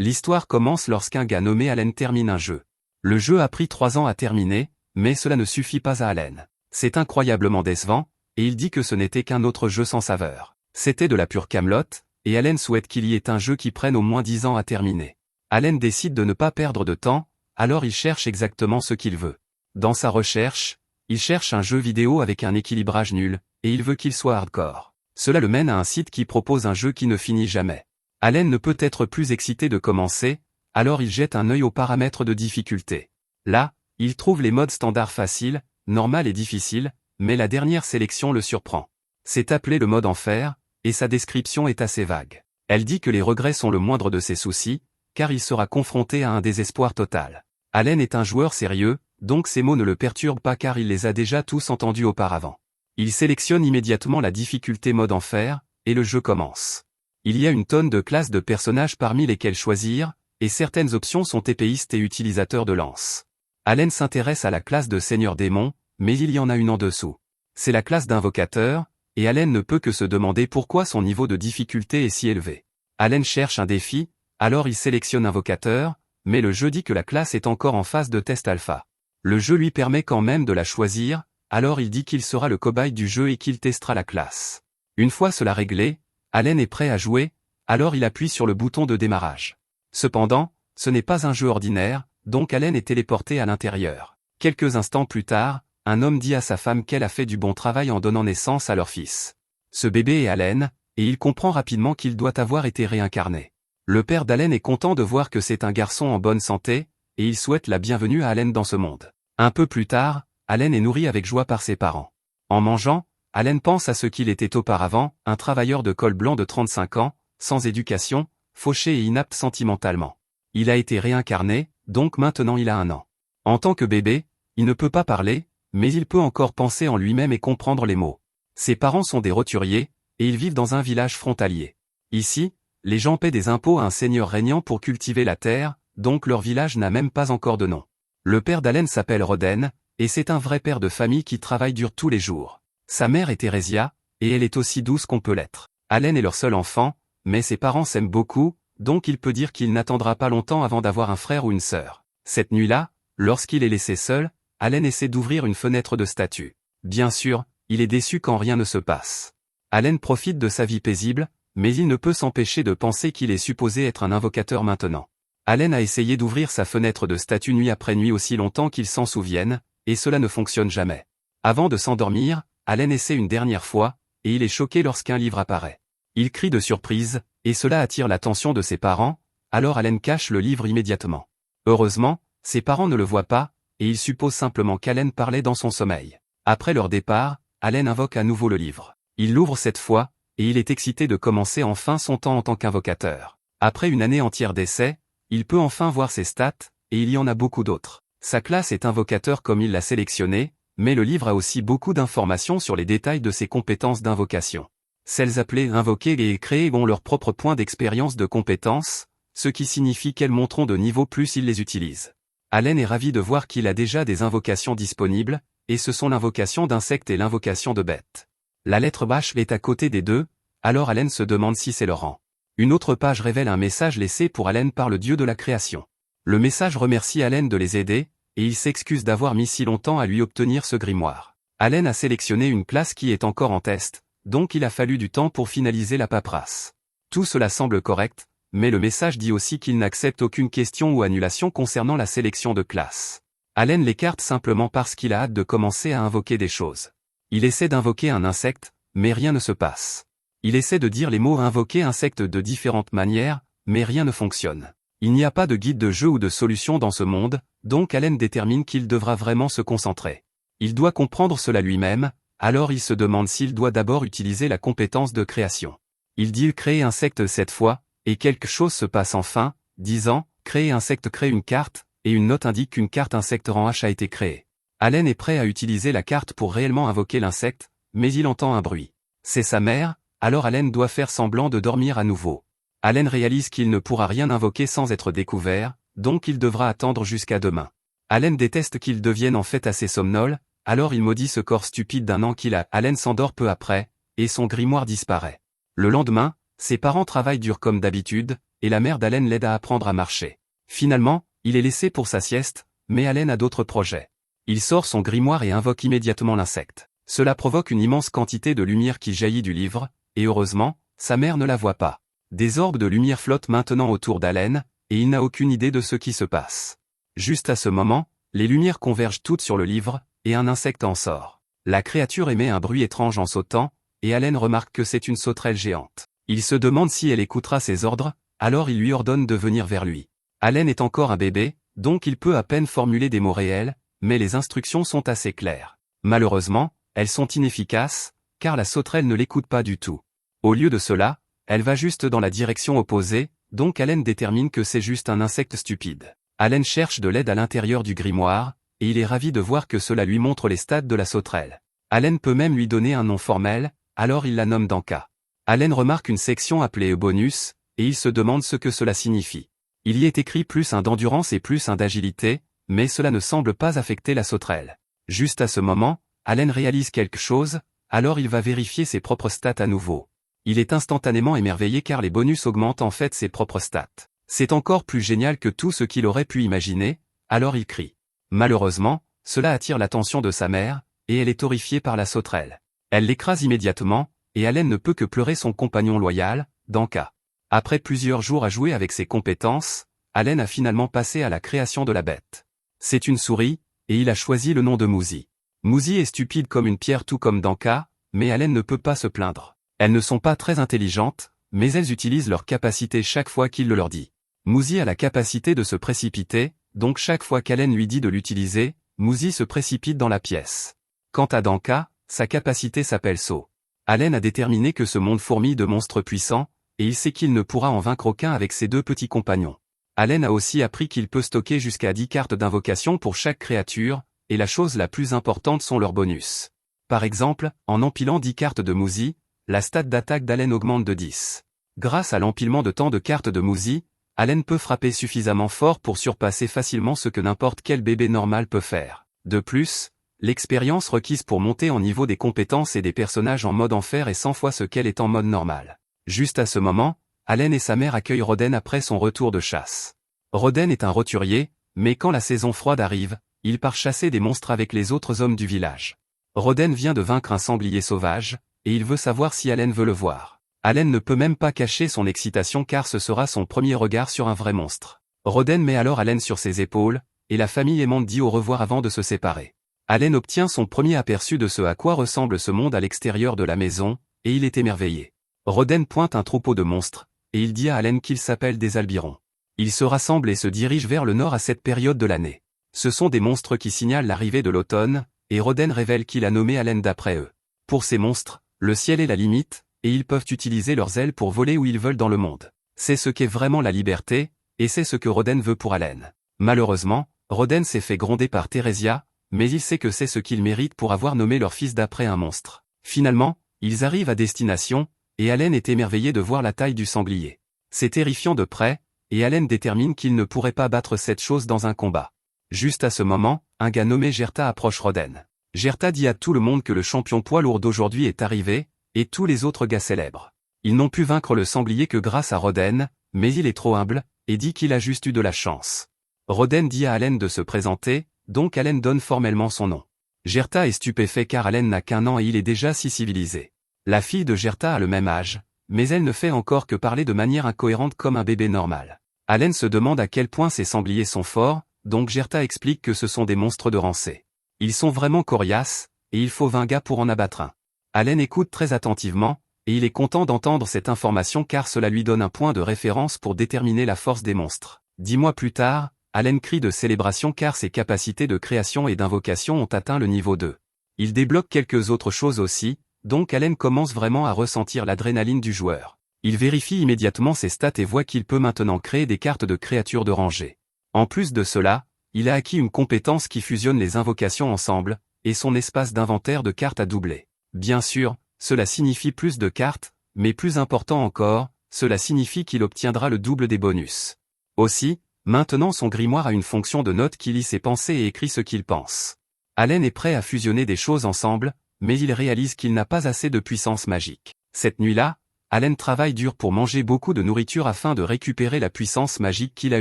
L'histoire commence lorsqu'un gars nommé Allen termine un jeu. Le jeu a pris 3 ans à terminer, mais cela ne suffit pas à Allen. C'est incroyablement décevant, et il dit que ce n'était qu'un autre jeu sans saveur. C'était de la pure camelote, et Allen souhaite qu'il y ait un jeu qui prenne au moins 10 ans à terminer. Allen décide de ne pas perdre de temps, alors il cherche exactement ce qu'il veut. Dans sa recherche, il cherche un jeu vidéo avec un équilibrage nul, et il veut qu'il soit hardcore. Cela le mène à un site qui propose un jeu qui ne finit jamais. Allen ne peut être plus excité de commencer, alors il jette un œil aux paramètres de difficulté. Là, il trouve les modes standard facile, normal et difficile, mais la dernière sélection le surprend. C'est appelé le mode enfer, et sa description est assez vague. Elle dit que les regrets sont le moindre de ses soucis, car il sera confronté à un désespoir total. Allen est un joueur sérieux, donc ces mots ne le perturbent pas car il les a déjà tous entendus auparavant. Il sélectionne immédiatement la difficulté mode enfer, et le jeu commence. Il y a une tonne de classes de personnages parmi lesquelles choisir, et certaines options sont épéistes et utilisateurs de lance. Allen s'intéresse à la classe de Seigneur Démon, mais il y en a une en dessous. C'est la classe d'Invocateur, et Allen ne peut que se demander pourquoi son niveau de difficulté est si élevé. Allen cherche un défi, alors il sélectionne Invocateur, mais le jeu dit que la classe est encore en phase de test alpha. Le jeu lui permet quand même de la choisir, alors il dit qu'il sera le cobaye du jeu et qu'il testera la classe. Une fois cela réglé, Allen est prêt à jouer, alors il appuie sur le bouton de démarrage. Cependant, ce n'est pas un jeu ordinaire, donc Allen est téléporté à l'intérieur. Quelques instants plus tard, un homme dit à sa femme qu'elle a fait du bon travail en donnant naissance à leur fils. Ce bébé est Allen, et il comprend rapidement qu'il doit avoir été réincarné. Le père d'Allen est content de voir que c'est un garçon en bonne santé, et il souhaite la bienvenue à Allen dans ce monde. Un peu plus tard, Allen est nourri avec joie par ses parents. En mangeant, Allen pense à ce qu'il était auparavant, un travailleur de col blanc de 35 ans, sans éducation, fauché et inapte sentimentalement. Il a été réincarné, donc maintenant il a 1 an. En tant que bébé, il ne peut pas parler, mais il peut encore penser en lui-même et comprendre les mots. Ses parents sont des roturiers, et ils vivent dans un village frontalier. Ici, les gens paient des impôts à un seigneur régnant pour cultiver la terre, donc leur village n'a même pas encore de nom. Le père d'Allen s'appelle Roden, et c'est un vrai père de famille qui travaille dur tous les jours. Sa mère est Theresia, et elle est aussi douce qu'on peut l'être. Allen est leur seul enfant, mais ses parents s'aiment beaucoup, donc il peut dire qu'il n'attendra pas longtemps avant d'avoir un frère ou une sœur. Cette nuit-là, lorsqu'il est laissé seul, Allen essaie d'ouvrir une fenêtre de statue. Bien sûr, il est déçu quand rien ne se passe. Allen profite de sa vie paisible, mais il ne peut s'empêcher de penser qu'il est supposé être un invocateur maintenant. Allen a essayé d'ouvrir sa fenêtre de statue nuit après nuit aussi longtemps qu'il s'en souvienne, et cela ne fonctionne jamais. Avant de s'endormir, Allen essaie une dernière fois, et il est choqué lorsqu'un livre apparaît. Il crie de surprise, et cela attire l'attention de ses parents, alors Allen cache le livre immédiatement. Heureusement, ses parents ne le voient pas, et ils supposent simplement qu'Allen parlait dans son sommeil. Après leur départ, Allen invoque à nouveau le livre. Il l'ouvre cette fois, et il est excité de commencer enfin son temps en tant qu'invocateur. Après une année entière d'essais, il peut enfin voir ses stats, et il y en a beaucoup d'autres. Sa classe est invocateur comme il l'a sélectionné, mais le livre a aussi beaucoup d'informations sur les détails de ses compétences d'invocation. Celles appelées invoquer et créer ont leur propre point d'expérience de compétences, ce qui signifie qu'elles monteront de niveau plus il les utilise. Allen est ravi de voir qu'il a déjà des invocations disponibles, et ce sont l'invocation d'insectes et l'invocation de bêtes. La lettre H est à côté des deux, alors Allen se demande si c'est le rang. Une autre page révèle un message laissé pour Allen par le dieu de la création. Le message remercie Allen de les aider, et il s'excuse d'avoir mis si longtemps à lui obtenir ce grimoire. Allen a sélectionné une classe qui est encore en test, donc il a fallu du temps pour finaliser la paperasse. Tout cela semble correct, mais le message dit aussi qu'il n'accepte aucune question ou annulation concernant la sélection de classe. Allen l'écarte simplement parce qu'il a hâte de commencer à invoquer des choses. Il essaie d'invoquer un insecte, mais rien ne se passe. Il essaie de dire les mots invoquer insecte de différentes manières, mais rien ne fonctionne. Il n'y a pas de guide de jeu ou de solution dans ce monde, donc Allen détermine qu'il devra vraiment se concentrer. Il doit comprendre cela lui-même, alors il se demande s'il doit d'abord utiliser la compétence de création. Il dit créer insecte cette fois, et quelque chose se passe enfin, disant créer insecte crée une carte, et une note indique qu'une carte insecte rang H a été créée. Allen est prêt à utiliser la carte pour réellement invoquer l'insecte, mais il entend un bruit. C'est sa mère, alors Allen doit faire semblant de dormir à nouveau. Allen réalise qu'il ne pourra rien invoquer sans être découvert, donc il devra attendre jusqu'à demain. Allen déteste qu'il devienne en fait assez somnolent, alors il maudit ce corps stupide d'un an qu'il a. Allen s'endort peu après, et son grimoire disparaît. Le lendemain, Ses parents travaillent dur comme d'habitude, et la mère d'Allen l'aide à apprendre à marcher. Finalement, il est laissé pour sa sieste, mais Allen a d'autres projets. Il sort son grimoire et invoque immédiatement l'insecte. Cela provoque une immense quantité de lumière qui jaillit du livre, et heureusement, sa mère ne la voit pas. Des orbes de lumière flottent maintenant autour d'Allen, et il n'a aucune idée de ce qui se passe. Juste à ce moment, les lumières convergent toutes sur le livre, et un insecte en sort. La créature émet un bruit étrange en sautant, et Allen remarque que c'est une sauterelle géante. Il se demande si elle écoutera ses ordres, alors il lui ordonne de venir vers lui. Allen est encore un bébé, donc il peut à peine formuler des mots réels, mais les instructions sont assez claires. Malheureusement, elles sont inefficaces, car la sauterelle ne l'écoute pas du tout. Au lieu de cela, elle va juste dans la direction opposée, donc Allen détermine que c'est juste un insecte stupide. Allen cherche de l'aide à l'intérieur du grimoire, et il est ravi de voir que cela lui montre les stades de la sauterelle. Allen peut même lui donner un nom formel, alors il la nomme Danka. Allen remarque une section appelée bonus, et il se demande ce que cela signifie. Il y est écrit plus un d'endurance et plus un d'agilité, mais cela ne semble pas affecter la sauterelle. Juste à ce moment, Allen réalise quelque chose, alors il va vérifier ses propres stats à nouveau. Il est instantanément émerveillé car les bonus augmentent en fait ses propres stats. C'est encore plus génial que tout ce qu'il aurait pu imaginer, alors il crie. Malheureusement, cela attire l'attention de sa mère, et elle est horrifiée par la sauterelle. Elle l'écrase immédiatement, et Allen ne peut que pleurer son compagnon loyal, Danka. Après plusieurs jours à jouer avec ses compétences, Allen a finalement passé à la création de la bête. C'est une souris, et il a choisi le nom de Mouzi. Mouzi est stupide comme une pierre tout comme Danka, mais Allen ne peut pas se plaindre. Elles ne sont pas très intelligentes, mais elles utilisent leur capacité chaque fois qu'il le leur dit. Mouzi a la capacité de se précipiter, donc chaque fois qu'Allen lui dit de l'utiliser, Mouzi se précipite dans la pièce. Quant à Danka, sa capacité s'appelle saut. Allen a déterminé que ce monde fourmille de monstres puissants, et il sait qu'il ne pourra en vaincre aucun avec ses deux petits compagnons. Allen a aussi appris qu'il peut stocker jusqu'à 10 cartes d'invocation pour chaque créature, et la chose la plus importante sont leurs bonus. Par exemple, en empilant 10 cartes de Mouzi, la stat d'attaque d'Allen augmente de 10. Grâce à l'empilement de tant de cartes de Mouzi, Allen peut frapper suffisamment fort pour surpasser facilement ce que n'importe quel bébé normal peut faire. De plus, l'expérience requise pour monter en niveau des compétences et des personnages en mode enfer est 100 fois ce qu'elle est en mode normal. Juste à ce moment, Allen et sa mère accueillent Roden après son retour de chasse. Roden est un roturier, mais quand la saison froide arrive, il part chasser des monstres avec les autres hommes du village. Roden vient de vaincre un sanglier sauvage, et il veut savoir si Allen veut le voir. Allen ne peut même pas cacher son excitation car ce sera son premier regard sur un vrai monstre. Roden met alors Allen sur ses épaules, et la famille aimante dit au revoir avant de se séparer. Allen obtient son premier aperçu de ce à quoi ressemble ce monde à l'extérieur de la maison, et il est émerveillé. Roden pointe un troupeau de monstres, et il dit à Allen qu'il s'appelle des albirons. Ils se rassemblent et se dirigent vers le nord à cette période de l'année. Ce sont des monstres qui signalent l'arrivée de l'automne, et Roden révèle qu'il a nommé Allen d'après eux. Pour ces monstres, le ciel est la limite, et ils peuvent utiliser leurs ailes pour voler où ils veulent dans le monde. C'est ce qu'est vraiment la liberté, et c'est ce que Roden veut pour Allen. Malheureusement, Roden s'est fait gronder par Theresia, mais il sait que c'est ce qu'il mérite pour avoir nommé leur fils d'après un monstre. Finalement, ils arrivent à destination, et Allen est émerveillé de voir la taille du sanglier. C'est terrifiant de près, et Allen détermine qu'il ne pourrait pas battre cette chose dans un combat. Juste à ce moment, un gars nommé Gerta approche Roden. Gerta dit à tout le monde que le champion poids lourd d'aujourd'hui est arrivé, et tous les autres gars célèbres. Ils n'ont pu vaincre le sanglier que grâce à Roden, mais il est trop humble, et dit qu'il a juste eu de la chance. Roden dit à Allen de se présenter, donc Allen donne formellement son nom. Gerta est stupéfait car Allen n'a qu'1 an et il est déjà si civilisé. La fille de Gerta a le même âge, mais elle ne fait encore que parler de manière incohérente comme un bébé normal. Allen se demande à quel point ces sangliers sont forts, donc Gerta explique que ce sont des monstres de rancée. Ils sont vraiment coriaces, et il faut 20 gars pour en abattre un. Allen écoute très attentivement, et il est content d'entendre cette information car cela lui donne un point de référence pour déterminer la force des monstres. 10 mois plus tard, Allen crie de célébration car ses capacités de création et d'invocation ont atteint le niveau 2. Il débloque quelques autres choses aussi, donc Allen commence vraiment à ressentir l'adrénaline du joueur. Il vérifie immédiatement ses stats et voit qu'il peut maintenant créer des cartes de créatures de rangée. En plus de cela, il a acquis une compétence qui fusionne les invocations ensemble, et son espace d'inventaire de cartes a doublé. Bien sûr, cela signifie plus de cartes, mais plus important encore, cela signifie qu'il obtiendra le double des bonus. Aussi, maintenant son grimoire a une fonction de note qui lit ses pensées et écrit ce qu'il pense. Allen est prêt à fusionner des choses ensemble, mais il réalise qu'il n'a pas assez de puissance magique. Cette nuit-là, Allen travaille dur pour manger beaucoup de nourriture afin de récupérer la puissance magique qu'il a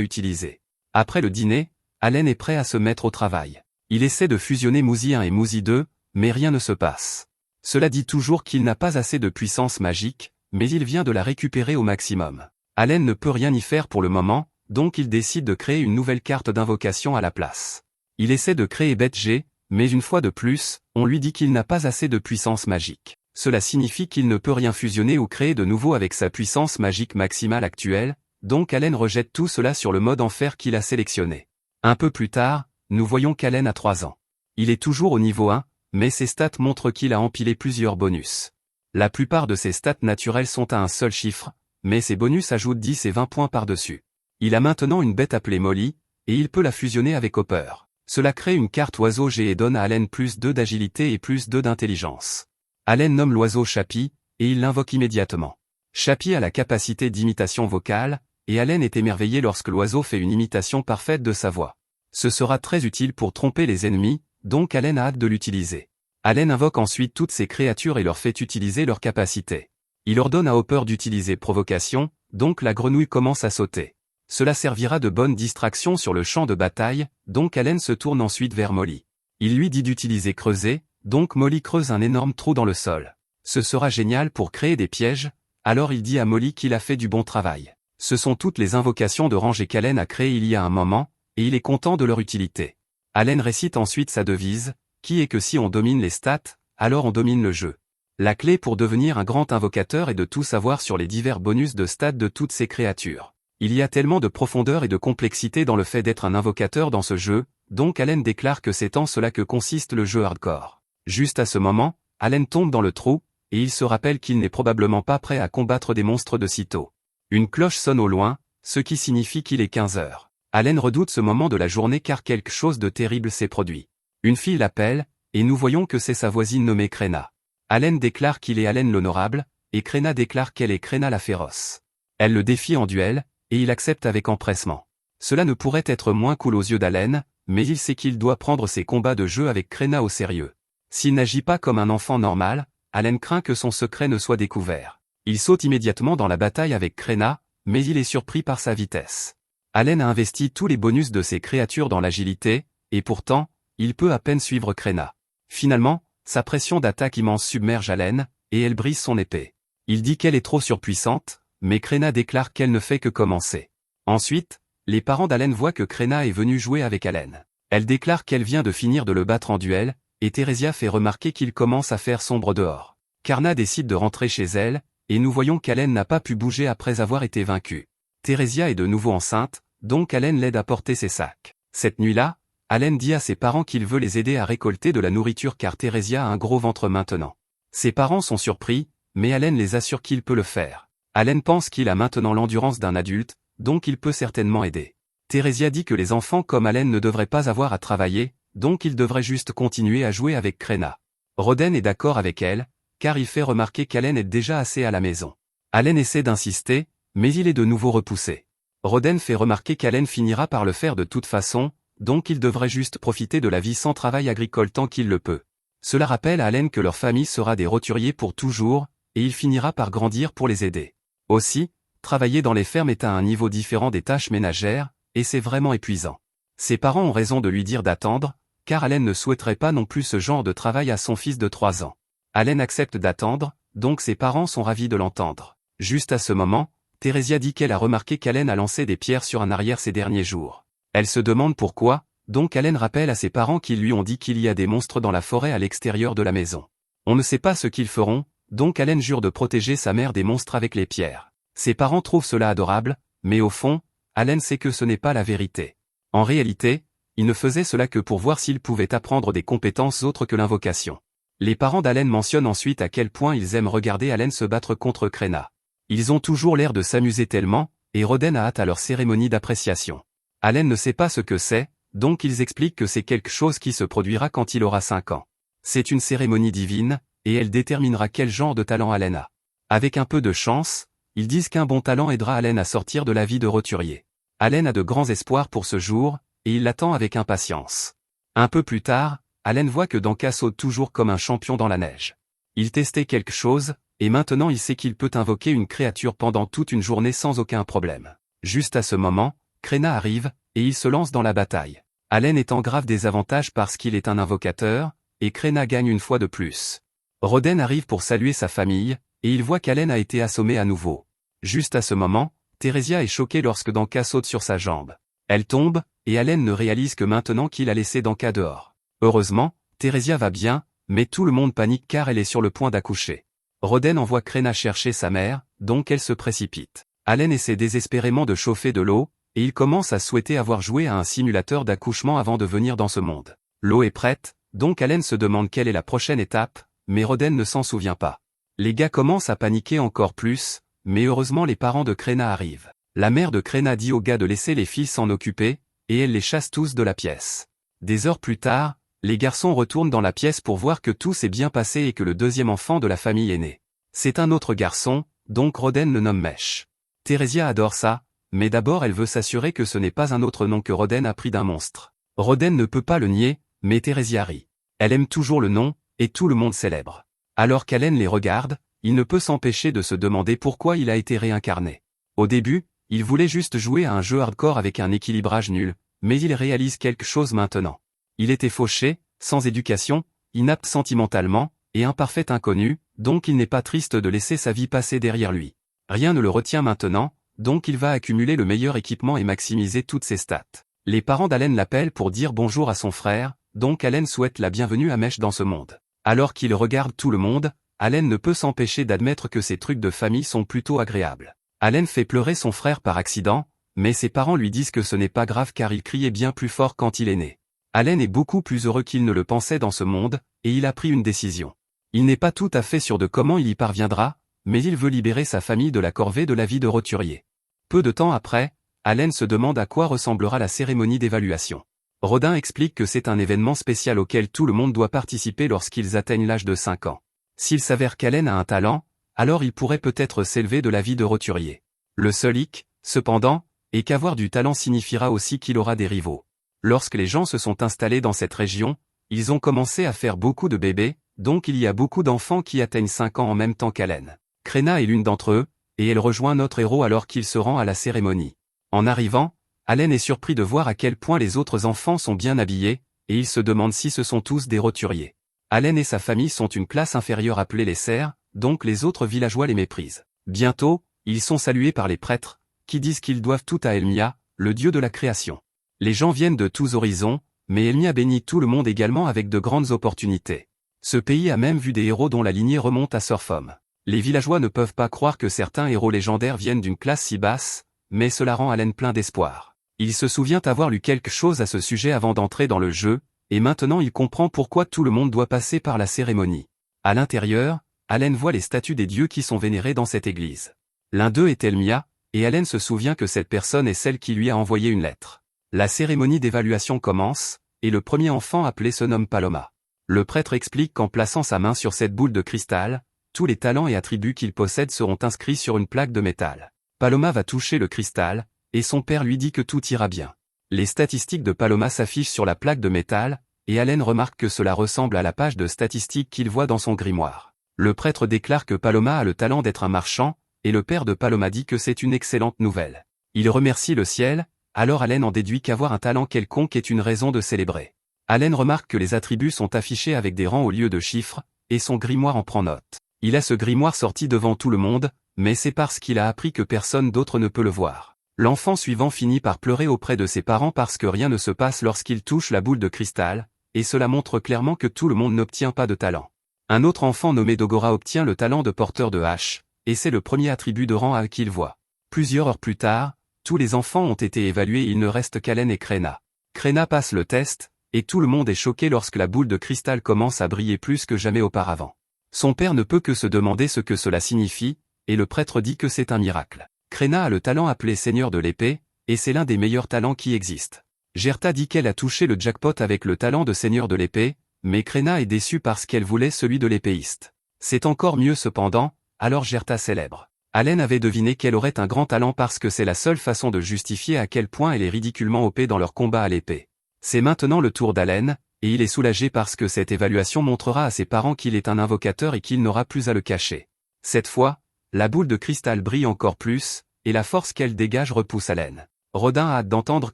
utilisée. Après le dîner, Allen est prêt à se mettre au travail. Il essaie de fusionner Muzi 1 et Muzi 2, mais rien ne se passe. Cela dit toujours qu'il n'a pas assez de puissance magique, mais il vient de la récupérer au maximum. Allen ne peut rien y faire pour le moment, donc il décide de créer une nouvelle carte d'invocation à la place. Il essaie de créer Beth G, mais une fois de plus, on lui dit qu'il n'a pas assez de puissance magique. Cela signifie qu'il ne peut rien fusionner ou créer de nouveau avec sa puissance magique maximale actuelle, donc Allen rejette tout cela sur le mode enfer qu'il a sélectionné. Un peu plus tard, nous voyons qu'Allen a 3 ans. Il est toujours au niveau 1, mais ses stats montrent qu'il a empilé plusieurs bonus. La plupart de ses stats naturelles sont à un seul chiffre, mais ses bonus ajoutent 10 et 20 points par-dessus. Il a maintenant une bête appelée Molly, et il peut la fusionner avec Hopper. Cela crée une carte oiseau G et donne à Allen plus 2 d'agilité et plus 2 d'intelligence. Allen nomme l'oiseau Chappie, et il l'invoque immédiatement. Chappie a la capacité d'imitation vocale, et Allen est émerveillé lorsque l'oiseau fait une imitation parfaite de sa voix. Ce sera très utile pour tromper les ennemis, donc Allen a hâte de l'utiliser. Allen invoque ensuite toutes ses créatures et leur fait utiliser leurs capacités. Il ordonne à Hopper d'utiliser provocation, donc la grenouille commence à sauter. Cela servira de bonne distraction sur le champ de bataille, donc Allen se tourne ensuite vers Molly. Il lui dit d'utiliser creuser, donc Molly creuse un énorme trou dans le sol. Ce sera génial pour créer des pièges, alors il dit à Molly qu'il a fait du bon travail. Ce sont toutes les invocations de rangée qu'Allen a créées il y a un moment, et il est content de leur utilité. Allen récite ensuite sa devise, qui est que si on domine les stats, alors on domine le jeu. La clé pour devenir un grand invocateur est de tout savoir sur les divers bonus de stats de toutes ces créatures. Il y a tellement de profondeur et de complexité dans le fait d'être un invocateur dans ce jeu, donc Allen déclare que c'est en cela que consiste le jeu hardcore. Juste à ce moment, Allen tombe dans le trou, et il se rappelle qu'il n'est probablement pas prêt à combattre des monstres de sitôt. Une cloche sonne au loin, ce qui signifie qu'il est 15 heures. Allen redoute ce moment de la journée car quelque chose de terrible s'est produit. Une fille l'appelle, et nous voyons que c'est sa voisine nommée Krena. Allen déclare qu'il est Allen l'honorable, et Krena déclare qu'elle est Krena la féroce. Elle le défie en duel, et il accepte avec empressement. Cela ne pourrait être moins cool aux yeux d'Allen, mais il sait qu'il doit prendre ses combats de jeu avec Krena au sérieux. S'il n'agit pas comme un enfant normal, Allen craint que son secret ne soit découvert. Il saute immédiatement dans la bataille avec Krena, mais il est surpris par sa vitesse. Allen a investi tous les bonus de ses créatures dans l'agilité, et pourtant, il peut à peine suivre Krena. Finalement, sa pression d'attaque immense submerge Allen, et elle brise son épée. Il dit qu'elle est trop surpuissante, mais Krena déclare qu'elle ne fait que commencer. Ensuite, les parents d'Allen voient que Krena est venue jouer avec Allen. Elle déclare qu'elle vient de finir de le battre en duel, et Theresia fait remarquer qu'il commence à faire sombre dehors. Karna décide de rentrer chez elle, et nous voyons qu'Allen n'a pas pu bouger après avoir été vaincu. Theresia est de nouveau enceinte, donc Allen l'aide à porter ses sacs. Cette nuit-là, Allen dit à ses parents qu'il veut les aider à récolter de la nourriture car Theresia a un gros ventre maintenant. Ses parents sont surpris, mais Allen les assure qu'il peut le faire. Allen pense qu'il a maintenant l'endurance d'un adulte, donc il peut certainement aider. Theresia dit que les enfants comme Allen ne devraient pas avoir à travailler, donc ils devraient juste continuer à jouer avec Krena. Roden est d'accord avec elle, car il fait remarquer qu'Allen est déjà assez à la maison. Allen essaie d'insister, mais il est de nouveau repoussé. Roden fait remarquer qu'Allen finira par le faire de toute façon, donc il devrait juste profiter de la vie sans travail agricole tant qu'il le peut. Cela rappelle à Allen que leur famille sera des roturiers pour toujours, et il finira par grandir pour les aider. Aussi, travailler dans les fermes est à un niveau différent des tâches ménagères, et c'est vraiment épuisant. Ses parents ont raison de lui dire d'attendre, car Allen ne souhaiterait pas non plus ce genre de travail à son fils de 3 ans. Allen accepte d'attendre, donc ses parents sont ravis de l'entendre. Juste à ce moment, Theresia dit qu'elle a remarqué qu'Allen a lancé des pierres sur un arrière ces derniers jours. Elle se demande pourquoi, donc Allen rappelle à ses parents qu'ils lui ont dit qu'il y a des monstres dans la forêt à l'extérieur de la maison. On ne sait pas ce qu'ils feront, donc Allen jure de protéger sa mère des monstres avec les pierres. Ses parents trouvent cela adorable, mais au fond, Allen sait que ce n'est pas la vérité. En réalité, il ne faisait cela que pour voir s'il pouvait apprendre des compétences autres que l'invocation. Les parents d'Allen mentionnent ensuite à quel point ils aiment regarder Allen se battre contre Krena. Ils ont toujours l'air de s'amuser tellement, et Roden a hâte à leur cérémonie d'appréciation. Allen ne sait pas ce que c'est, donc ils expliquent que c'est quelque chose qui se produira quand il aura 5 ans. C'est une cérémonie divine, et elle déterminera quel genre de talent Allen a. Avec un peu de chance, ils disent qu'un bon talent aidera Allen à sortir de la vie de roturier. Allen a de grands espoirs pour ce jour, et il l'attend avec impatience. Un peu plus tard, Allen voit que Danka saute toujours comme un champion dans la neige. Il testait quelque chose, et maintenant il sait qu'il peut invoquer une créature pendant toute une journée sans aucun problème. Juste à ce moment, Krenna arrive, et il se lance dans la bataille. Allen est en grave désavantage parce qu'il est un invocateur, et Krenna gagne une fois de plus. Roden arrive pour saluer sa famille, et il voit qu'Allen a été assommé à nouveau. Juste à ce moment, Theresia est choquée lorsque Danka saute sur sa jambe. Elle tombe, et Allen ne réalise que maintenant qu'il a laissé Danka dehors. Heureusement, Theresia va bien, mais tout le monde panique car elle est sur le point d'accoucher. Roden envoie Krenna chercher sa mère, donc elle se précipite. Allen essaie désespérément de chauffer de l'eau, et il commence à souhaiter avoir joué à un simulateur d'accouchement avant de venir dans ce monde. L'eau est prête, donc Allen se demande quelle est la prochaine étape, mais Roden ne s'en souvient pas. Les gars commencent à paniquer encore plus, mais heureusement les parents de Krenna arrivent. La mère de Krenna dit aux gars de laisser les filles s'en occuper, et elle les chasse tous de la pièce. Des heures plus tard, les garçons retournent dans la pièce pour voir que tout s'est bien passé et que le deuxième enfant de la famille est né. C'est un autre garçon, donc Roden le nomme Mesh. Theresia adore ça, mais d'abord elle veut s'assurer que ce n'est pas un autre nom que Roden a pris d'un monstre. Roden ne peut pas le nier, mais Theresia rit. Elle aime toujours le nom, et tout le monde célèbre. Alors qu'Allen les regarde, il ne peut s'empêcher de se demander pourquoi il a été réincarné. Au début, il voulait juste jouer à un jeu hardcore avec un équilibrage nul, mais il réalise quelque chose maintenant. Il était fauché, sans éducation, inapte sentimentalement, et un parfait inconnu, donc il n'est pas triste de laisser sa vie passer derrière lui. Rien ne le retient maintenant, donc il va accumuler le meilleur équipement et maximiser toutes ses stats. Les parents d'Allen l'appellent pour dire bonjour à son frère, donc Allen souhaite la bienvenue à Mesh dans ce monde. Alors qu'il regarde tout le monde, Allen ne peut s'empêcher d'admettre que ces trucs de famille sont plutôt agréables. Allen fait pleurer son frère par accident, mais ses parents lui disent que ce n'est pas grave car il criait bien plus fort quand il est né. Allen est beaucoup plus heureux qu'il ne le pensait dans ce monde, et il a pris une décision. Il n'est pas tout à fait sûr de comment il y parviendra, mais il veut libérer sa famille de la corvée de la vie de roturier. Peu de temps après, Allen se demande à quoi ressemblera la cérémonie d'évaluation. Rodin explique que c'est un événement spécial auquel tout le monde doit participer lorsqu'ils atteignent l'âge de 5 ans. S'il s'avère qu'Allen a un talent, alors il pourrait peut-être s'élever de la vie de roturier. Le seul hic, cependant, est qu'avoir du talent signifiera aussi qu'il aura des rivaux. Lorsque les gens se sont installés dans cette région, ils ont commencé à faire beaucoup de bébés, donc il y a beaucoup d'enfants qui atteignent 5 ans en même temps qu'Allen. Krenna est l'une d'entre eux, et elle rejoint notre héros alors qu'il se rend à la cérémonie. En arrivant, Allen est surpris de voir à quel point les autres enfants sont bien habillés, et il se demande si ce sont tous des roturiers. Allen et sa famille sont une classe inférieure appelée les serfs, donc les autres villageois les méprisent. Bientôt, ils sont salués par les prêtres, qui disent qu'ils doivent tout à Elmia, le dieu de la création. Les gens viennent de tous horizons, mais Elmia bénit tout le monde également avec de grandes opportunités. Ce pays a même vu des héros dont la lignée remonte à Surfom. Les villageois ne peuvent pas croire que certains héros légendaires viennent d'une classe si basse, mais cela rend Allen plein d'espoir. Il se souvient avoir lu quelque chose à ce sujet avant d'entrer dans le jeu, et maintenant il comprend pourquoi tout le monde doit passer par la cérémonie. À l'intérieur, Allen voit les statues des dieux qui sont vénérés dans cette église. L'un d'eux est Elmia, et Allen se souvient que cette personne est celle qui lui a envoyé une lettre. La cérémonie d'évaluation commence, et le premier enfant appelé se nomme Paloma. Le prêtre explique qu'en plaçant sa main sur cette boule de cristal, tous les talents et attributs qu'il possède seront inscrits sur une plaque de métal. Paloma va toucher le cristal, et son père lui dit que tout ira bien. Les statistiques de Paloma s'affichent sur la plaque de métal, et Allen remarque que cela ressemble à la page de statistiques qu'il voit dans son grimoire. Le prêtre déclare que Paloma a le talent d'être un marchand, et le père de Paloma dit que c'est une excellente nouvelle. Il remercie le ciel, alors Allen en déduit qu'avoir un talent quelconque est une raison de célébrer. Allen remarque que les attributs sont affichés avec des rangs au lieu de chiffres, et son grimoire en prend note. Il a ce grimoire sorti devant tout le monde, mais c'est parce qu'il a appris que personne d'autre ne peut le voir. L'enfant suivant finit par pleurer auprès de ses parents parce que rien ne se passe lorsqu'il touche la boule de cristal, et cela montre clairement que tout le monde n'obtient pas de talent. Un autre enfant nommé Dogora obtient le talent de porteur de hache, et c'est le premier attribut de rang A qu'il voit. Plusieurs heures plus tard, tous les enfants ont été évalués et il ne reste qu'Allen et Krenna. Krenna passe le test, et tout le monde est choqué lorsque la boule de cristal commence à briller plus que jamais auparavant. Son père ne peut que se demander ce que cela signifie, et le prêtre dit que c'est un miracle. Krenna a le talent appelé Seigneur de l'épée, et c'est l'un des meilleurs talents qui existent. Gerta dit qu'elle a touché le jackpot avec le talent de Seigneur de l'épée, mais Krenna est déçue parce qu'elle voulait celui de l'épéiste. C'est encore mieux cependant, alors Gerta célèbre. Allen avait deviné qu'elle aurait un grand talent parce que c'est la seule façon de justifier à quel point elle est ridiculement OP dans leur combat à l'épée. C'est maintenant le tour d'Allen, et il est soulagé parce que cette évaluation montrera à ses parents qu'il est un invocateur et qu'il n'aura plus à le cacher. Cette fois, la boule de cristal brille encore plus, et la force qu'elle dégage repousse Allen. Rodin a hâte d'entendre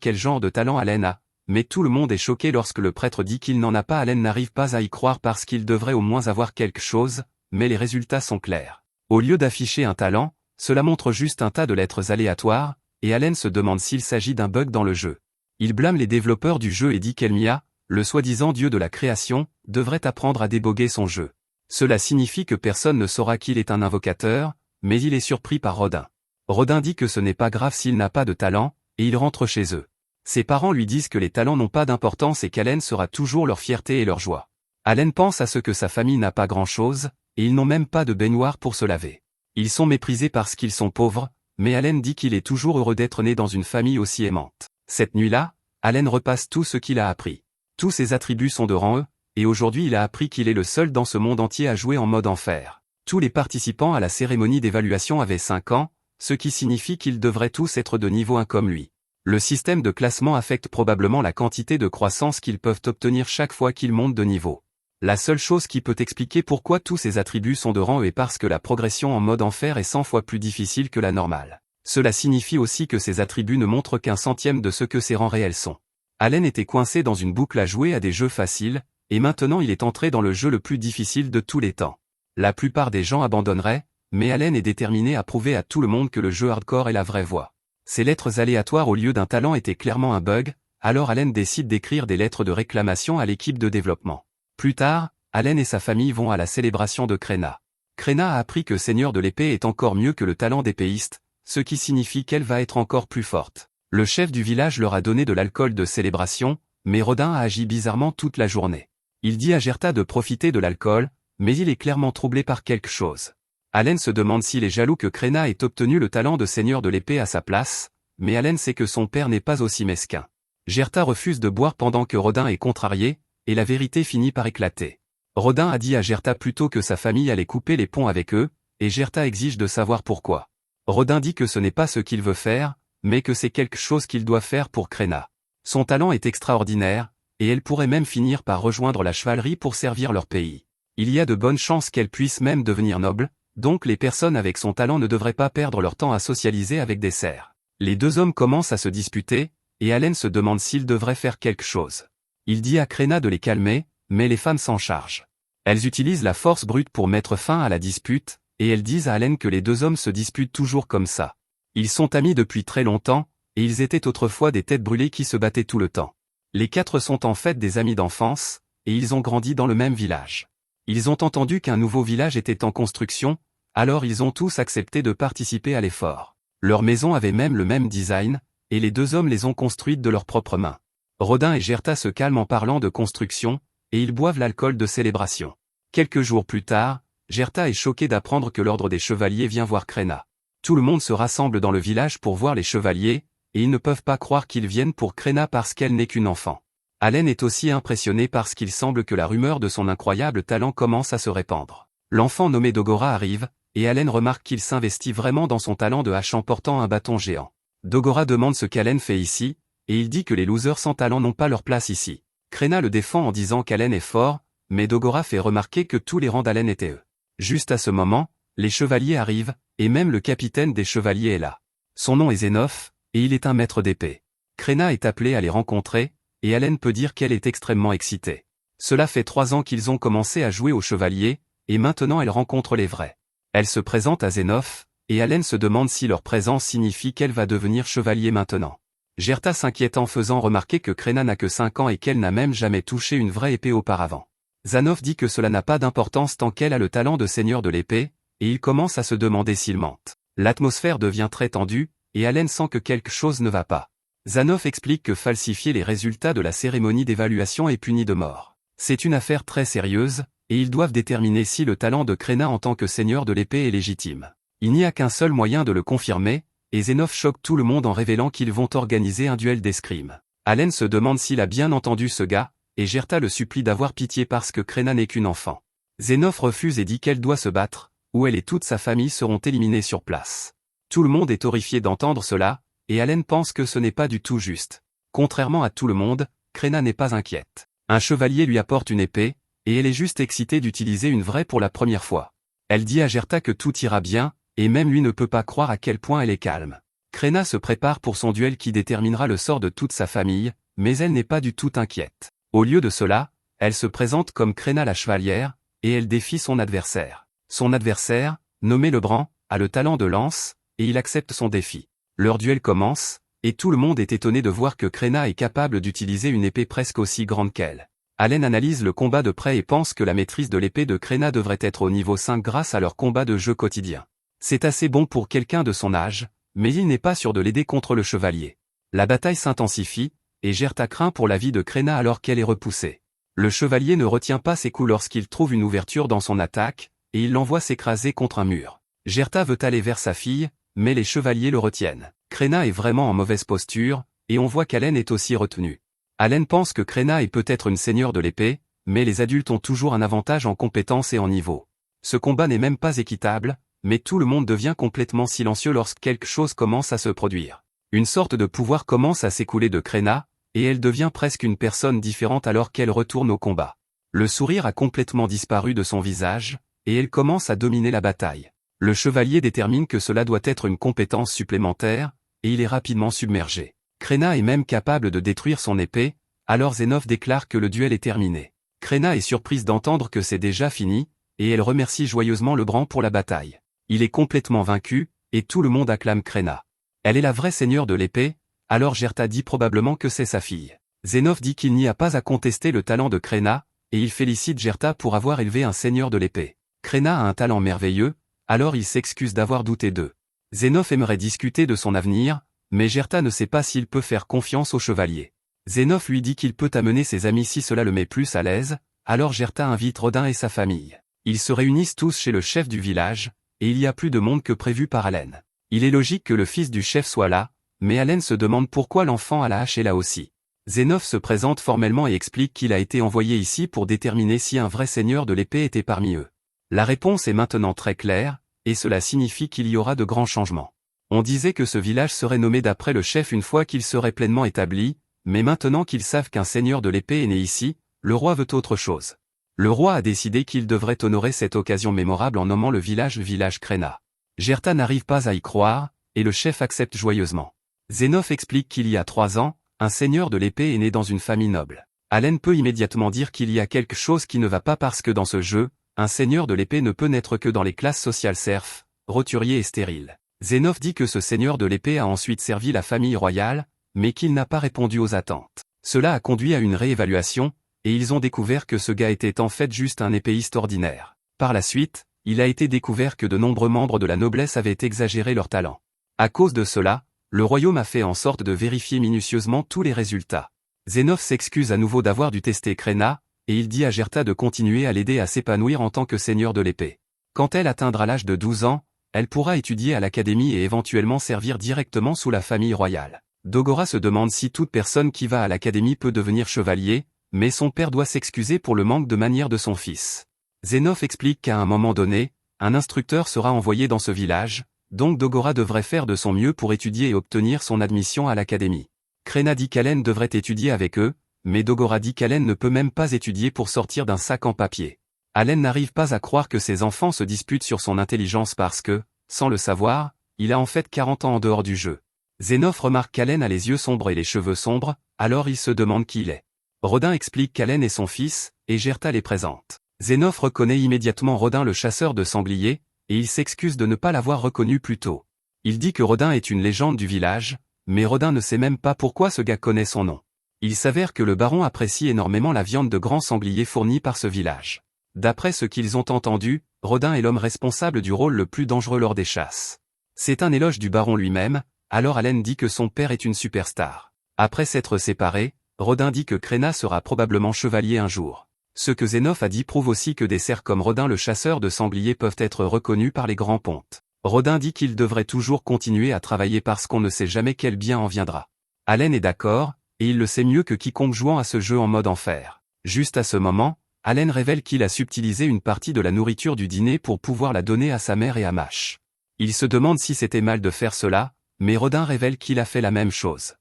quel genre de talent Allen a, mais tout le monde est choqué lorsque le prêtre dit qu'il n'en a pas. Allen n'arrive pas à y croire parce qu'il devrait au moins avoir quelque chose, mais les résultats sont clairs. Au lieu d'afficher un talent, cela montre juste un tas de lettres aléatoires, et Allen se demande s'il s'agit d'un bug dans le jeu. Il blâme les développeurs du jeu et dit qu'Elmia, le soi-disant dieu de la création, devrait apprendre à déboguer son jeu. Cela signifie que personne ne saura qu'il est un invocateur, mais il est surpris par Rodin. Rodin dit que ce n'est pas grave s'il n'a pas de talent, et il rentre chez eux. Ses parents lui disent que les talents n'ont pas d'importance et qu'Allen sera toujours leur fierté et leur joie. Allen pense à ce que sa famille n'a pas grand-chose, et ils n'ont même pas de baignoire pour se laver. Ils sont méprisés parce qu'ils sont pauvres, mais Allen dit qu'il est toujours heureux d'être né dans une famille aussi aimante. Cette nuit-là, Allen repasse tout ce qu'il a appris. Tous ses attributs sont de rang E, et aujourd'hui il a appris qu'il est le seul dans ce monde entier à jouer en mode enfer. Tous les participants à la cérémonie d'évaluation avaient 5 ans, ce qui signifie qu'ils devraient tous être de niveau 1 comme lui. Le système de classement affecte probablement la quantité de croissance qu'ils peuvent obtenir chaque fois qu'ils montent de niveau. La seule chose qui peut expliquer pourquoi tous ces attributs sont de rang E est parce que la progression en mode enfer est 100 fois plus difficile que la normale. Cela signifie aussi que ces attributs ne montrent qu'un centième de ce que ces rangs réels sont. Allen était coincé dans une boucle à jouer à des jeux faciles, et maintenant il est entré dans le jeu le plus difficile de tous les temps. La plupart des gens abandonneraient, mais Allen est déterminé à prouver à tout le monde que le jeu hardcore est la vraie voie. Ces lettres aléatoires au lieu d'un talent étaient clairement un bug, alors Allen décide d'écrire des lettres de réclamation à l'équipe de développement. Plus tard, Allen et sa famille vont à la célébration de Krenna. Krenna a appris que Seigneur de l'épée est encore mieux que le talent d'épéiste, ce qui signifie qu'elle va être encore plus forte. Le chef du village leur a donné de l'alcool de célébration, mais Rodin a agi bizarrement toute la journée. Il dit à Gerta de profiter de l'alcool, mais il est clairement troublé par quelque chose. Allen se demande s'il est jaloux que Krenna ait obtenu le talent de Seigneur de l'épée à sa place, mais Allen sait que son père n'est pas aussi mesquin. Gerta refuse de boire pendant que Rodin est contrarié, et la vérité finit par éclater. Rodin a dit à Gerta plutôt que sa famille allait couper les ponts avec eux, et Gerta exige de savoir pourquoi. Rodin dit que ce n'est pas ce qu'il veut faire, mais que c'est quelque chose qu'il doit faire pour Krenna. Son talent est extraordinaire, et elle pourrait même finir par rejoindre la chevalerie pour servir leur pays. Il y a de bonnes chances qu'elle puisse même devenir noble, donc les personnes avec son talent ne devraient pas perdre leur temps à socialiser avec des serfs. Les deux hommes commencent à se disputer, et Allen se demande s'il devrait faire quelque chose. Il dit à Krenna de les calmer, mais les femmes s'en chargent. Elles utilisent la force brute pour mettre fin à la dispute, et elles disent à Allen que les deux hommes se disputent toujours comme ça. Ils sont amis depuis très longtemps, et ils étaient autrefois des têtes brûlées qui se battaient tout le temps. Les 4 sont en fait des amis d'enfance, et ils ont grandi dans le même village. Ils ont entendu qu'un nouveau village était en construction, alors ils ont tous accepté de participer à l'effort. Leur maison avait même le même design, et les deux hommes les ont construites de leurs propres mains. Rodin et Gerta se calment en parlant de construction, et ils boivent l'alcool de célébration. Quelques jours plus tard, Gerta est choquée d'apprendre que l'ordre des chevaliers vient voir Krenna. Tout le monde se rassemble dans le village pour voir les chevaliers, et ils ne peuvent pas croire qu'ils viennent pour Krenna parce qu'elle n'est qu'une enfant. Allen est aussi impressionné parce qu'il semble que la rumeur de son incroyable talent commence à se répandre. L'enfant nommé Dogora arrive, et Allen remarque qu'il s'investit vraiment dans son talent de hache en portant un bâton géant. Dogora demande ce qu'Allen fait ici, et il dit que les losers sans talent n'ont pas leur place ici. Krenna le défend en disant qu'Allen est fort, mais Dogora fait remarquer que tous les rangs d'Allen étaient eux. Juste à ce moment, les chevaliers arrivent, et même le capitaine des chevaliers est là. Son nom est Zenof, et il est un maître d'épée. Krenna est appelée à les rencontrer, et Allen peut dire qu'elle est extrêmement excitée. Cela fait 3 ans qu'ils ont commencé à jouer aux chevaliers, et maintenant elle rencontre les vrais. Elle se présente à Zenof, et Allen se demande si leur présence signifie qu'elle va devenir chevalier maintenant. Gerta s'inquiète en faisant remarquer que Krenna n'a que 5 ans et qu'elle n'a même jamais touché une vraie épée auparavant. Zenof dit que cela n'a pas d'importance tant qu'elle a le talent de seigneur de l'épée, et il commence à se demander s'il mente. L'atmosphère devient très tendue, et Allen sent que quelque chose ne va pas. Zenof explique que falsifier les résultats de la cérémonie d'évaluation est puni de mort. C'est une affaire très sérieuse, et ils doivent déterminer si le talent de Krenna en tant que seigneur de l'épée est légitime. Il n'y a qu'un seul moyen de le confirmer, et Zenof choque tout le monde en révélant qu'ils vont organiser un duel d'escrime. Allen se demande s'il a bien entendu ce gars, et Gerta le supplie d'avoir pitié parce que Krenna n'est qu'une enfant. Zenof refuse et dit qu'elle doit se battre, ou elle et toute sa famille seront éliminés sur place. Tout le monde est horrifié d'entendre cela, et Allen pense que ce n'est pas du tout juste. Contrairement à tout le monde, Krenna n'est pas inquiète. Un chevalier lui apporte une épée, et elle est juste excitée d'utiliser une vraie pour la première fois. Elle dit à Gerta que tout ira bien, et même lui ne peut pas croire à quel point elle est calme. Krenna se prépare pour son duel qui déterminera le sort de toute sa famille, mais elle n'est pas du tout inquiète. Au lieu de cela, elle se présente comme Krenna la chevalière, et elle défie son adversaire. Son adversaire, nommé Lebran, a le talent de lance, et il accepte son défi. Leur duel commence, et tout le monde est étonné de voir que Krenna est capable d'utiliser une épée presque aussi grande qu'elle. Allen analyse le combat de près et pense que la maîtrise de l'épée de Krenna devrait être au niveau 5 grâce à leur combat de jeu quotidien. C'est assez bon pour quelqu'un de son âge, mais il n'est pas sûr de l'aider contre le chevalier. La bataille s'intensifie, et Gerta craint pour la vie de Krenna alors qu'elle est repoussée. Le chevalier ne retient pas ses coups lorsqu'il trouve une ouverture dans son attaque, et il l'envoie s'écraser contre un mur. Gerta veut aller vers sa fille, mais les chevaliers le retiennent. Krenna est vraiment en mauvaise posture, et on voit qu'Allen est aussi retenu. Allen pense que Krenna est peut-être une seigneur de l'épée, mais les adultes ont toujours un avantage en compétence et en niveau. Ce combat n'est même pas équitable, mais tout le monde devient complètement silencieux lorsque quelque chose commence à se produire. Une sorte de pouvoir commence à s'écouler de Krenna, et elle devient presque une personne différente alors qu'elle retourne au combat. Le sourire a complètement disparu de son visage, et elle commence à dominer la bataille. Le chevalier détermine que cela doit être une compétence supplémentaire, et il est rapidement submergé. Krenna est même capable de détruire son épée, alors Zénov déclare que le duel est terminé. Krenna est surprise d'entendre que c'est déjà fini, et elle remercie joyeusement Lebran pour la bataille. Il est complètement vaincu, et tout le monde acclame Krenna. Elle est la vraie seigneur de l'épée, alors Gerta dit probablement que c'est sa fille. Zénov dit qu'il n'y a pas à contester le talent de Krenna, et il félicite Gerta pour avoir élevé un seigneur de l'épée. Krenna a un talent merveilleux, alors il s'excuse d'avoir douté d'eux. Zénov aimerait discuter de son avenir, mais Gerta ne sait pas s'il peut faire confiance au chevalier. Zénov lui dit qu'il peut amener ses amis si cela le met plus à l'aise, alors Gerta invite Rodin et sa famille. Ils se réunissent tous chez le chef du village, et il y a plus de monde que prévu par Allen. Il est logique que le fils du chef soit là, mais Allen se demande pourquoi l'enfant à la hache est là aussi. Zénov se présente formellement et explique qu'il a été envoyé ici pour déterminer si un vrai seigneur de l'épée était parmi eux. La réponse est maintenant très claire, et cela signifie qu'il y aura de grands changements. On disait que ce village serait nommé d'après le chef une fois qu'il serait pleinement établi, mais maintenant qu'ils savent qu'un seigneur de l'épée est né ici, le roi veut autre chose. Le roi a décidé qu'il devrait honorer cette occasion mémorable en nommant le village Krenna. Gerta n'arrive pas à y croire, et le chef accepte joyeusement. Zénov explique qu'il y a 3 ans, un seigneur de l'épée est né dans une famille noble. Allen peut immédiatement dire qu'il y a quelque chose qui ne va pas parce que dans ce jeu, un seigneur de l'épée ne peut naître que dans les classes sociales serfs, roturiers et stériles. Zénov dit que ce seigneur de l'épée a ensuite servi la famille royale, mais qu'il n'a pas répondu aux attentes. Cela a conduit à une réévaluation, et ils ont découvert que ce gars était en fait juste un épéiste ordinaire. Par la suite, il a été découvert que de nombreux membres de la noblesse avaient exagéré leur talent. À cause de cela, le royaume a fait en sorte de vérifier minutieusement tous les résultats. Zénov s'excuse à nouveau d'avoir dû tester Krenna, et il dit à Gerta de continuer à l'aider à s'épanouir en tant que seigneur de l'épée. Quand elle atteindra l'âge de 12 ans, elle pourra étudier à l'académie et éventuellement servir directement sous la famille royale. Dogora se demande si toute personne qui va à l'académie peut devenir chevalier, mais son père doit s'excuser pour le manque de manières de son fils. Zénov explique qu'à un moment donné, un instructeur sera envoyé dans ce village, donc Dogora devrait faire de son mieux pour étudier et obtenir son admission à l'académie. Krenna dit qu'Allen devrait étudier avec eux, mais Dogora dit qu'Allen ne peut même pas étudier pour sortir d'un sac en papier. Allen n'arrive pas à croire que ses enfants se disputent sur son intelligence parce que, sans le savoir, il a en fait 40 ans en dehors du jeu. Zénov remarque qu'Allen a les yeux sombres et les cheveux sombres, alors il se demande qui il est. Rodin explique qu'Allen est son fils, et Gerta les présente. Zénov reconnaît immédiatement Rodin le chasseur de sangliers, et il s'excuse de ne pas l'avoir reconnu plus tôt. Il dit que Rodin est une légende du village, mais Rodin ne sait même pas pourquoi ce gars connaît son nom. Il s'avère que le baron apprécie énormément la viande de grands sangliers fournie par ce village. D'après ce qu'ils ont entendu, Rodin est l'homme responsable du rôle le plus dangereux lors des chasses. C'est un éloge du baron lui-même, alors Allen dit que son père est une superstar. Après s'être séparés, Rodin dit que Krenna sera probablement chevalier un jour. Ce que Zénov a dit prouve aussi que des cerfs comme Rodin le chasseur de sangliers peuvent être reconnus par les grands pontes. Rodin dit qu'il devrait toujours continuer à travailler parce qu'on ne sait jamais quel bien en viendra. Allen est d'accord, et il le sait mieux que quiconque jouant à ce jeu en mode enfer. Juste à ce moment, Allen révèle qu'il a subtilisé une partie de la nourriture du dîner pour pouvoir la donner à sa mère et à Mash. Il se demande si c'était mal de faire cela, mais Rodin révèle qu'il a fait la même chose.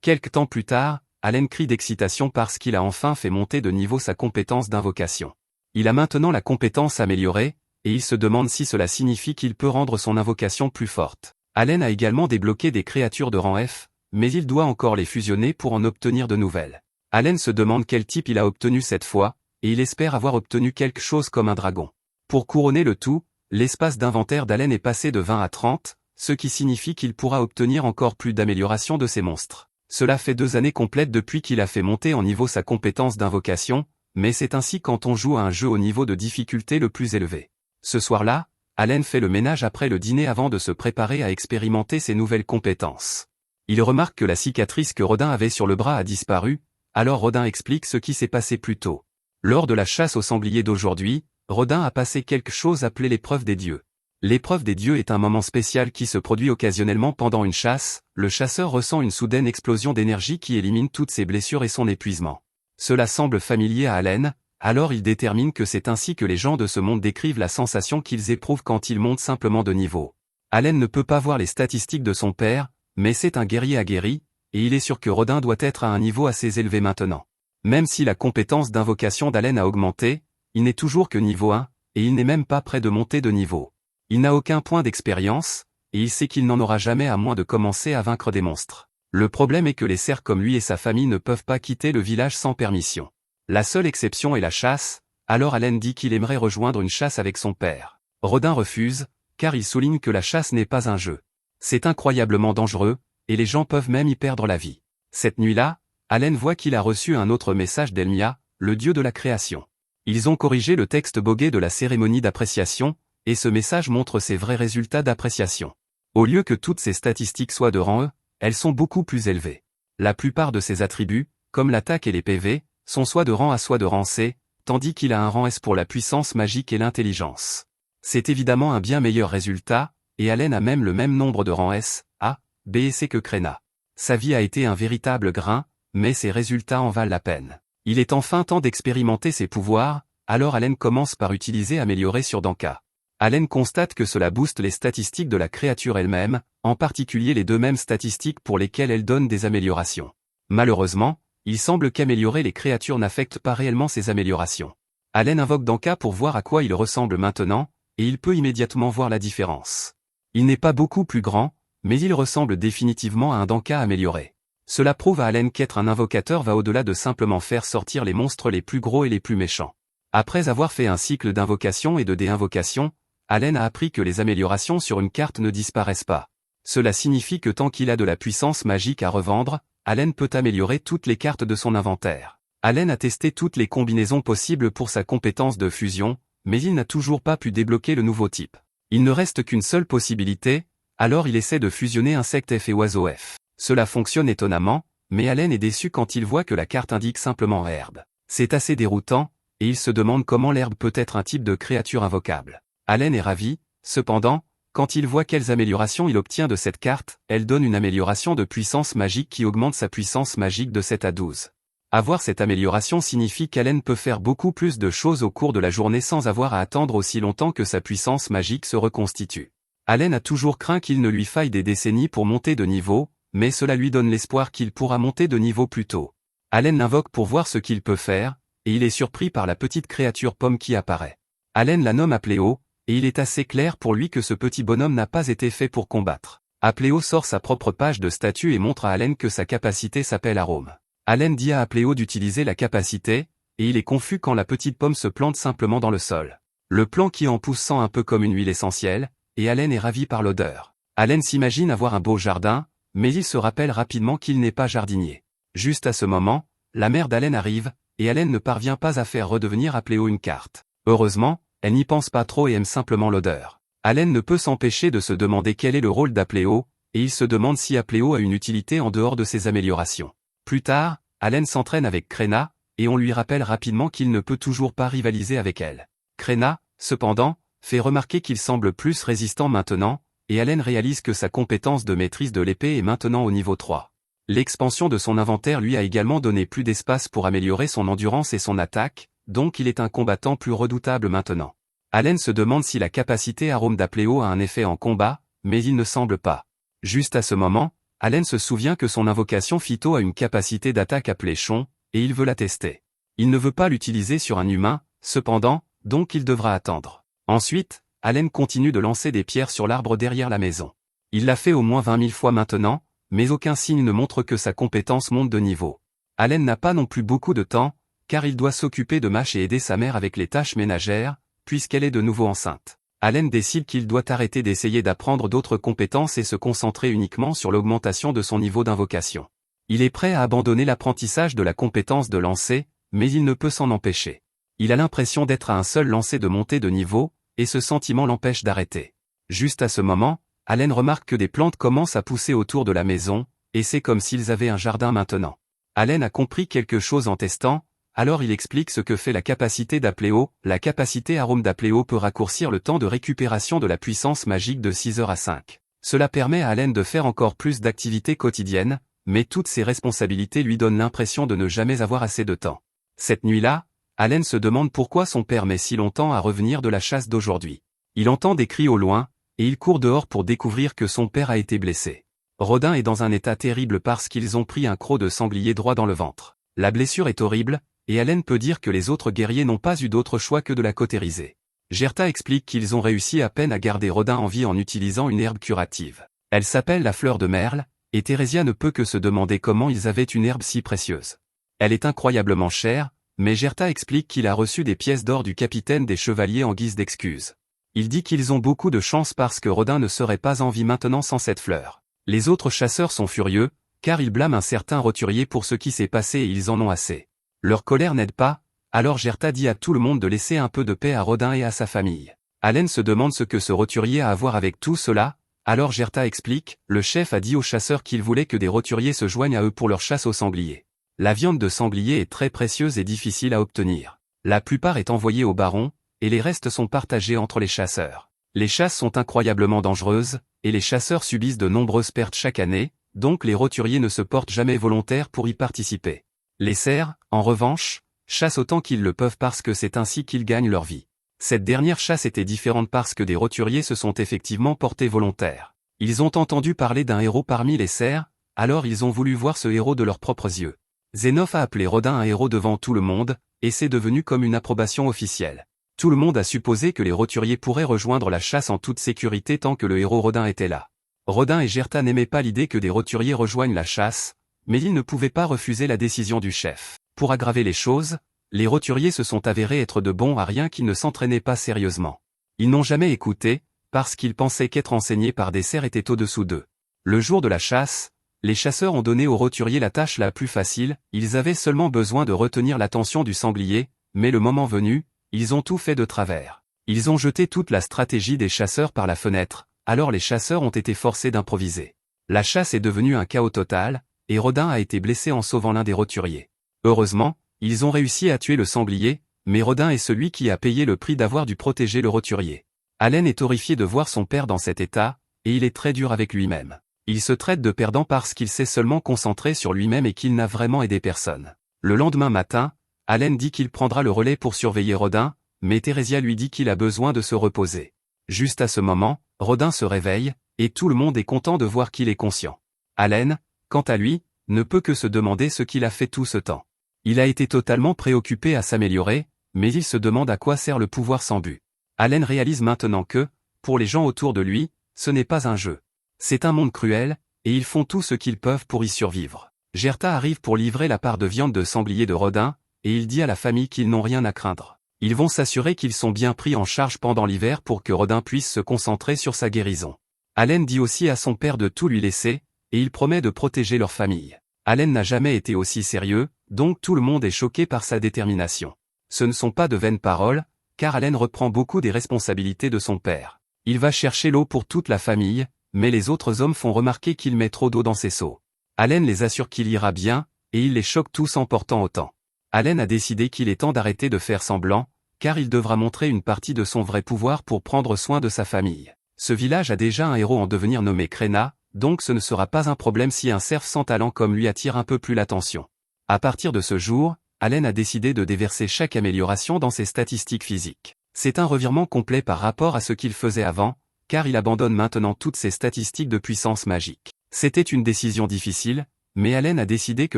Quelque temps plus tard, Allen crie d'excitation parce qu'il a enfin fait monter de niveau sa compétence d'invocation. Il a maintenant la compétence améliorée, et il se demande si cela signifie qu'il peut rendre son invocation plus forte. Allen a également débloqué des créatures de rang F, mais il doit encore les fusionner pour en obtenir de nouvelles. Allen se demande quel type il a obtenu cette fois, et il espère avoir obtenu quelque chose comme un dragon. Pour couronner le tout, l'espace d'inventaire d'Allen est passé de 20 à 30, ce qui signifie qu'il pourra obtenir encore plus d'amélioration de ses monstres. Cela fait 2 années complètes depuis qu'il a fait monter en niveau sa compétence d'invocation, mais c'est ainsi quand on joue à un jeu au niveau de difficulté le plus élevé. Ce soir-là, Allen fait le ménage après le dîner avant de se préparer à expérimenter ses nouvelles compétences. Il remarque que la cicatrice que Rodin avait sur le bras a disparu, alors Rodin explique ce qui s'est passé plus tôt. Lors de la chasse au sanglier d'aujourd'hui, Rodin a passé quelque chose appelé l'épreuve des dieux. L'épreuve des dieux est un moment spécial qui se produit occasionnellement pendant une chasse, le chasseur ressent une soudaine explosion d'énergie qui élimine toutes ses blessures et son épuisement. Cela semble familier à Allen, alors il détermine que c'est ainsi que les gens de ce monde décrivent la sensation qu'ils éprouvent quand ils montent simplement de niveau. Allen ne peut pas voir les statistiques de son père, mais c'est un guerrier aguerri, et il est sûr que Rodin doit être à un niveau assez élevé maintenant. Même si la compétence d'invocation d'Allen a augmenté, il n'est toujours que niveau 1, et il n'est même pas près de monter de niveau. Il n'a aucun point d'expérience, et il sait qu'il n'en aura jamais à moins de commencer à vaincre des monstres. Le problème est que les cerfs comme lui et sa famille ne peuvent pas quitter le village sans permission. La seule exception est la chasse, alors Allen dit qu'il aimerait rejoindre une chasse avec son père. Rodin refuse, car il souligne que la chasse n'est pas un jeu. C'est incroyablement dangereux, et les gens peuvent même y perdre la vie. Cette nuit-là, Allen voit qu'il a reçu un autre message d'Elmia, le dieu de la création. Ils ont corrigé le texte bogué de la cérémonie d'appréciation, et ce message montre ses vrais résultats d'appréciation. Au lieu que toutes ces statistiques soient de rang E, elles sont beaucoup plus élevées. La plupart de ses attributs, comme l'attaque et les PV, sont soit de rang A soit de rang C, tandis qu'il a un rang S pour la puissance magique et l'intelligence. C'est évidemment un bien meilleur résultat, et Allen a même le même nombre de rangs S, A, B et C que Krena. Sa vie a été un véritable grain, mais ses résultats en valent la peine. Il est enfin temps d'expérimenter ses pouvoirs, alors Allen commence par utiliser Améliorer sur Danka. Allen constate que cela booste les statistiques de la créature elle-même, en particulier les deux mêmes statistiques pour lesquelles elle donne des améliorations. Malheureusement, il semble qu'améliorer les créatures n'affecte pas réellement ces améliorations. Allen invoque Danka pour voir à quoi il ressemble maintenant, et il peut immédiatement voir la différence. Il n'est pas beaucoup plus grand, mais il ressemble définitivement à un Danka amélioré. Cela prouve à Allen qu'être un invocateur va au-delà de simplement faire sortir les monstres les plus gros et les plus méchants. Après avoir fait un cycle d'invocation et de déinvocation, Allen a appris que les améliorations sur une carte ne disparaissent pas. Cela signifie que tant qu'il a de la puissance magique à revendre, Allen peut améliorer toutes les cartes de son inventaire. Allen a testé toutes les combinaisons possibles pour sa compétence de fusion, mais il n'a toujours pas pu débloquer le nouveau type. Il ne reste qu'une seule possibilité, alors il essaie de fusionner insecte F et oiseau F. Cela fonctionne étonnamment, mais Allen est déçu quand il voit que la carte indique simplement herbe. C'est assez déroutant, et il se demande comment l'herbe peut être un type de créature invocable. Allen est ravi, cependant, quand il voit quelles améliorations il obtient de cette carte, elle donne une amélioration de puissance magique qui augmente sa puissance magique de 7 à 12. Avoir cette amélioration signifie qu'Allen peut faire beaucoup plus de choses au cours de la journée sans avoir à attendre aussi longtemps que sa puissance magique se reconstitue. Allen a toujours craint qu'il ne lui faille des décennies pour monter de niveau, mais cela lui donne l'espoir qu'il pourra monter de niveau plus tôt. Allen l'invoque pour voir ce qu'il peut faire, et il est surpris par la petite créature pomme qui apparaît. Allen la nomme Apléo, et il est assez clair pour lui que ce petit bonhomme n'a pas été fait pour combattre. Apléo sort sa propre page de statut et montre à Allen que sa capacité s'appelle Arôme. Allen dit à Apléo d'utiliser la capacité, et il est confus quand la petite pomme se plante simplement dans le sol. Le plant qui en pousse sent un peu comme une huile essentielle, et Allen est ravi par l'odeur. Allen s'imagine avoir un beau jardin, mais il se rappelle rapidement qu'il n'est pas jardinier. Juste à ce moment, la mère d'Allen arrive, et Allen ne parvient pas à faire redevenir Apléo une carte. Heureusement, elle n'y pense pas trop et aime simplement l'odeur. Allen ne peut s'empêcher de se demander quel est le rôle d'Apléo, et il se demande si Apléo a une utilité en dehors de ses améliorations. Plus tard, Allen s'entraîne avec Krena, et on lui rappelle rapidement qu'il ne peut toujours pas rivaliser avec elle. Krena, cependant, fait remarquer qu'il semble plus résistant maintenant, et Allen réalise que sa compétence de maîtrise de l'épée est maintenant au niveau 3. L'expansion de son inventaire lui a également donné plus d'espace pour améliorer son endurance et son attaque, donc il est un combattant plus redoutable maintenant. Allen se demande si la capacité Arôme d'Apléo a un effet en combat, mais il ne semble pas. Juste à ce moment, Allen se souvient que son invocation Phyto a une capacité d'attaque appelée Chon, et il veut la tester. Il ne veut pas l'utiliser sur un humain, cependant, donc il devra attendre. Ensuite, Allen continue de lancer des pierres sur l'arbre derrière la maison. Il l'a fait au moins 20 000 fois maintenant, mais aucun signe ne montre que sa compétence monte de niveau. Allen n'a pas non plus beaucoup de temps, car il doit s'occuper de Mash et aider sa mère avec les tâches ménagères, puisqu'elle est de nouveau enceinte. Allen décide qu'il doit arrêter d'essayer d'apprendre d'autres compétences et se concentrer uniquement sur l'augmentation de son niveau d'invocation. Il est prêt à abandonner l'apprentissage de la compétence de lancer, mais il ne peut s'en empêcher. Il a l'impression d'être à un seul lancer de montée de niveau, et ce sentiment l'empêche d'arrêter. Juste à ce moment, Allen remarque que des plantes commencent à pousser autour de la maison, et c'est comme s'ils avaient un jardin maintenant. Allen a compris quelque chose en testant, alors il explique ce que fait la capacité d'Apléo. La capacité arôme d'Apléo peut raccourcir le temps de récupération de la puissance magique de 6 heures à 5. Cela permet à Allen de faire encore plus d'activités quotidiennes, mais toutes ses responsabilités lui donnent l'impression de ne jamais avoir assez de temps. Cette nuit-là, Allen se demande pourquoi son père met si longtemps à revenir de la chasse d'aujourd'hui. Il entend des cris au loin, et il court dehors pour découvrir que son père a été blessé. Rodin est dans un état terrible parce qu'ils ont pris un croc de sanglier droit dans le ventre. La blessure est horrible, et Allen peut dire que les autres guerriers n'ont pas eu d'autre choix que de la cautériser. Gerta explique qu'ils ont réussi à peine à garder Rodin en vie en utilisant une herbe curative. Elle s'appelle la fleur de merle, et Thérésia ne peut que se demander comment ils avaient une herbe si précieuse. Elle est incroyablement chère, mais Gerta explique qu'il a reçu des pièces d'or du capitaine des chevaliers en guise d'excuse. Il dit qu'ils ont beaucoup de chance parce que Rodin ne serait pas en vie maintenant sans cette fleur. Les autres chasseurs sont furieux, car ils blâment un certain roturier pour ce qui s'est passé et ils en ont assez. Leur colère n'aide pas, alors Gerta dit à tout le monde de laisser un peu de paix à Rodin et à sa famille. Allen se demande ce que ce roturier a à voir avec tout cela, alors Gerta explique, le chef a dit aux chasseurs qu'il voulait que des roturiers se joignent à eux pour leur chasse aux sangliers. La viande de sanglier est très précieuse et difficile à obtenir. La plupart est envoyée au baron, et les restes sont partagés entre les chasseurs. Les chasses sont incroyablement dangereuses, et les chasseurs subissent de nombreuses pertes chaque année, donc les roturiers ne se portent jamais volontaires pour y participer. Les cerfs, en revanche, chassent autant qu'ils le peuvent parce que c'est ainsi qu'ils gagnent leur vie. Cette dernière chasse était différente parce que des roturiers se sont effectivement portés volontaires. Ils ont entendu parler d'un héros parmi les cerfs, alors ils ont voulu voir ce héros de leurs propres yeux. Zénophe a appelé Rodin un héros devant tout le monde, et c'est devenu comme une approbation officielle. Tout le monde a supposé que les roturiers pourraient rejoindre la chasse en toute sécurité tant que le héros Rodin était là. Rodin et Gerta n'aimaient pas l'idée que des roturiers rejoignent la chasse, mais ils ne pouvaient pas refuser la décision du chef. Pour aggraver les choses, les roturiers se sont avérés être de bons à rien qui ne s'entraînaient pas sérieusement. Ils n'ont jamais écouté, parce qu'ils pensaient qu'être enseignés par des cerfs était au-dessous d'eux. Le jour de la chasse, les chasseurs ont donné aux roturiers la tâche la plus facile, ils avaient seulement besoin de retenir l'attention du sanglier, mais le moment venu, ils ont tout fait de travers. Ils ont jeté toute la stratégie des chasseurs par la fenêtre, alors les chasseurs ont été forcés d'improviser. La chasse est devenue un chaos total, et Rodin a été blessé en sauvant l'un des roturiers. Heureusement, ils ont réussi à tuer le sanglier, mais Rodin est celui qui a payé le prix d'avoir dû protéger le roturier. Allen est horrifié de voir son père dans cet état, et il est très dur avec lui-même. Il se traite de perdant parce qu'il s'est seulement concentré sur lui-même et qu'il n'a vraiment aidé personne. Le lendemain matin, Allen dit qu'il prendra le relais pour surveiller Rodin, mais Thérésia lui dit qu'il a besoin de se reposer. Juste à ce moment, Rodin se réveille, et tout le monde est content de voir qu'il est conscient. Allen, quant à lui, ne peut que se demander ce qu'il a fait tout ce temps. Il a été totalement préoccupé à s'améliorer, mais il se demande à quoi sert le pouvoir sans but. Allen réalise maintenant que, pour les gens autour de lui, ce n'est pas un jeu. C'est un monde cruel, et ils font tout ce qu'ils peuvent pour y survivre. Gerta arrive pour livrer la part de viande de sanglier de Rodin, et il dit à la famille qu'ils n'ont rien à craindre. Ils vont s'assurer qu'ils sont bien pris en charge pendant l'hiver pour que Rodin puisse se concentrer sur sa guérison. Allen dit aussi à son père de tout lui laisser, et il promet de protéger leur famille. Allen n'a jamais été aussi sérieux, donc tout le monde est choqué par sa détermination. Ce ne sont pas de vaines paroles, car Allen reprend beaucoup des responsabilités de son père. Il va chercher l'eau pour toute la famille, mais les autres hommes font remarquer qu'il met trop d'eau dans ses seaux. Allen les assure qu'il ira bien, et il les choque tous en portant autant. Allen a décidé qu'il est temps d'arrêter de faire semblant, car il devra montrer une partie de son vrai pouvoir pour prendre soin de sa famille. Ce village a déjà un héros en devenir nommé Kréna, donc ce ne sera pas un problème si un cerf sans talent comme lui attire un peu plus l'attention. À partir de ce jour, Allen a décidé de déverser chaque amélioration dans ses statistiques physiques. C'est un revirement complet par rapport à ce qu'il faisait avant, car il abandonne maintenant toutes ses statistiques de puissance magique. C'était une décision difficile, mais Allen a décidé que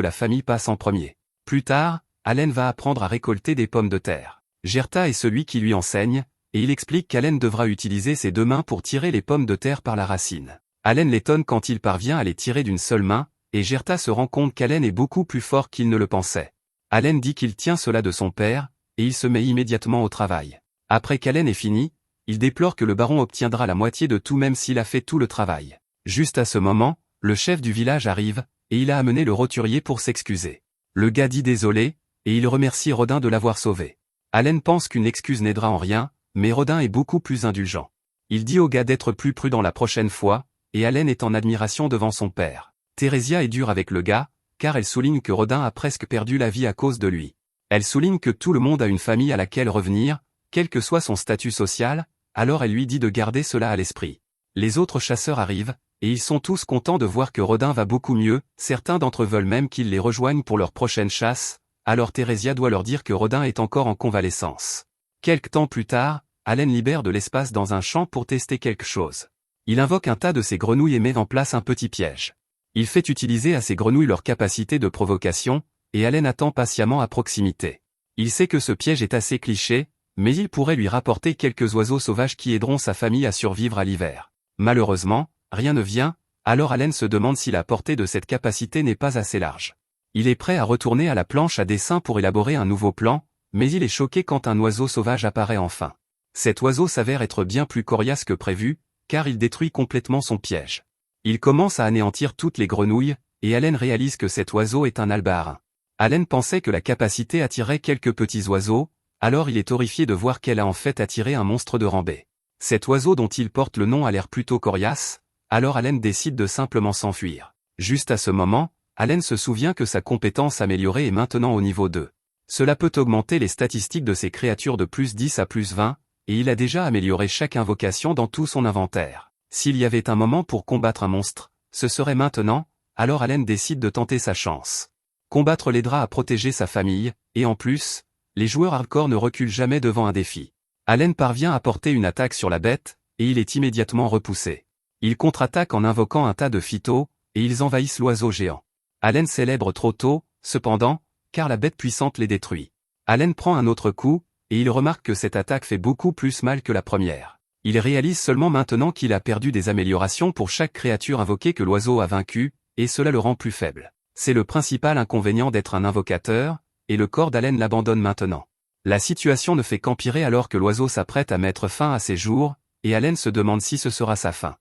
la famille passe en premier. Plus tard, Allen va apprendre à récolter des pommes de terre. Gerta est celui qui lui enseigne, et il explique qu'Allen devra utiliser ses 2 mains pour tirer les pommes de terre par la racine. Allen l'étonne quand il parvient à les tirer d'une seule main, et Gerta se rend compte qu'Allen est beaucoup plus fort qu'il ne le pensait. Allen dit qu'il tient cela de son père, et il se met immédiatement au travail. Après qu'Allen ait fini, il déplore que le baron obtiendra la moitié de tout même s'il a fait tout le travail. Juste à ce moment, le chef du village arrive, et il a amené le roturier pour s'excuser. Le gars dit désolé, et il remercie Rodin de l'avoir sauvé. Allen pense qu'une excuse n'aidera en rien, mais Rodin est beaucoup plus indulgent. Il dit au gars d'être plus prudent la prochaine fois, et Allen est en admiration devant son père. Theresia est dure avec le gars, car elle souligne que Rodin a presque perdu la vie à cause de lui. Elle souligne que tout le monde a une famille à laquelle revenir, quel que soit son statut social, alors elle lui dit de garder cela à l'esprit. Les autres chasseurs arrivent, et ils sont tous contents de voir que Rodin va beaucoup mieux, certains d'entre eux veulent même qu'il les rejoigne pour leur prochaine chasse, alors Theresia doit leur dire que Rodin est encore en convalescence. Quelque temps plus tard, Allen libère de l'espace dans un champ pour tester quelque chose. Il invoque un tas de ses grenouilles et met en place un petit piège. Il fait utiliser à ces grenouilles leur capacité de provocation, et Allen attend patiemment à proximité. Il sait que ce piège est assez cliché, mais il pourrait lui rapporter quelques oiseaux sauvages qui aideront sa famille à survivre à l'hiver. Malheureusement, rien ne vient, alors Allen se demande si la portée de cette capacité n'est pas assez large. Il est prêt à retourner à la planche à dessin pour élaborer un nouveau plan, mais il est choqué quand un oiseau sauvage apparaît enfin. Cet oiseau s'avère être bien plus coriace que prévu, car il détruit complètement son piège. Il commence à anéantir toutes les grenouilles, et Allen réalise que cet oiseau est un albaharin. Allen pensait que la capacité attirait quelques petits oiseaux, alors il est horrifié de voir qu'elle a en fait attiré un monstre de Rambé. Cet oiseau dont il porte le nom a l'air plutôt coriace, alors Allen décide de simplement s'enfuir. Juste à ce moment, Allen se souvient que sa compétence améliorée est maintenant au niveau 2. Cela peut augmenter les statistiques de ses créatures de plus 10 à plus 20, et il a déjà amélioré chaque invocation dans tout son inventaire. S'il y avait un moment pour combattre un monstre, ce serait maintenant, alors Allen décide de tenter sa chance. Combattre l'aidera à protéger sa famille, et en plus, les joueurs hardcore ne reculent jamais devant un défi. Allen parvient à porter une attaque sur la bête, et il est immédiatement repoussé. Il contre-attaque en invoquant un tas de phytos, et ils envahissent l'oiseau géant. Allen célèbre trop tôt, cependant, car la bête puissante les détruit. Allen prend un autre coup, et il remarque que cette attaque fait beaucoup plus mal que la première. Il réalise seulement maintenant qu'il a perdu des améliorations pour chaque créature invoquée que l'oiseau a vaincue, et cela le rend plus faible. C'est le principal inconvénient d'être un invocateur, et le corps d'Allen l'abandonne maintenant. La situation ne fait qu'empirer alors que l'oiseau s'apprête à mettre fin à ses jours, et Allen se demande si ce sera sa fin.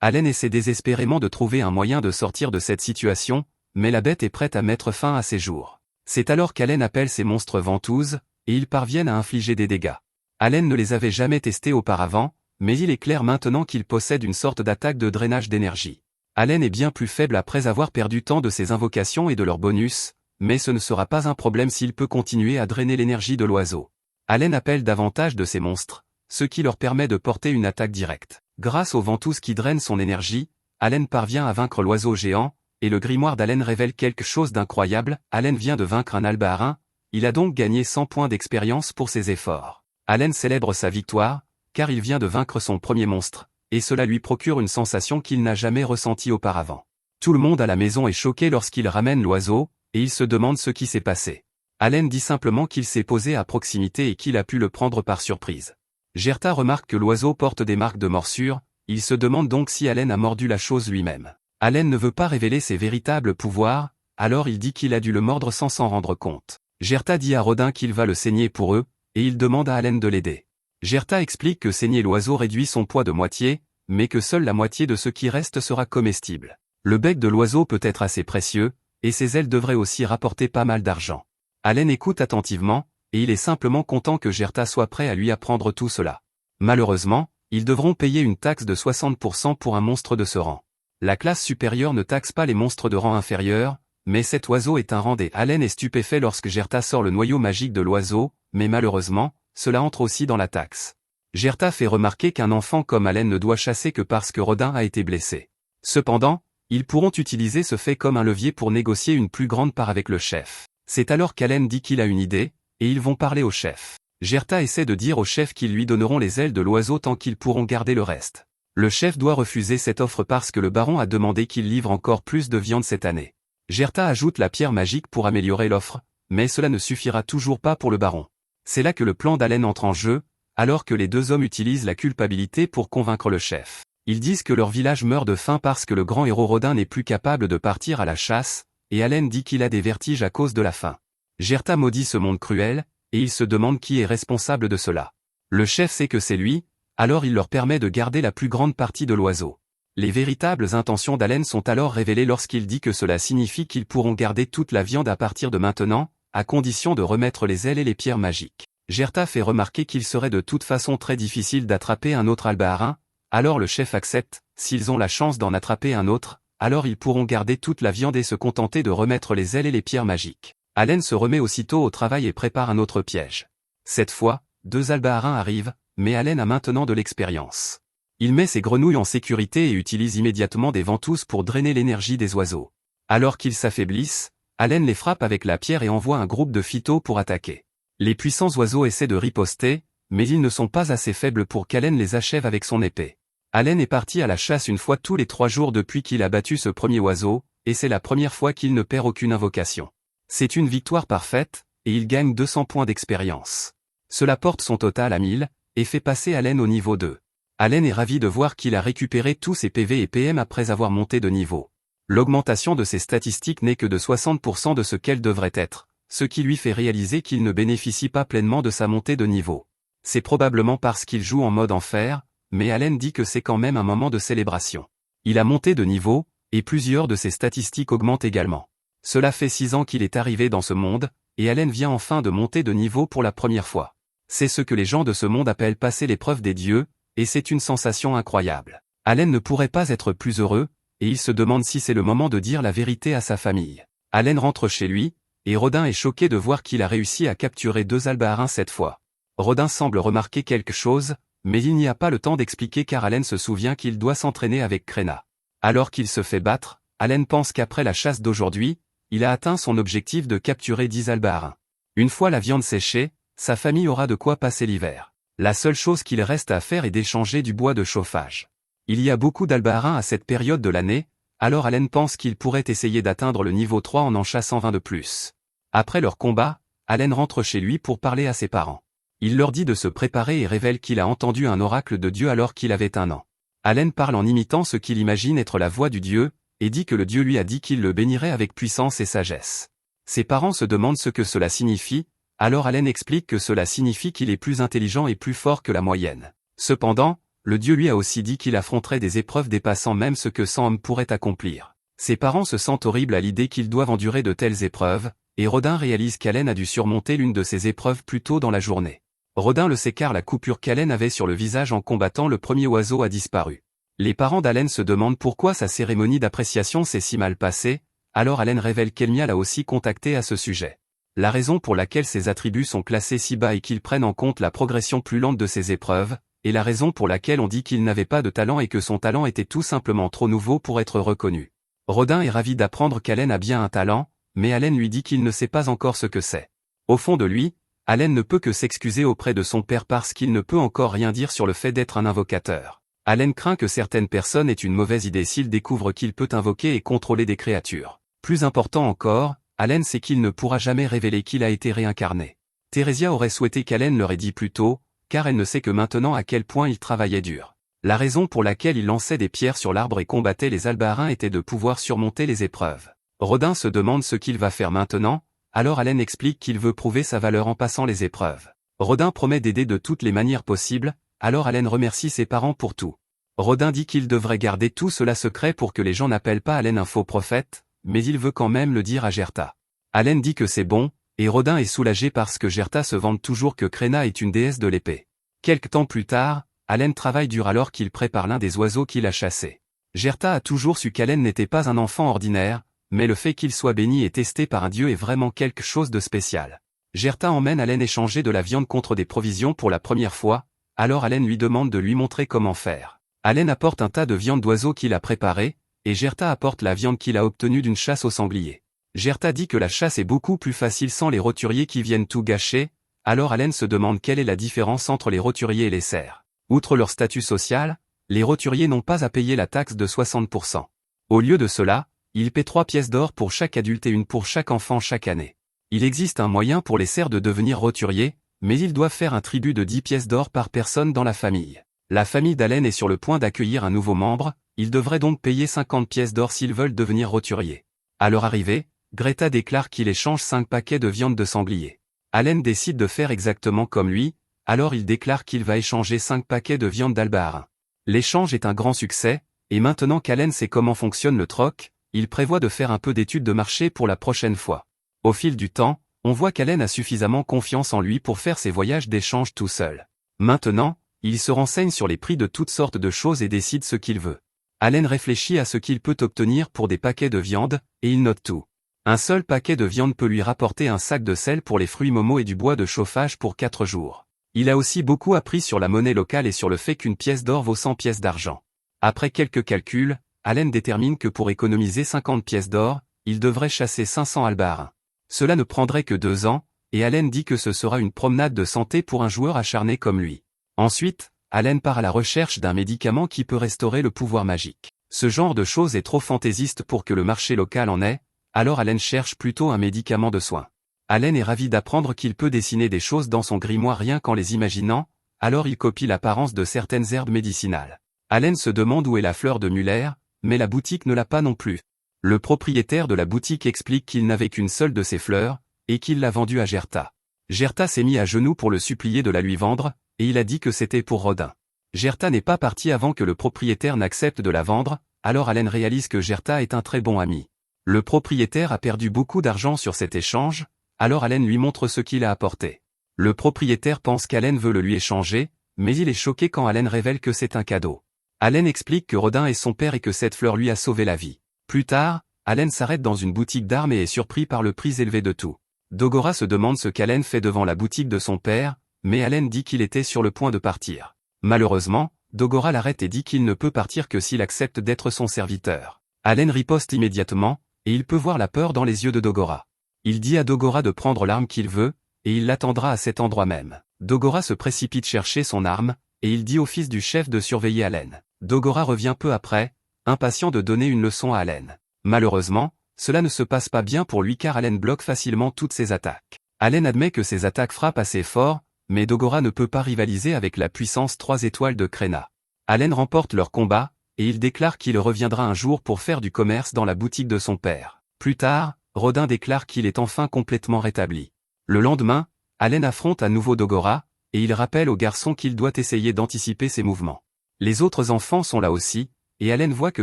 Allen essaie désespérément de trouver un moyen de sortir de cette situation, mais la bête est prête à mettre fin à ses jours. C'est alors qu'Allen appelle ses monstres ventouses, et ils parviennent à infliger des dégâts. Allen ne les avait jamais testés auparavant, mais il est clair maintenant qu'il possède une sorte d'attaque de drainage d'énergie. Allen est bien plus faible après avoir perdu tant de ses invocations et de leurs bonus, mais ce ne sera pas un problème s'il peut continuer à drainer l'énergie de l'oiseau. Allen appelle davantage de ses monstres, ce qui leur permet de porter une attaque directe. Grâce aux ventouses qui drainent son énergie, Allen parvient à vaincre l'oiseau géant, et le grimoire d'Allen révèle quelque chose d'incroyable. Allen vient de vaincre un albaharin, il a donc gagné 100 points d'expérience pour ses efforts. Allen célèbre sa victoire, car il vient de vaincre son premier monstre, et cela lui procure une sensation qu'il n'a jamais ressentie auparavant. Tout le monde à la maison est choqué lorsqu'il ramène l'oiseau, et il se demande ce qui s'est passé. Allen dit simplement qu'il s'est posé à proximité et qu'il a pu le prendre par surprise. Gerta remarque que l'oiseau porte des marques de morsure, il se demande donc si Allen a mordu la chose lui-même. Allen ne veut pas révéler ses véritables pouvoirs, alors il dit qu'il a dû le mordre sans s'en rendre compte. Gerta dit à Rodin qu'il va le saigner pour eux, et il demande à Allen de l'aider. Gerta explique que saigner l'oiseau réduit son poids de moitié, mais que seule la moitié de ce qui reste sera comestible. Le bec de l'oiseau peut être assez précieux, et ses ailes devraient aussi rapporter pas mal d'argent. Allen écoute attentivement, et il est simplement content que Gerta soit prêt à lui apprendre tout cela. Malheureusement, ils devront payer une taxe de 60% pour un monstre de ce rang. La classe supérieure ne taxe pas les monstres de rang inférieur, mais cet oiseau est un rang D. Allen est stupéfait lorsque Gerta sort le noyau magique de l'oiseau, mais malheureusement, cela entre aussi dans la taxe. Gerta fait remarquer qu'un enfant comme Allen ne doit chasser que parce que Rodin a été blessé. Cependant, ils pourront utiliser ce fait comme un levier pour négocier une plus grande part avec le chef. C'est alors qu'Allen dit qu'il a une idée, et ils vont parler au chef. Gerta essaie de dire au chef qu'ils lui donneront les ailes de l'oiseau tant qu'ils pourront garder le reste. Le chef doit refuser cette offre parce que le baron a demandé qu'il livre encore plus de viande cette année. Gerta ajoute la pierre magique pour améliorer l'offre, mais cela ne suffira toujours pas pour le baron. C'est là que le plan d'Allen entre en jeu. alors que les deux hommes utilisent la culpabilité pour convaincre le chef. Ils disent que leur village meurt de faim parce que le grand héros Rodin n'est plus capable de partir à la chasse, et Allen dit qu'il a des vertiges à cause de la faim. Gerta maudit ce monde cruel, et il se demande qui est responsable de cela. Le chef sait que c'est lui, alors il leur permet de garder la plus grande partie de l'oiseau. Les véritables intentions d'Allen sont alors révélées lorsqu'il dit que cela signifie qu'ils pourront garder toute la viande à partir de maintenant, à condition de remettre les ailes et les pierres magiques. Gerta fait remarquer qu'il serait de toute façon très difficile d'attraper un autre albaharin, alors le chef accepte, s'ils ont la chance d'en attraper un autre, alors ils pourront garder toute la viande et se contenter de remettre les ailes et les pierres magiques. Allen se remet aussitôt au travail et prépare un autre piège. Cette fois, 2 albaharins arrivent, mais Allen a maintenant de l'expérience. Il met ses grenouilles en sécurité et utilise immédiatement des ventouses pour drainer l'énergie des oiseaux. Alors qu'ils s'affaiblissent, Allen les frappe avec la pierre et envoie un groupe de phytos pour attaquer. Les puissants oiseaux essaient de riposter, mais ils ne sont pas assez faibles pour qu'Allen les achève avec son épée. Allen est parti à la chasse une fois tous les 3 jours depuis qu'il a battu ce premier oiseau, et c'est la première fois qu'il ne perd aucune invocation. C'est une victoire parfaite, et il gagne 200 points d'expérience. Cela porte son total à 1000, et fait passer Allen au niveau 2. Allen est ravi de voir qu'il a récupéré tous ses PV et PM après avoir monté de niveau. L'augmentation de ses statistiques n'est que de 60% de ce qu'elle devrait être, ce qui lui fait réaliser qu'il ne bénéficie pas pleinement de sa montée de niveau. C'est probablement parce qu'il joue en mode enfer, mais Allen dit que c'est quand même un moment de célébration. Il a monté de niveau, et plusieurs de ses statistiques augmentent également. Cela fait 6 ans qu'il est arrivé dans ce monde, et Allen vient enfin de monter de niveau pour la première fois. C'est ce que les gens de ce monde appellent passer l'épreuve des dieux, et c'est une sensation incroyable. Allen ne pourrait pas être plus heureux, et il se demande si c'est le moment de dire la vérité à sa famille. Allen rentre chez lui, et Rodin est choqué de voir qu'il a réussi à capturer 2 albaharins cette fois. Rodin semble remarquer quelque chose, mais il n'y a pas le temps d'expliquer car Allen se souvient qu'il doit s'entraîner avec Kréna. Alors qu'il se fait battre, Allen pense qu'après la chasse d'aujourd'hui, il a atteint son objectif de capturer 10 albaharins. Une fois la viande séchée, sa famille aura de quoi passer l'hiver. La seule chose qu'il reste à faire est d'échanger du bois de chauffage. Il y a beaucoup d'albaharins à cette période de l'année, alors Allen pense qu'il pourrait essayer d'atteindre le niveau 3 en chassant 20 de plus. Après leur combat, Allen rentre chez lui pour parler à ses parents. Il leur dit de se préparer et révèle qu'il a entendu un oracle de Dieu alors qu'il avait 1 an. Allen parle en imitant ce qu'il imagine être la voix du Dieu, et dit que le Dieu lui a dit qu'il le bénirait avec puissance et sagesse. Ses parents se demandent ce que cela signifie, alors Allen explique que cela signifie qu'il est plus intelligent et plus fort que la moyenne. Cependant, le Dieu lui a aussi dit qu'il affronterait des épreuves dépassant même ce que 100 hommes pourraient accomplir. Ses parents se sentent horribles à l'idée qu'ils doivent endurer de telles épreuves, et Rodin réalise qu'Allen a dû surmonter l'une de ces épreuves plus tôt dans la journée. Rodin le sait car la coupure qu'Allen avait sur le visage en combattant le premier oiseau a disparu. Les parents d'Allen se demandent pourquoi sa cérémonie d'appréciation s'est si mal passée, alors Allen révèle qu'Elmia l'a aussi contacté à ce sujet. La raison pour laquelle ses attributs sont classés si bas et qu'ils prennent en compte la progression plus lente de ses épreuves, et la raison pour laquelle on dit qu'il n'avait pas de talent et que son talent était tout simplement trop nouveau pour être reconnu. Rodin est ravi d'apprendre qu'Allen a bien un talent, mais Allen lui dit qu'il ne sait pas encore ce que c'est. Au fond de lui, Allen ne peut que s'excuser auprès de son père parce qu'il ne peut encore rien dire sur le fait d'être un invocateur. Allen craint que certaines personnes aient une mauvaise idée s'il découvre qu'il peut invoquer et contrôler des créatures. Plus important encore, Allen sait qu'il ne pourra jamais révéler qu'il a été réincarné. Theresia aurait souhaité qu'Allen leur ait dit plus tôt, car elle ne sait que maintenant à quel point il travaillait dur. La raison pour laquelle il lançait des pierres sur l'arbre et combattait les albaharins était de pouvoir surmonter les épreuves. Rodin se demande ce qu'il va faire maintenant, alors Allen explique qu'il veut prouver sa valeur en passant les épreuves. Rodin promet d'aider de toutes les manières possibles, alors Allen remercie ses parents pour tout. Rodin dit qu'il devrait garder tout cela secret pour que les gens n'appellent pas Allen un faux prophète, mais il veut quand même le dire à Gerta. Allen dit que c'est bon, et Rodin est soulagé parce que Gerta se vante toujours que Kréna est une déesse de l'épée. Quelque temps plus tard, Allen travaille dur alors qu'il prépare l'un des oiseaux qu'il a chassé. Gerta a toujours su qu'Allen n'était pas un enfant ordinaire, mais le fait qu'il soit béni et testé par un dieu est vraiment quelque chose de spécial. Gerta emmène Allen échanger de la viande contre des provisions pour la première fois, alors Allen lui demande de lui montrer comment faire. Allen apporte un tas de viande d'oiseau qu'il a préparé, et Gerta apporte la viande qu'il a obtenue d'une chasse au sanglier. Gerta dit que la chasse est beaucoup plus facile sans les roturiers qui viennent tout gâcher, alors Allen se demande quelle est la différence entre les roturiers et les cerfs. Outre leur statut social, les roturiers n'ont pas à payer la taxe de 60%. Au lieu de cela, ils paient 3 pièces d'or pour chaque adulte et 1 pour chaque enfant chaque année. Il existe un moyen pour les cerfs de devenir roturiers, mais ils doivent faire un tribut de 10 pièces d'or par personne dans la famille. La famille d'Allen est sur le point d'accueillir un nouveau membre, ils devraient donc payer 50 pièces d'or s'ils veulent devenir roturiers. À leur arrivée, Greta déclare qu'il échange 5 paquets de viande de sanglier. Allen décide de faire exactement comme lui, alors il déclare qu'il va échanger 5 paquets de viande d'albaharin. L'échange est un grand succès, et maintenant qu'Allen sait comment fonctionne le troc, il prévoit de faire un peu d'études de marché pour la prochaine fois. Au fil du temps, on voit qu'Allen a suffisamment confiance en lui pour faire ses voyages d'échange tout seul. Maintenant, il se renseigne sur les prix de toutes sortes de choses et décide ce qu'il veut. Allen réfléchit à ce qu'il peut obtenir pour des paquets de viande, et il note tout. Un seul paquet de viande peut lui rapporter un sac de sel pour les fruits Momo et du bois de chauffage pour 4 jours. Il a aussi beaucoup appris sur la monnaie locale et sur le fait qu'une pièce d'or vaut 100 pièces d'argent. Après quelques calculs, Allen détermine que pour économiser 50 pièces d'or, il devrait chasser 500 albaharins. Cela ne prendrait que 2 ans, et Allen dit que ce sera une promenade de santé pour un joueur acharné comme lui. Ensuite, Allen part à la recherche d'un médicament qui peut restaurer le pouvoir magique. Ce genre de chose est trop fantaisiste pour que le marché local en ait, alors Allen cherche plutôt un médicament de soin. Allen est ravi d'apprendre qu'il peut dessiner des choses dans son grimoire rien qu'en les imaginant, alors il copie l'apparence de certaines herbes médicinales. Allen se demande où est la fleur de Muller, mais la boutique ne l'a pas non plus. Le propriétaire de la boutique explique qu'il n'avait qu'une seule de ces fleurs, et qu'il l'a vendue à Gerta. Gerta s'est mis à genoux pour le supplier de la lui vendre, et il a dit que c'était pour Rodin. Gerta n'est pas parti avant que le propriétaire n'accepte de la vendre, alors Allen réalise que Gerta est un très bon ami. Le propriétaire a perdu beaucoup d'argent sur cet échange, alors Allen lui montre ce qu'il a apporté. Le propriétaire pense qu'Allen veut le lui échanger, mais il est choqué quand Allen révèle que c'est un cadeau. Allen explique que Rodin est son père et que cette fleur lui a sauvé la vie. Plus tard, Allen s'arrête dans une boutique d'armes et est surpris par le prix élevé de tout. Dogora se demande ce qu'Allen fait devant la boutique de son père, mais Allen dit qu'il était sur le point de partir. Malheureusement, Dogora l'arrête et dit qu'il ne peut partir que s'il accepte d'être son serviteur. Allen riposte immédiatement, et il peut voir la peur dans les yeux de Dogora. Il dit à Dogora de prendre l'arme qu'il veut, et il l'attendra à cet endroit même. Dogora se précipite chercher son arme, et il dit au fils du chef de surveiller Allen. Dogora revient peu après, impatient de donner une leçon à Allen. Malheureusement, cela ne se passe pas bien pour lui car Allen bloque facilement toutes ses attaques. Allen admet que ses attaques frappent assez fort, mais Dogora ne peut pas rivaliser avec la puissance 3 étoiles de Krena. Allen remporte leur combat, et il déclare qu'il reviendra un jour pour faire du commerce dans la boutique de son père. Plus tard, Rodin déclare qu'il est enfin complètement rétabli. Le lendemain, Allen affronte à nouveau Dogora, et il rappelle au garçon qu'il doit essayer d'anticiper ses mouvements. Les autres enfants sont là aussi, et Allen voit que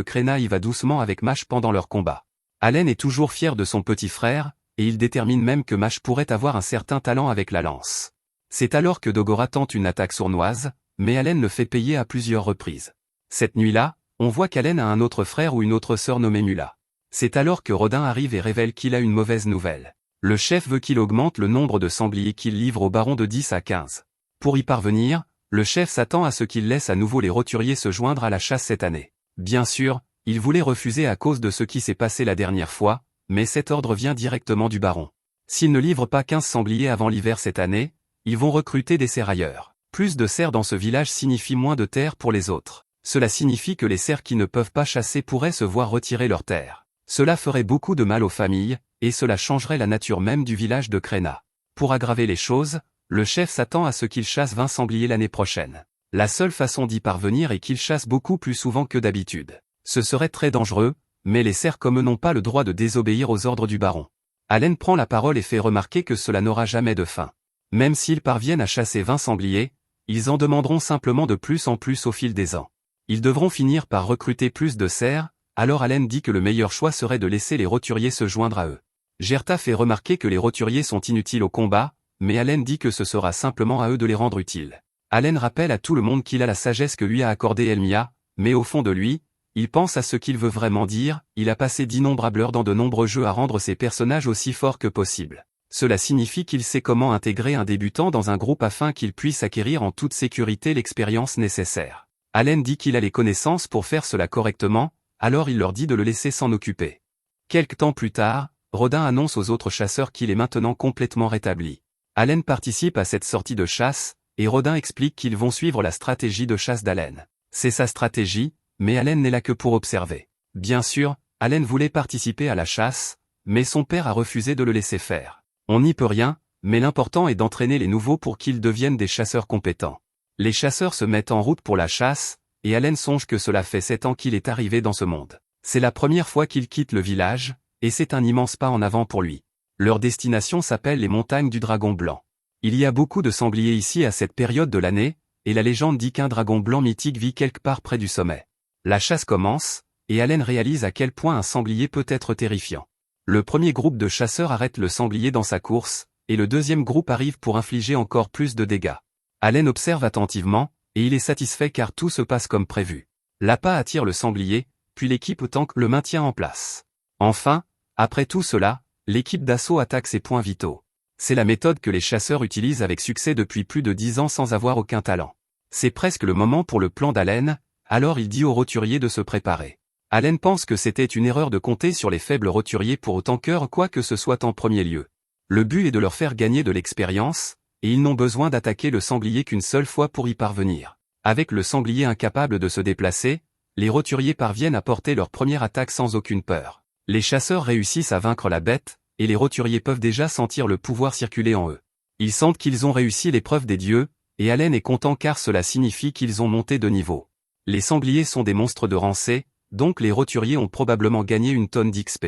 Krena y va doucement avec Mash pendant leur combat. Allen est toujours fier de son petit frère, et il détermine même que Mash pourrait avoir un certain talent avec la lance. C'est alors que Dogora tente une attaque sournoise, mais Allen le fait payer à plusieurs reprises. Cette nuit-là, on voit qu'Allen a un autre frère ou une autre sœur nommée Mula. C'est alors que Rodin arrive et révèle qu'il a une mauvaise nouvelle. Le chef veut qu'il augmente le nombre de sangliers qu'il livre au baron de 10 à 15. Pour y parvenir, le chef s'attend à ce qu'il laisse à nouveau les roturiers se joindre à la chasse cette année. Bien sûr, il voulait refuser à cause de ce qui s'est passé la dernière fois, mais cet ordre vient directement du baron. S'ils ne livrent pas 15 sangliers avant l'hiver cette année, ils vont recruter des serrailleurs. Plus de cerfs dans ce village signifie moins de terres pour les autres. Cela signifie que les cerfs qui ne peuvent pas chasser pourraient se voir retirer leurs terres. Cela ferait beaucoup de mal aux familles, et cela changerait la nature même du village de Krena. Pour aggraver les choses, le chef s'attend à ce qu'il chasse 20 sangliers l'année prochaine. La seule façon d'y parvenir est qu'il chasse beaucoup plus souvent que d'habitude. Ce serait très dangereux, mais les cerfs comme eux n'ont pas le droit de désobéir aux ordres du baron. Allen prend la parole et fait remarquer que cela n'aura jamais de fin. Même s'ils parviennent à chasser 20 sangliers, ils en demanderont simplement de plus en plus au fil des ans. Ils devront finir par recruter plus de cerfs, alors Allen dit que le meilleur choix serait de laisser les roturiers se joindre à eux. Gerta fait remarquer que les roturiers sont inutiles au combat, mais Allen dit que ce sera simplement à eux de les rendre utiles. Allen rappelle à tout le monde qu'il a la sagesse que lui a accordée Elmia, mais au fond de lui, il pense à ce qu'il veut vraiment dire, il a passé d'innombrables heures dans de nombreux jeux à rendre ses personnages aussi forts que possible. Cela signifie qu'il sait comment intégrer un débutant dans un groupe afin qu'il puisse acquérir en toute sécurité l'expérience nécessaire. Allen dit qu'il a les connaissances pour faire cela correctement, alors il leur dit de le laisser s'en occuper. Quelque temps plus tard, Rodin annonce aux autres chasseurs qu'il est maintenant complètement rétabli. Allen participe à cette sortie de chasse, et Rodin explique qu'ils vont suivre la stratégie de chasse d'Allen. C'est sa stratégie, mais Allen n'est là que pour observer. Bien sûr, Allen voulait participer à la chasse, mais son père a refusé de le laisser faire. On n'y peut rien, mais l'important est d'entraîner les nouveaux pour qu'ils deviennent des chasseurs compétents. Les chasseurs se mettent en route pour la chasse, et Allen songe que cela fait 7 ans qu'il est arrivé dans ce monde. C'est la première fois qu'il quitte le village, et c'est un immense pas en avant pour lui. Leur destination s'appelle les montagnes du Dragon Blanc. Il y a beaucoup de sangliers ici à cette période de l'année, et la légende dit qu'un dragon blanc mythique vit quelque part près du sommet. La chasse commence, et Allen réalise à quel point un sanglier peut être terrifiant. Le premier groupe de chasseurs arrête le sanglier dans sa course, et le deuxième groupe arrive pour infliger encore plus de dégâts. Allen observe attentivement, et il est satisfait car tout se passe comme prévu. L'appât attire le sanglier, puis l'équipe tank le maintient en place. Enfin, après tout cela, l'équipe d'assaut attaque ses points vitaux. C'est la méthode que les chasseurs utilisent avec succès depuis plus de 10 ans sans avoir aucun talent. C'est presque le moment pour le plan d'Allen, alors il dit aux roturiers de se préparer. Allen pense que c'était une erreur de compter sur les faibles roturiers pour autant cœur quoi que ce soit en premier lieu. Le but est de leur faire gagner de l'expérience, et ils n'ont besoin d'attaquer le sanglier qu'une seule fois pour y parvenir. Avec le sanglier incapable de se déplacer, les roturiers parviennent à porter leur première attaque sans aucune peur. Les chasseurs réussissent à vaincre la bête, et les roturiers peuvent déjà sentir le pouvoir circuler en eux. Ils sentent qu'ils ont réussi l'épreuve des dieux, et Allen est content car cela signifie qu'ils ont monté de niveau. Les sangliers sont des monstres de rang C, donc les roturiers ont probablement gagné une tonne d'XP.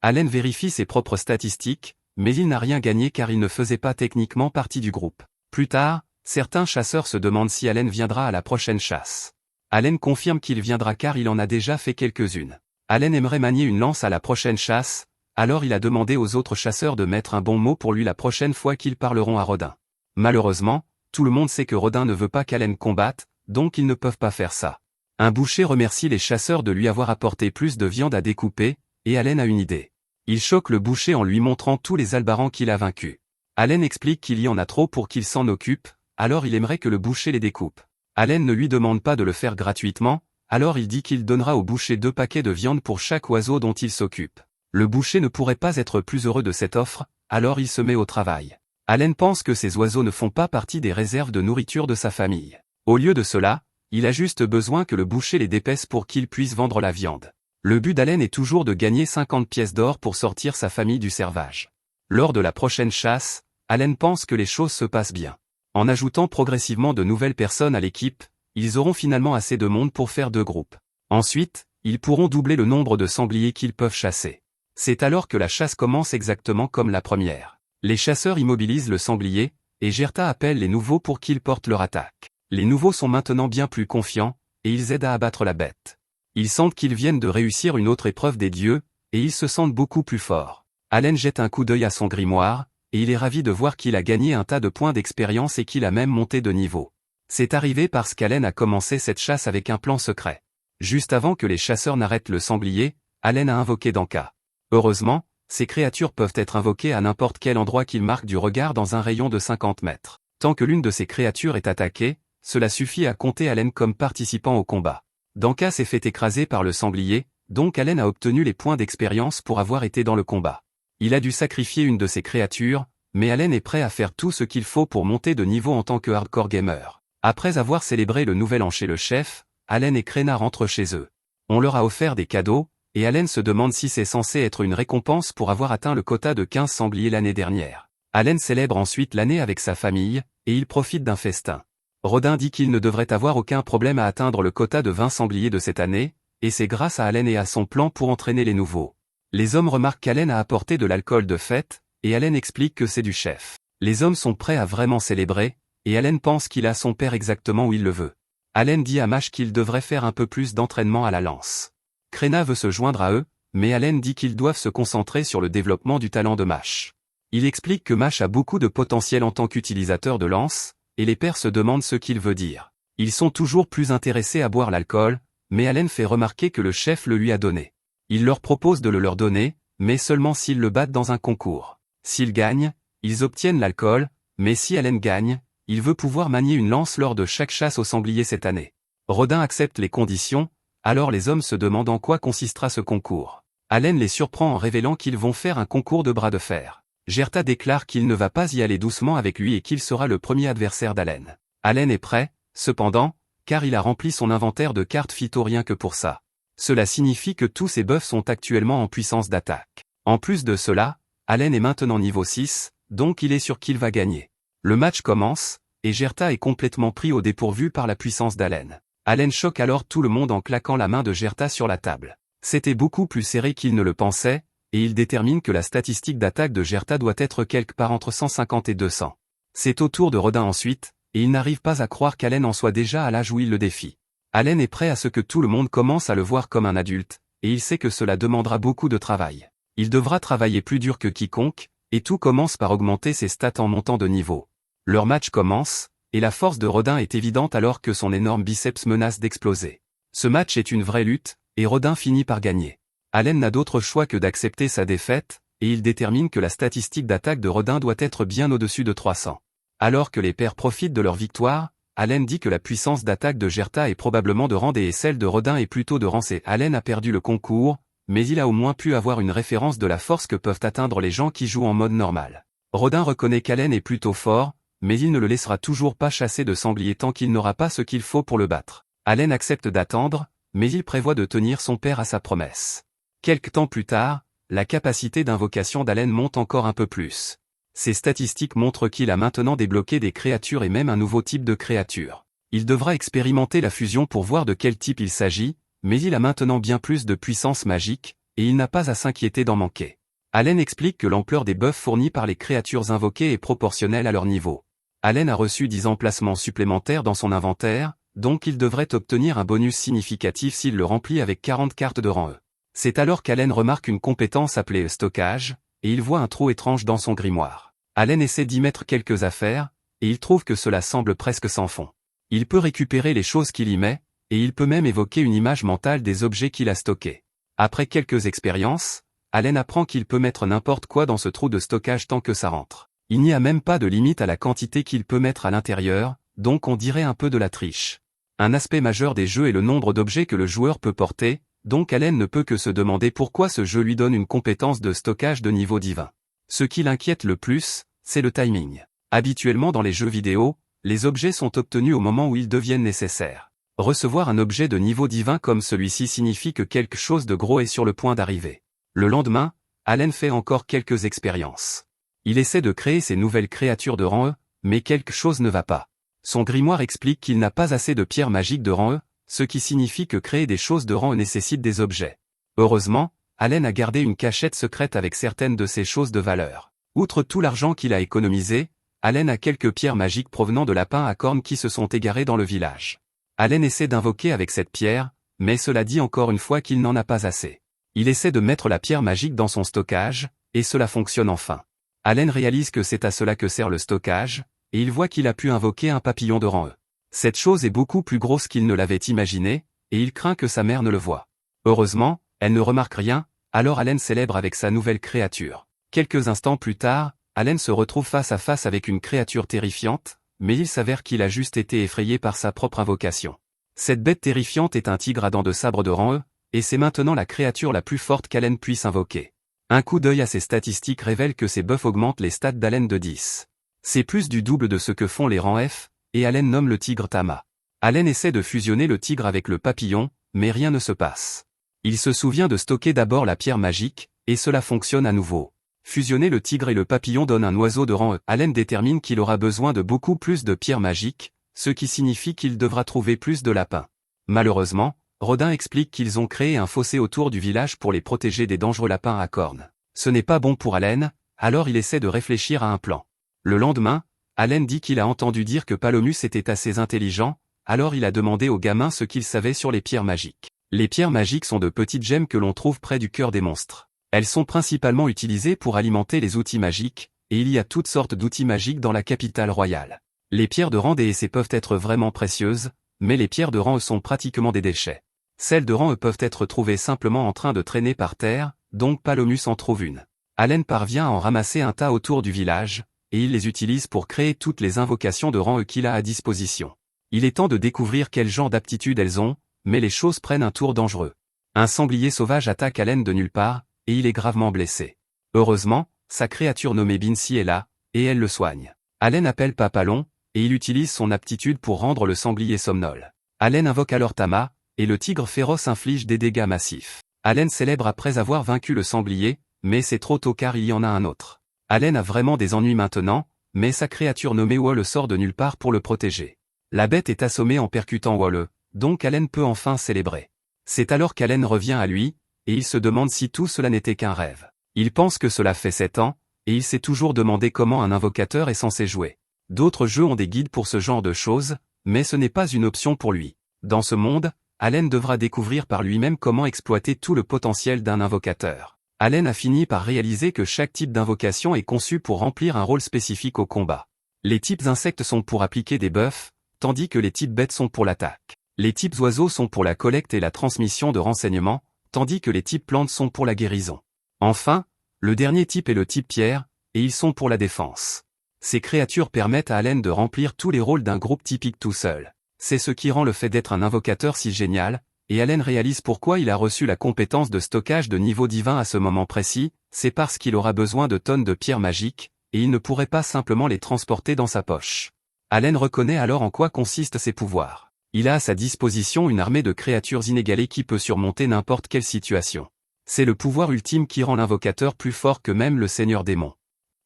Allen vérifie ses propres statistiques, mais il n'a rien gagné car il ne faisait pas techniquement partie du groupe. Plus tard, certains chasseurs se demandent si Allen viendra à la prochaine chasse. Allen confirme qu'il viendra car il en a déjà fait quelques-unes. Allen aimerait manier une lance à la prochaine chasse, alors il a demandé aux autres chasseurs de mettre un bon mot pour lui la prochaine fois qu'ils parleront à Rodin. Malheureusement, tout le monde sait que Rodin ne veut pas qu'Allen combatte, donc ils ne peuvent pas faire ça. Un boucher remercie les chasseurs de lui avoir apporté plus de viande à découper, et Allen a une idée. Il choque le boucher en lui montrant tous les albarans qu'il a vaincus. Allen explique qu'il y en a trop pour qu'il s'en occupe, alors il aimerait que le boucher les découpe. Allen ne lui demande pas de le faire gratuitement, alors il dit qu'il donnera au boucher 2 paquets de viande pour chaque oiseau dont il s'occupe. Le boucher ne pourrait pas être plus heureux de cette offre, alors il se met au travail. Allen pense que ces oiseaux ne font pas partie des réserves de nourriture de sa famille. Au lieu de cela, il a juste besoin que le boucher les dépèce pour qu'il puisse vendre la viande. Le but d'Allen est toujours de gagner 50 pièces d'or pour sortir sa famille du servage. Lors de la prochaine chasse, Allen pense que les choses se passent bien. En ajoutant progressivement de nouvelles personnes à l'équipe, ils auront finalement assez de monde pour faire 2 groupes. Ensuite, ils pourront doubler le nombre de sangliers qu'ils peuvent chasser. C'est alors que la chasse commence exactement comme la première. Les chasseurs immobilisent le sanglier, et Gerta appelle les nouveaux pour qu'ils portent leur attaque. Les nouveaux sont maintenant bien plus confiants, et ils aident à abattre la bête. Ils sentent qu'ils viennent de réussir une autre épreuve des dieux, et ils se sentent beaucoup plus forts. Allen jette un coup d'œil à son grimoire, et il est ravi de voir qu'il a gagné un tas de points d'expérience et qu'il a même monté de niveau. C'est arrivé parce qu'Allen a commencé cette chasse avec un plan secret. Juste avant que les chasseurs n'arrêtent le sanglier, Allen a invoqué Danka. Heureusement, ces créatures peuvent être invoquées à n'importe quel endroit qu'ils marquent du regard dans un rayon de 50 mètres. Tant que l'une de ces créatures est attaquée, cela suffit à compter Allen comme participant au combat. Danka s'est fait écraser par le sanglier, donc Allen a obtenu les points d'expérience pour avoir été dans le combat. Il a dû sacrifier une de ces créatures, mais Allen est prêt à faire tout ce qu'il faut pour monter de niveau en tant que hardcore gamer. Après avoir célébré le nouvel an chez le chef, Allen et Krena rentrent chez eux. On leur a offert des cadeaux, et Allen se demande si c'est censé être une récompense pour avoir atteint le quota de 15 sangliers l'année dernière. Allen célèbre ensuite l'année avec sa famille, et il profite d'un festin. Rodin dit qu'il ne devrait avoir aucun problème à atteindre le quota de 20 sangliers de cette année, et c'est grâce à Allen et à son plan pour entraîner les nouveaux. Les hommes remarquent qu'Allen a apporté de l'alcool de fête, et Allen explique que c'est du chef. Les hommes sont prêts à vraiment célébrer, et Allen pense qu'il a son père exactement où il le veut. Allen dit à Mash qu'il devrait faire un peu plus d'entraînement à la lance. Krena veut se joindre à eux, mais Allen dit qu'ils doivent se concentrer sur le développement du talent de Mash. Il explique que Mash a beaucoup de potentiel en tant qu'utilisateur de lance, et les pairs se demandent ce qu'il veut dire. Ils sont toujours plus intéressés à boire l'alcool, mais Allen fait remarquer que le chef le lui a donné. Il leur propose de le leur donner, mais seulement s'ils le battent dans un concours. S'ils gagnent, ils obtiennent l'alcool, mais si Allen gagne, il veut pouvoir manier une lance lors de chaque chasse au sanglier cette année. Rodin accepte les conditions, alors les hommes se demandent en quoi consistera ce concours. Allen les surprend en révélant qu'ils vont faire un concours de bras de fer. Gerta déclare qu'il ne va pas y aller doucement avec lui et qu'il sera le premier adversaire d'Allen. Allen est prêt, cependant, car il a rempli son inventaire de cartes phyto rien que pour ça. Cela signifie que tous ses buffs sont actuellement en puissance d'attaque. En plus de cela, Allen est maintenant niveau 6, donc il est sûr qu'il va gagner. Le match commence, et Gerta est complètement pris au dépourvu par la puissance d'Allen. Allen choque alors tout le monde en claquant la main de Gerta sur la table. C'était beaucoup plus serré qu'il ne le pensait, et il détermine que la statistique d'attaque de Gerta doit être quelque part entre 150 et 200. C'est au tour de Rodin ensuite, et il n'arrive pas à croire qu'Allen en soit déjà à l'âge où il le défie. Allen est prêt à ce que tout le monde commence à le voir comme un adulte, et il sait que cela demandera beaucoup de travail. Il devra travailler plus dur que quiconque, et tout commence par augmenter ses stats en montant de niveau. Leur match commence, et la force de Rodin est évidente alors que son énorme biceps menace d'exploser. Ce match est une vraie lutte, et Rodin finit par gagner. Allen n'a d'autre choix que d'accepter sa défaite, et il détermine que la statistique d'attaque de Rodin doit être bien au-dessus de 300. Alors que les pairs profitent de leur victoire, Allen dit que la puissance d'attaque de Gerta est probablement de rang D et celle de Rodin est plutôt de rang C. Allen a perdu le concours, mais il a au moins pu avoir une référence de la force que peuvent atteindre les gens qui jouent en mode normal. Rodin reconnaît qu'Allen est plutôt fort, mais il ne le laissera toujours pas chasser de sanglier tant qu'il n'aura pas ce qu'il faut pour le battre. Allen accepte d'attendre, mais il prévoit de tenir son père à sa promesse. Quelque temps plus tard, la capacité d'invocation d'Allen monte encore un peu plus. Ses statistiques montrent qu'il a maintenant débloqué des créatures et même un nouveau type de créature. Il devra expérimenter la fusion pour voir de quel type il s'agit, mais il a maintenant bien plus de puissance magique, et il n'a pas à s'inquiéter d'en manquer. Allen explique que l'ampleur des buffs fournis par les créatures invoquées est proportionnelle à leur niveau. Allen a reçu 10 emplacements supplémentaires dans son inventaire, donc il devrait obtenir un bonus significatif s'il le remplit avec 40 cartes de rang E. C'est alors qu'Allen remarque une compétence appelée stockage, et il voit un trou étrange dans son grimoire. Allen essaie d'y mettre quelques affaires, et il trouve que cela semble presque sans fond. Il peut récupérer les choses qu'il y met, et il peut même évoquer une image mentale des objets qu'il a stockés. Après quelques expériences, Allen apprend qu'il peut mettre n'importe quoi dans ce trou de stockage tant que ça rentre. Il n'y a même pas de limite à la quantité qu'il peut mettre à l'intérieur, donc on dirait un peu de la triche. Un aspect majeur des jeux est le nombre d'objets que le joueur peut porter, donc Allen ne peut que se demander pourquoi ce jeu lui donne une compétence de stockage de niveau divin. Ce qui l'inquiète le plus, c'est le timing. Habituellement dans les jeux vidéo, les objets sont obtenus au moment où ils deviennent nécessaires. Recevoir un objet de niveau divin comme celui-ci signifie que quelque chose de gros est sur le point d'arriver. Le lendemain, Allen fait encore quelques expériences. Il essaie de créer ses nouvelles créatures de rang E, mais quelque chose ne va pas. Son grimoire explique qu'il n'a pas assez de pierres magiques de rang E, ce qui signifie que créer des choses de rang E nécessite des objets. Heureusement, Allen a gardé une cachette secrète avec certaines de ces choses de valeur. Outre tout l'argent qu'il a économisé, Allen a quelques pierres magiques provenant de lapins à cornes qui se sont égarés dans le village. Allen essaie d'invoquer avec cette pierre, mais cela dit encore une fois qu'il n'en a pas assez. Il essaie de mettre la pierre magique dans son stockage, et cela fonctionne enfin. Allen réalise que c'est à cela que sert le stockage, et il voit qu'il a pu invoquer un papillon de rang E. Cette chose est beaucoup plus grosse qu'il ne l'avait imaginé, et il craint que sa mère ne le voie. Heureusement, elle ne remarque rien, alors Allen célèbre avec sa nouvelle créature. Quelques instants plus tard, Allen se retrouve face à face avec une créature terrifiante, mais il s'avère qu'il a juste été effrayé par sa propre invocation. Cette bête terrifiante est un tigre à dents de sabre de rang E, et c'est maintenant la créature la plus forte qu'Allen puisse invoquer. Un coup d'œil à ses statistiques révèle que ses buffs augmentent les stats d'Allen de 10. C'est plus du double de ce que font les rangs F, et Allen nomme le tigre Tama. Allen essaie de fusionner le tigre avec le papillon, mais rien ne se passe. Il se souvient de stocker d'abord la pierre magique, et cela fonctionne à nouveau. Fusionner le tigre et le papillon donne un oiseau de rang E. Allen détermine qu'il aura besoin de beaucoup plus de pierres magiques, ce qui signifie qu'il devra trouver plus de lapins. Malheureusement, Rodin explique qu'ils ont créé un fossé autour du village pour les protéger des dangereux lapins à cornes. Ce n'est pas bon pour Allen, alors il essaie de réfléchir à un plan. Le lendemain, Allen dit qu'il a entendu dire que Palomus était assez intelligent, alors il a demandé au gamin ce qu'il savait sur les pierres magiques. Les pierres magiques sont de petites gemmes que l'on trouve près du cœur des monstres. Elles sont principalement utilisées pour alimenter les outils magiques, et il y a toutes sortes d'outils magiques dans la capitale royale. Les pierres de rang D et C peuvent être vraiment précieuses, mais les pierres de rang E sont pratiquement des déchets. Celles de rang E peuvent être trouvées simplement en train de traîner par terre, donc Palomus en trouve une. Allen parvient à en ramasser un tas autour du village, et il les utilise pour créer toutes les invocations de rang E qu'il a à disposition. Il est temps de découvrir quel genre d'aptitude elles ont, mais les choses prennent un tour dangereux. Un sanglier sauvage attaque Allen de nulle part, et il est gravement blessé. Heureusement, sa créature nommée Bincy est là, et elle le soigne. Allen appelle Papalon, et il utilise son aptitude pour rendre le sanglier somnole. Allen invoque alors Tama, et le tigre féroce inflige des dégâts massifs. Allen célèbre après avoir vaincu le sanglier, mais c'est trop tôt car il y en a un autre. Allen a vraiment des ennuis maintenant, mais sa créature nommée Walle sort de nulle part pour le protéger. La bête est assommée en percutant Walle, donc Allen peut enfin célébrer. C'est alors qu'Allen revient à lui, et il se demande si tout cela n'était qu'un rêve. Il pense que cela fait 7 ans, et il s'est toujours demandé comment un invocateur est censé jouer. D'autres jeux ont des guides pour ce genre de choses, mais ce n'est pas une option pour lui. Dans ce monde, Allen devra découvrir par lui-même comment exploiter tout le potentiel d'un invocateur. Allen a fini par réaliser que chaque type d'invocation est conçu pour remplir un rôle spécifique au combat. Les types insectes sont pour appliquer des buffs, tandis que les types bêtes sont pour l'attaque. Les types oiseaux sont pour la collecte et la transmission de renseignements, tandis que les types plantes sont pour la guérison. Enfin, le dernier type est le type pierre, et ils sont pour la défense. Ces créatures permettent à Allen de remplir tous les rôles d'un groupe typique tout seul. C'est ce qui rend le fait d'être un invocateur si génial, et Allen réalise pourquoi il a reçu la compétence de stockage de niveau divin à ce moment précis, c'est parce qu'il aura besoin de tonnes de pierres magiques, et il ne pourrait pas simplement les transporter dans sa poche. Allen reconnaît alors en quoi consistent ses pouvoirs. Il a à sa disposition une armée de créatures inégalées qui peut surmonter n'importe quelle situation. C'est le pouvoir ultime qui rend l'invocateur plus fort que même le seigneur démon.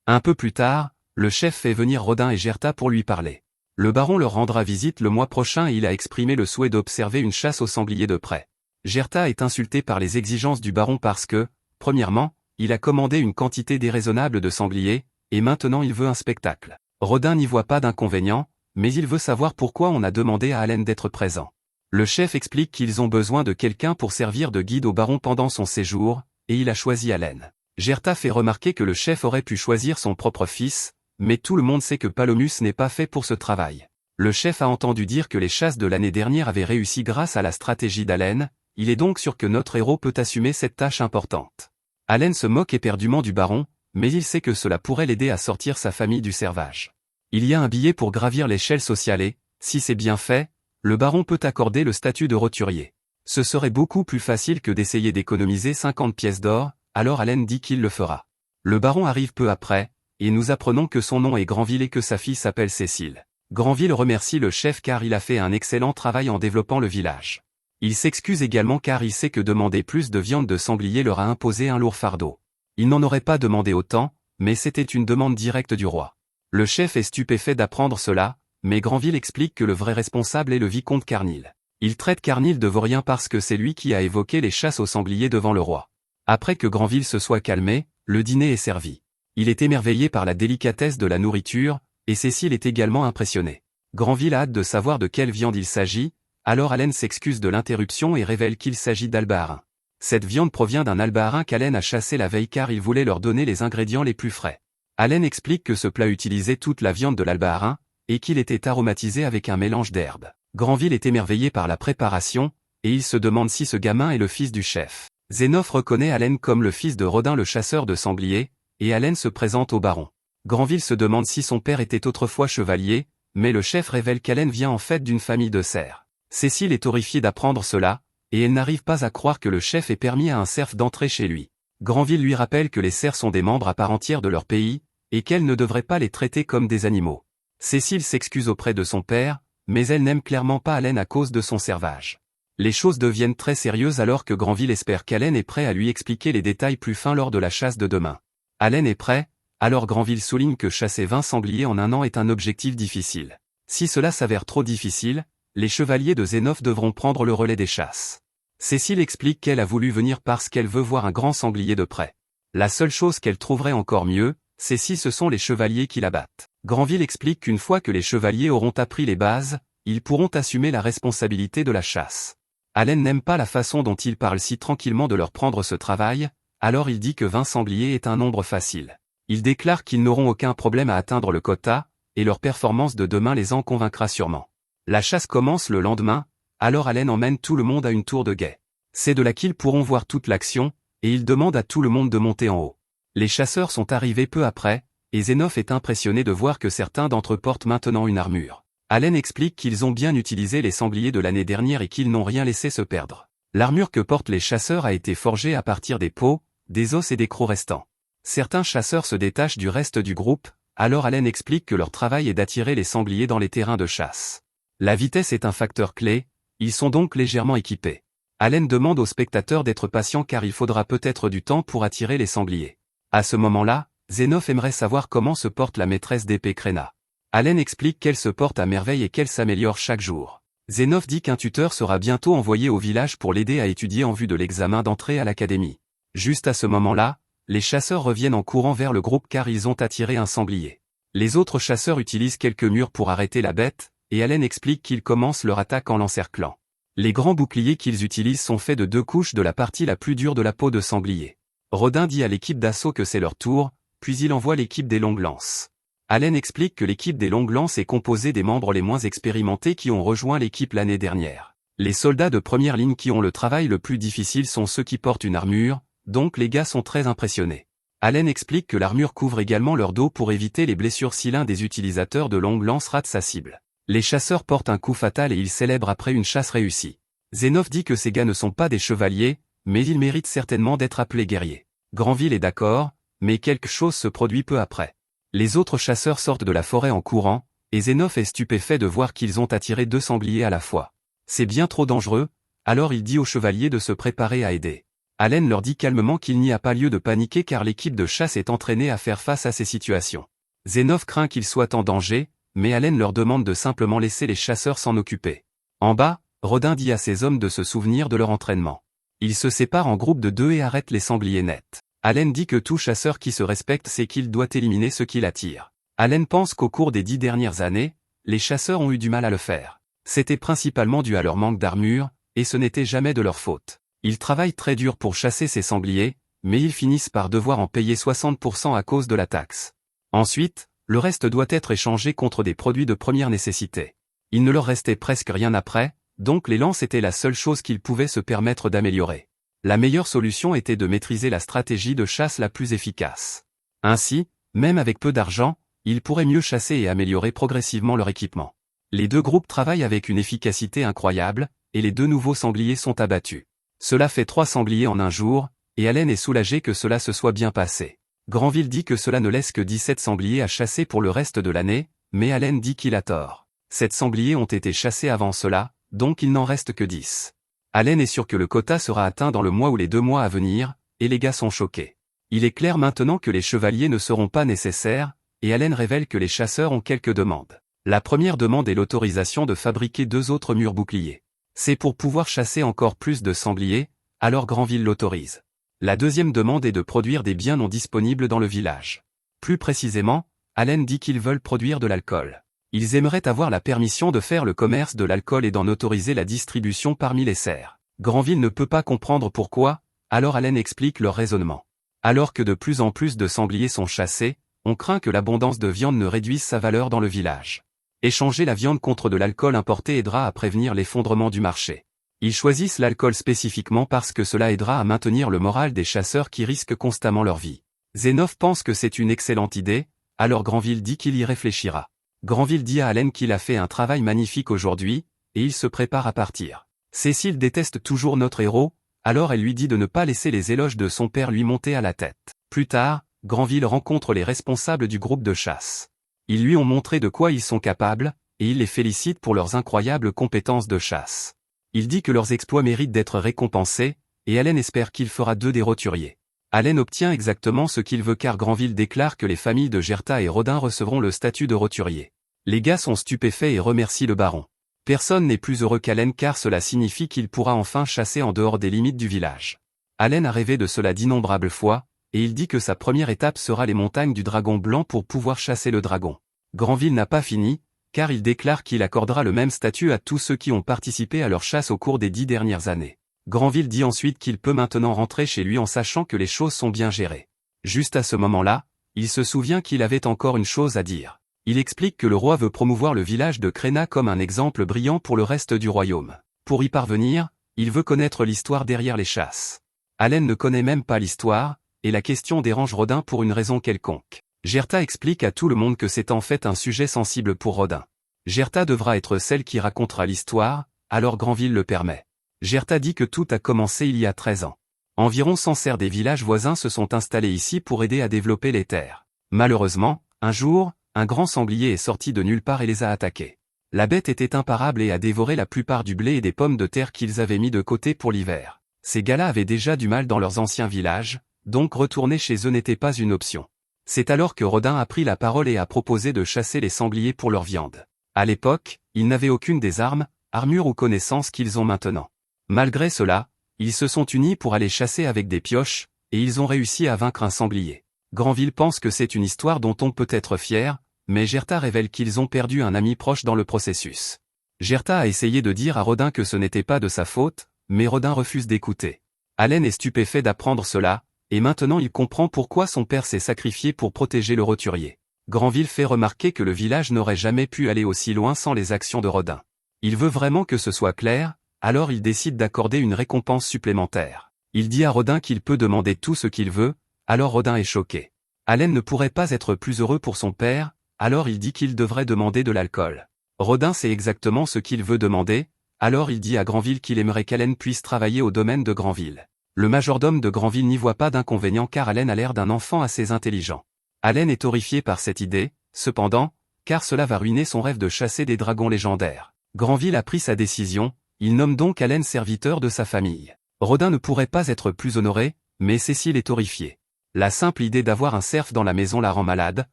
Un peu plus tard, le chef fait venir Rodin et Gerta pour lui parler. Le baron leur rendra visite le mois prochain et il a exprimé le souhait d'observer une chasse au sanglier de près. Gerta est insulté par les exigences du baron parce que, premièrement, il a commandé une quantité déraisonnable de sangliers, et maintenant il veut un spectacle. Rodin n'y voit pas d'inconvénient, mais il veut savoir pourquoi on a demandé à Allen d'être présent. Le chef explique qu'ils ont besoin de quelqu'un pour servir de guide au baron pendant son séjour, et il a choisi Allen. Gerta fait remarquer que le chef aurait pu choisir son propre fils, mais tout le monde sait que Palomus n'est pas fait pour ce travail. Le chef a entendu dire que les chasses de l'année dernière avaient réussi grâce à la stratégie d'Allen, il est donc sûr que notre héros peut assumer cette tâche importante. Allen se moque éperdument du baron, mais il sait que cela pourrait l'aider à sortir sa famille du servage. Il y a un billet pour gravir l'échelle sociale et, si c'est bien fait, le baron peut accorder le statut de roturier. Ce serait beaucoup plus facile que d'essayer d'économiser 50 pièces d'or, alors Allen dit qu'il le fera. Le baron arrive peu après, et nous apprenons que son nom est Granville et que sa fille s'appelle Cécile. Granville remercie le chef car il a fait un excellent travail en développant le village. Il s'excuse également car il sait que demander plus de viande de sanglier leur a imposé un lourd fardeau. Il n'en aurait pas demandé autant, mais c'était une demande directe du roi. Le chef est stupéfait d'apprendre cela, mais Granville explique que le vrai responsable est le vicomte Carnil. Il traite Carnil de vaurien parce que c'est lui qui a évoqué les chasses aux sangliers devant le roi. Après que Granville se soit calmé, le dîner est servi. Il est émerveillé par la délicatesse de la nourriture, et Cécile est également impressionnée. Granville a hâte de savoir de quelle viande il s'agit, alors Allen s'excuse de l'interruption et révèle qu'il s'agit d'albaharin. Cette viande provient d'un albaharin qu'Allen a chassé la veille car il voulait leur donner les ingrédients les plus frais. Allen explique que ce plat utilisait toute la viande de l'albaharin, et qu'il était aromatisé avec un mélange d'herbes. Granville est émerveillé par la préparation, et il se demande si ce gamin est le fils du chef. Zénophe reconnaît Allen comme le fils de Rodin le chasseur de sangliers, et Allen se présente au baron. Granville se demande si son père était autrefois chevalier, mais le chef révèle qu'Allen vient en fait d'une famille de cerfs. Cécile est horrifiée d'apprendre cela, et elle n'arrive pas à croire que le chef ait permis à un cerf d'entrer chez lui. Granville lui rappelle que les cerfs sont des membres à part entière de leur pays, et qu'elle ne devrait pas les traiter comme des animaux. Cécile s'excuse auprès de son père, mais elle n'aime clairement pas Allen à cause de son servage. Les choses deviennent très sérieuses alors que Granville espère qu'Allen est prêt à lui expliquer les détails plus fins lors de la chasse de demain. Allen est prêt, alors Granville souligne que chasser 20 sangliers en un an est un objectif difficile. Si cela s'avère trop difficile, les chevaliers de Zénophe devront prendre le relais des chasses. Cécile explique qu'elle a voulu venir parce qu'elle veut voir un grand sanglier de près. La seule chose qu'elle trouverait encore mieux, c'est si ce sont les chevaliers qui la battent. Granville explique qu'une fois que les chevaliers auront appris les bases, ils pourront assumer la responsabilité de la chasse. Allen n'aime pas la façon dont il parle si tranquillement de leur prendre ce travail, alors il dit que 20 sangliers est un nombre facile. Il déclare qu'ils n'auront aucun problème à atteindre le quota, et leur performance de demain les en convaincra sûrement. La chasse commence le lendemain, alors Allen emmène tout le monde à une tour de guet. C'est de là qu'ils pourront voir toute l'action, et il demande à tout le monde de monter en haut. Les chasseurs sont arrivés peu après, et Zénophe est impressionné de voir que certains d'entre eux portent maintenant une armure. Allen explique qu'ils ont bien utilisé les sangliers de l'année dernière et qu'ils n'ont rien laissé se perdre. L'armure que portent les chasseurs a été forgée à partir des peaux, des os et des crocs restants. Certains chasseurs se détachent du reste du groupe, alors Allen explique que leur travail est d'attirer les sangliers dans les terrains de chasse. La vitesse est un facteur clé, ils sont donc légèrement équipés. Allen demande aux spectateurs d'être patients car il faudra peut-être du temps pour attirer les sangliers. À ce moment-là, Zénov aimerait savoir comment se porte la maîtresse d'épée Kréna. Allen explique qu'elle se porte à merveille et qu'elle s'améliore chaque jour. Zénov dit qu'un tuteur sera bientôt envoyé au village pour l'aider à étudier en vue de l'examen d'entrée à l'académie. Juste à ce moment-là, les chasseurs reviennent en courant vers le groupe car ils ont attiré un sanglier. Les autres chasseurs utilisent quelques murs pour arrêter la bête, et Allen explique qu'ils commencent leur attaque en l'encerclant. Les grands boucliers qu'ils utilisent sont faits de 2 couches de la partie la plus dure de la peau de sanglier. Rodin dit à l'équipe d'assaut que c'est leur tour, puis il envoie l'équipe des longues lances. Allen explique que l'équipe des longues lances est composée des membres les moins expérimentés qui ont rejoint l'équipe l'année dernière. Les soldats de première ligne qui ont le travail le plus difficile sont ceux qui portent une armure, donc les gars sont très impressionnés. Allen explique que l'armure couvre également leur dos pour éviter les blessures si l'un des utilisateurs de longues lances rate sa cible. Les chasseurs portent un coup fatal et ils célèbrent après une chasse réussie. Zénov dit que ces gars ne sont pas des chevaliers, mais ils méritent certainement d'être appelés guerriers. Granville est d'accord, mais quelque chose se produit peu après. Les autres chasseurs sortent de la forêt en courant, et Zénov est stupéfait de voir qu'ils ont attiré 2 sangliers à la fois. C'est bien trop dangereux, alors il dit aux chevaliers de se préparer à aider. Allen leur dit calmement qu'il n'y a pas lieu de paniquer car l'équipe de chasse est entraînée à faire face à ces situations. Zénov craint qu'ils soient en danger, mais Allen leur demande de simplement laisser les chasseurs s'en occuper. En bas, Rodin dit à ses hommes de se souvenir de leur entraînement. Ils se séparent en groupe de 2 et arrêtent les sangliers nets. Allen dit que tout chasseur qui se respecte sait qu'il doit éliminer ce qui l'attire. Allen pense qu'au cours des 10 dernières années, les chasseurs ont eu du mal à le faire. C'était principalement dû à leur manque d'armure, et ce n'était jamais de leur faute. Ils travaillent très dur pour chasser ces sangliers, mais ils finissent par devoir en payer 60% à cause de la taxe. Ensuite, le reste doit être échangé contre des produits de première nécessité. Il ne leur restait presque rien après, donc les lances étaient la seule chose qu'ils pouvaient se permettre d'améliorer. La meilleure solution était de maîtriser la stratégie de chasse la plus efficace. Ainsi, même avec peu d'argent, ils pourraient mieux chasser et améliorer progressivement leur équipement. Les 2 groupes travaillent avec une efficacité incroyable, et les 2 nouveaux sangliers sont abattus. Cela fait 3 sangliers en un jour, et Allen est soulagé que cela se soit bien passé. Granville dit que cela ne laisse que 17 sangliers à chasser pour le reste de l'année, mais Allen dit qu'il a tort. 7 sangliers ont été chassés avant cela, donc il n'en reste que 10. Allen est sûr que le quota sera atteint dans le mois ou les 2 mois à venir, et les gars sont choqués. Il est clair maintenant que les chevaliers ne seront pas nécessaires, et Allen révèle que les chasseurs ont quelques demandes. La première demande est l'autorisation de fabriquer 2 autres murs boucliers. C'est pour pouvoir chasser encore plus de sangliers, alors Granville l'autorise. La deuxième demande est de produire des biens non disponibles dans le village. Plus précisément, Allen dit qu'ils veulent produire de l'alcool. Ils aimeraient avoir la permission de faire le commerce de l'alcool et d'en autoriser la distribution parmi les serfs. Granville ne peut pas comprendre pourquoi, alors Allen explique leur raisonnement. Alors que de plus en plus de sangliers sont chassés, on craint que l'abondance de viande ne réduise sa valeur dans le village. Échanger la viande contre de l'alcool importé aidera à prévenir l'effondrement du marché. Ils choisissent l'alcool spécifiquement parce que cela aidera à maintenir le moral des chasseurs qui risquent constamment leur vie. Zénov pense que c'est une excellente idée, alors Granville dit qu'il y réfléchira. Granville dit à Allen qu'il a fait un travail magnifique aujourd'hui, et il se prépare à partir. Cécile déteste toujours notre héros, alors elle lui dit de ne pas laisser les éloges de son père lui monter à la tête. Plus tard, Granville rencontre les responsables du groupe de chasse. Ils lui ont montré de quoi ils sont capables, et il les félicite pour leurs incroyables compétences de chasse. Il dit que leurs exploits méritent d'être récompensés, et Allen espère qu'il fera d'eux des roturiers. Allen obtient exactement ce qu'il veut car Granville déclare que les familles de Gerta et Rodin recevront le statut de roturier. Les gars sont stupéfaits et remercient le baron. Personne n'est plus heureux qu'Allen car cela signifie qu'il pourra enfin chasser en dehors des limites du village. Allen a rêvé de cela d'innombrables fois, et il dit que sa première étape sera les montagnes du dragon blanc pour pouvoir chasser le dragon. Granville n'a pas fini, car il déclare qu'il accordera le même statut à tous ceux qui ont participé à leur chasse au cours des 10 dernières années. Granville dit ensuite qu'il peut maintenant rentrer chez lui en sachant que les choses sont bien gérées. Juste à ce moment-là, il se souvient qu'il avait encore une chose à dire. Il explique que le roi veut promouvoir le village de Kréna comme un exemple brillant pour le reste du royaume. Pour y parvenir, il veut connaître l'histoire derrière les chasses. Allen ne connaît même pas l'histoire, et la question dérange Rodin pour une raison quelconque. Gerta explique à tout le monde que c'est en fait un sujet sensible pour Rodin. Gerta devra être celle qui racontera l'histoire, alors Granville le permet. Gerta dit que tout a commencé il y a 13 ans. Environ 100 serfs des villages voisins se sont installés ici pour aider à développer les terres. Malheureusement, un jour, un grand sanglier est sorti de nulle part et les a attaqués. La bête était imparable et a dévoré la plupart du blé et des pommes de terre qu'ils avaient mis de côté pour l'hiver. Ces gars-là avaient déjà du mal dans leurs anciens villages, donc retourner chez eux n'était pas une option. C'est alors que Rodin a pris la parole et a proposé de chasser les sangliers pour leur viande. À l'époque, ils n'avaient aucune des armes, armures ou connaissances qu'ils ont maintenant. Malgré cela, ils se sont unis pour aller chasser avec des pioches, et ils ont réussi à vaincre un sanglier. Granville pense que c'est une histoire dont on peut être fier, mais Gerta révèle qu'ils ont perdu un ami proche dans le processus. Gerta a essayé de dire à Rodin que ce n'était pas de sa faute, mais Rodin refuse d'écouter. Allen est stupéfait d'apprendre cela, et maintenant il comprend pourquoi son père s'est sacrifié pour protéger le roturier. Granville fait remarquer que le village n'aurait jamais pu aller aussi loin sans les actions de Rodin. Il veut vraiment que ce soit clair, alors il décide d'accorder une récompense supplémentaire. Il dit à Rodin qu'il peut demander tout ce qu'il veut, alors Rodin est choqué. Allen ne pourrait pas être plus heureux pour son père, alors il dit qu'il devrait demander de l'alcool. Rodin sait exactement ce qu'il veut demander, alors il dit à Granville qu'il aimerait qu'Allen puisse travailler au domaine de Granville. Le majordome de Granville n'y voit pas d'inconvénient car Allen a l'air d'un enfant assez intelligent. Allen est horrifié par cette idée, cependant, car cela va ruiner son rêve de chasser des dragons légendaires. Granville a pris sa décision, il nomme donc Allen serviteur de sa famille. Rodin ne pourrait pas être plus honoré, mais Cécile est horrifiée. La simple idée d'avoir un cerf dans la maison la rend malade,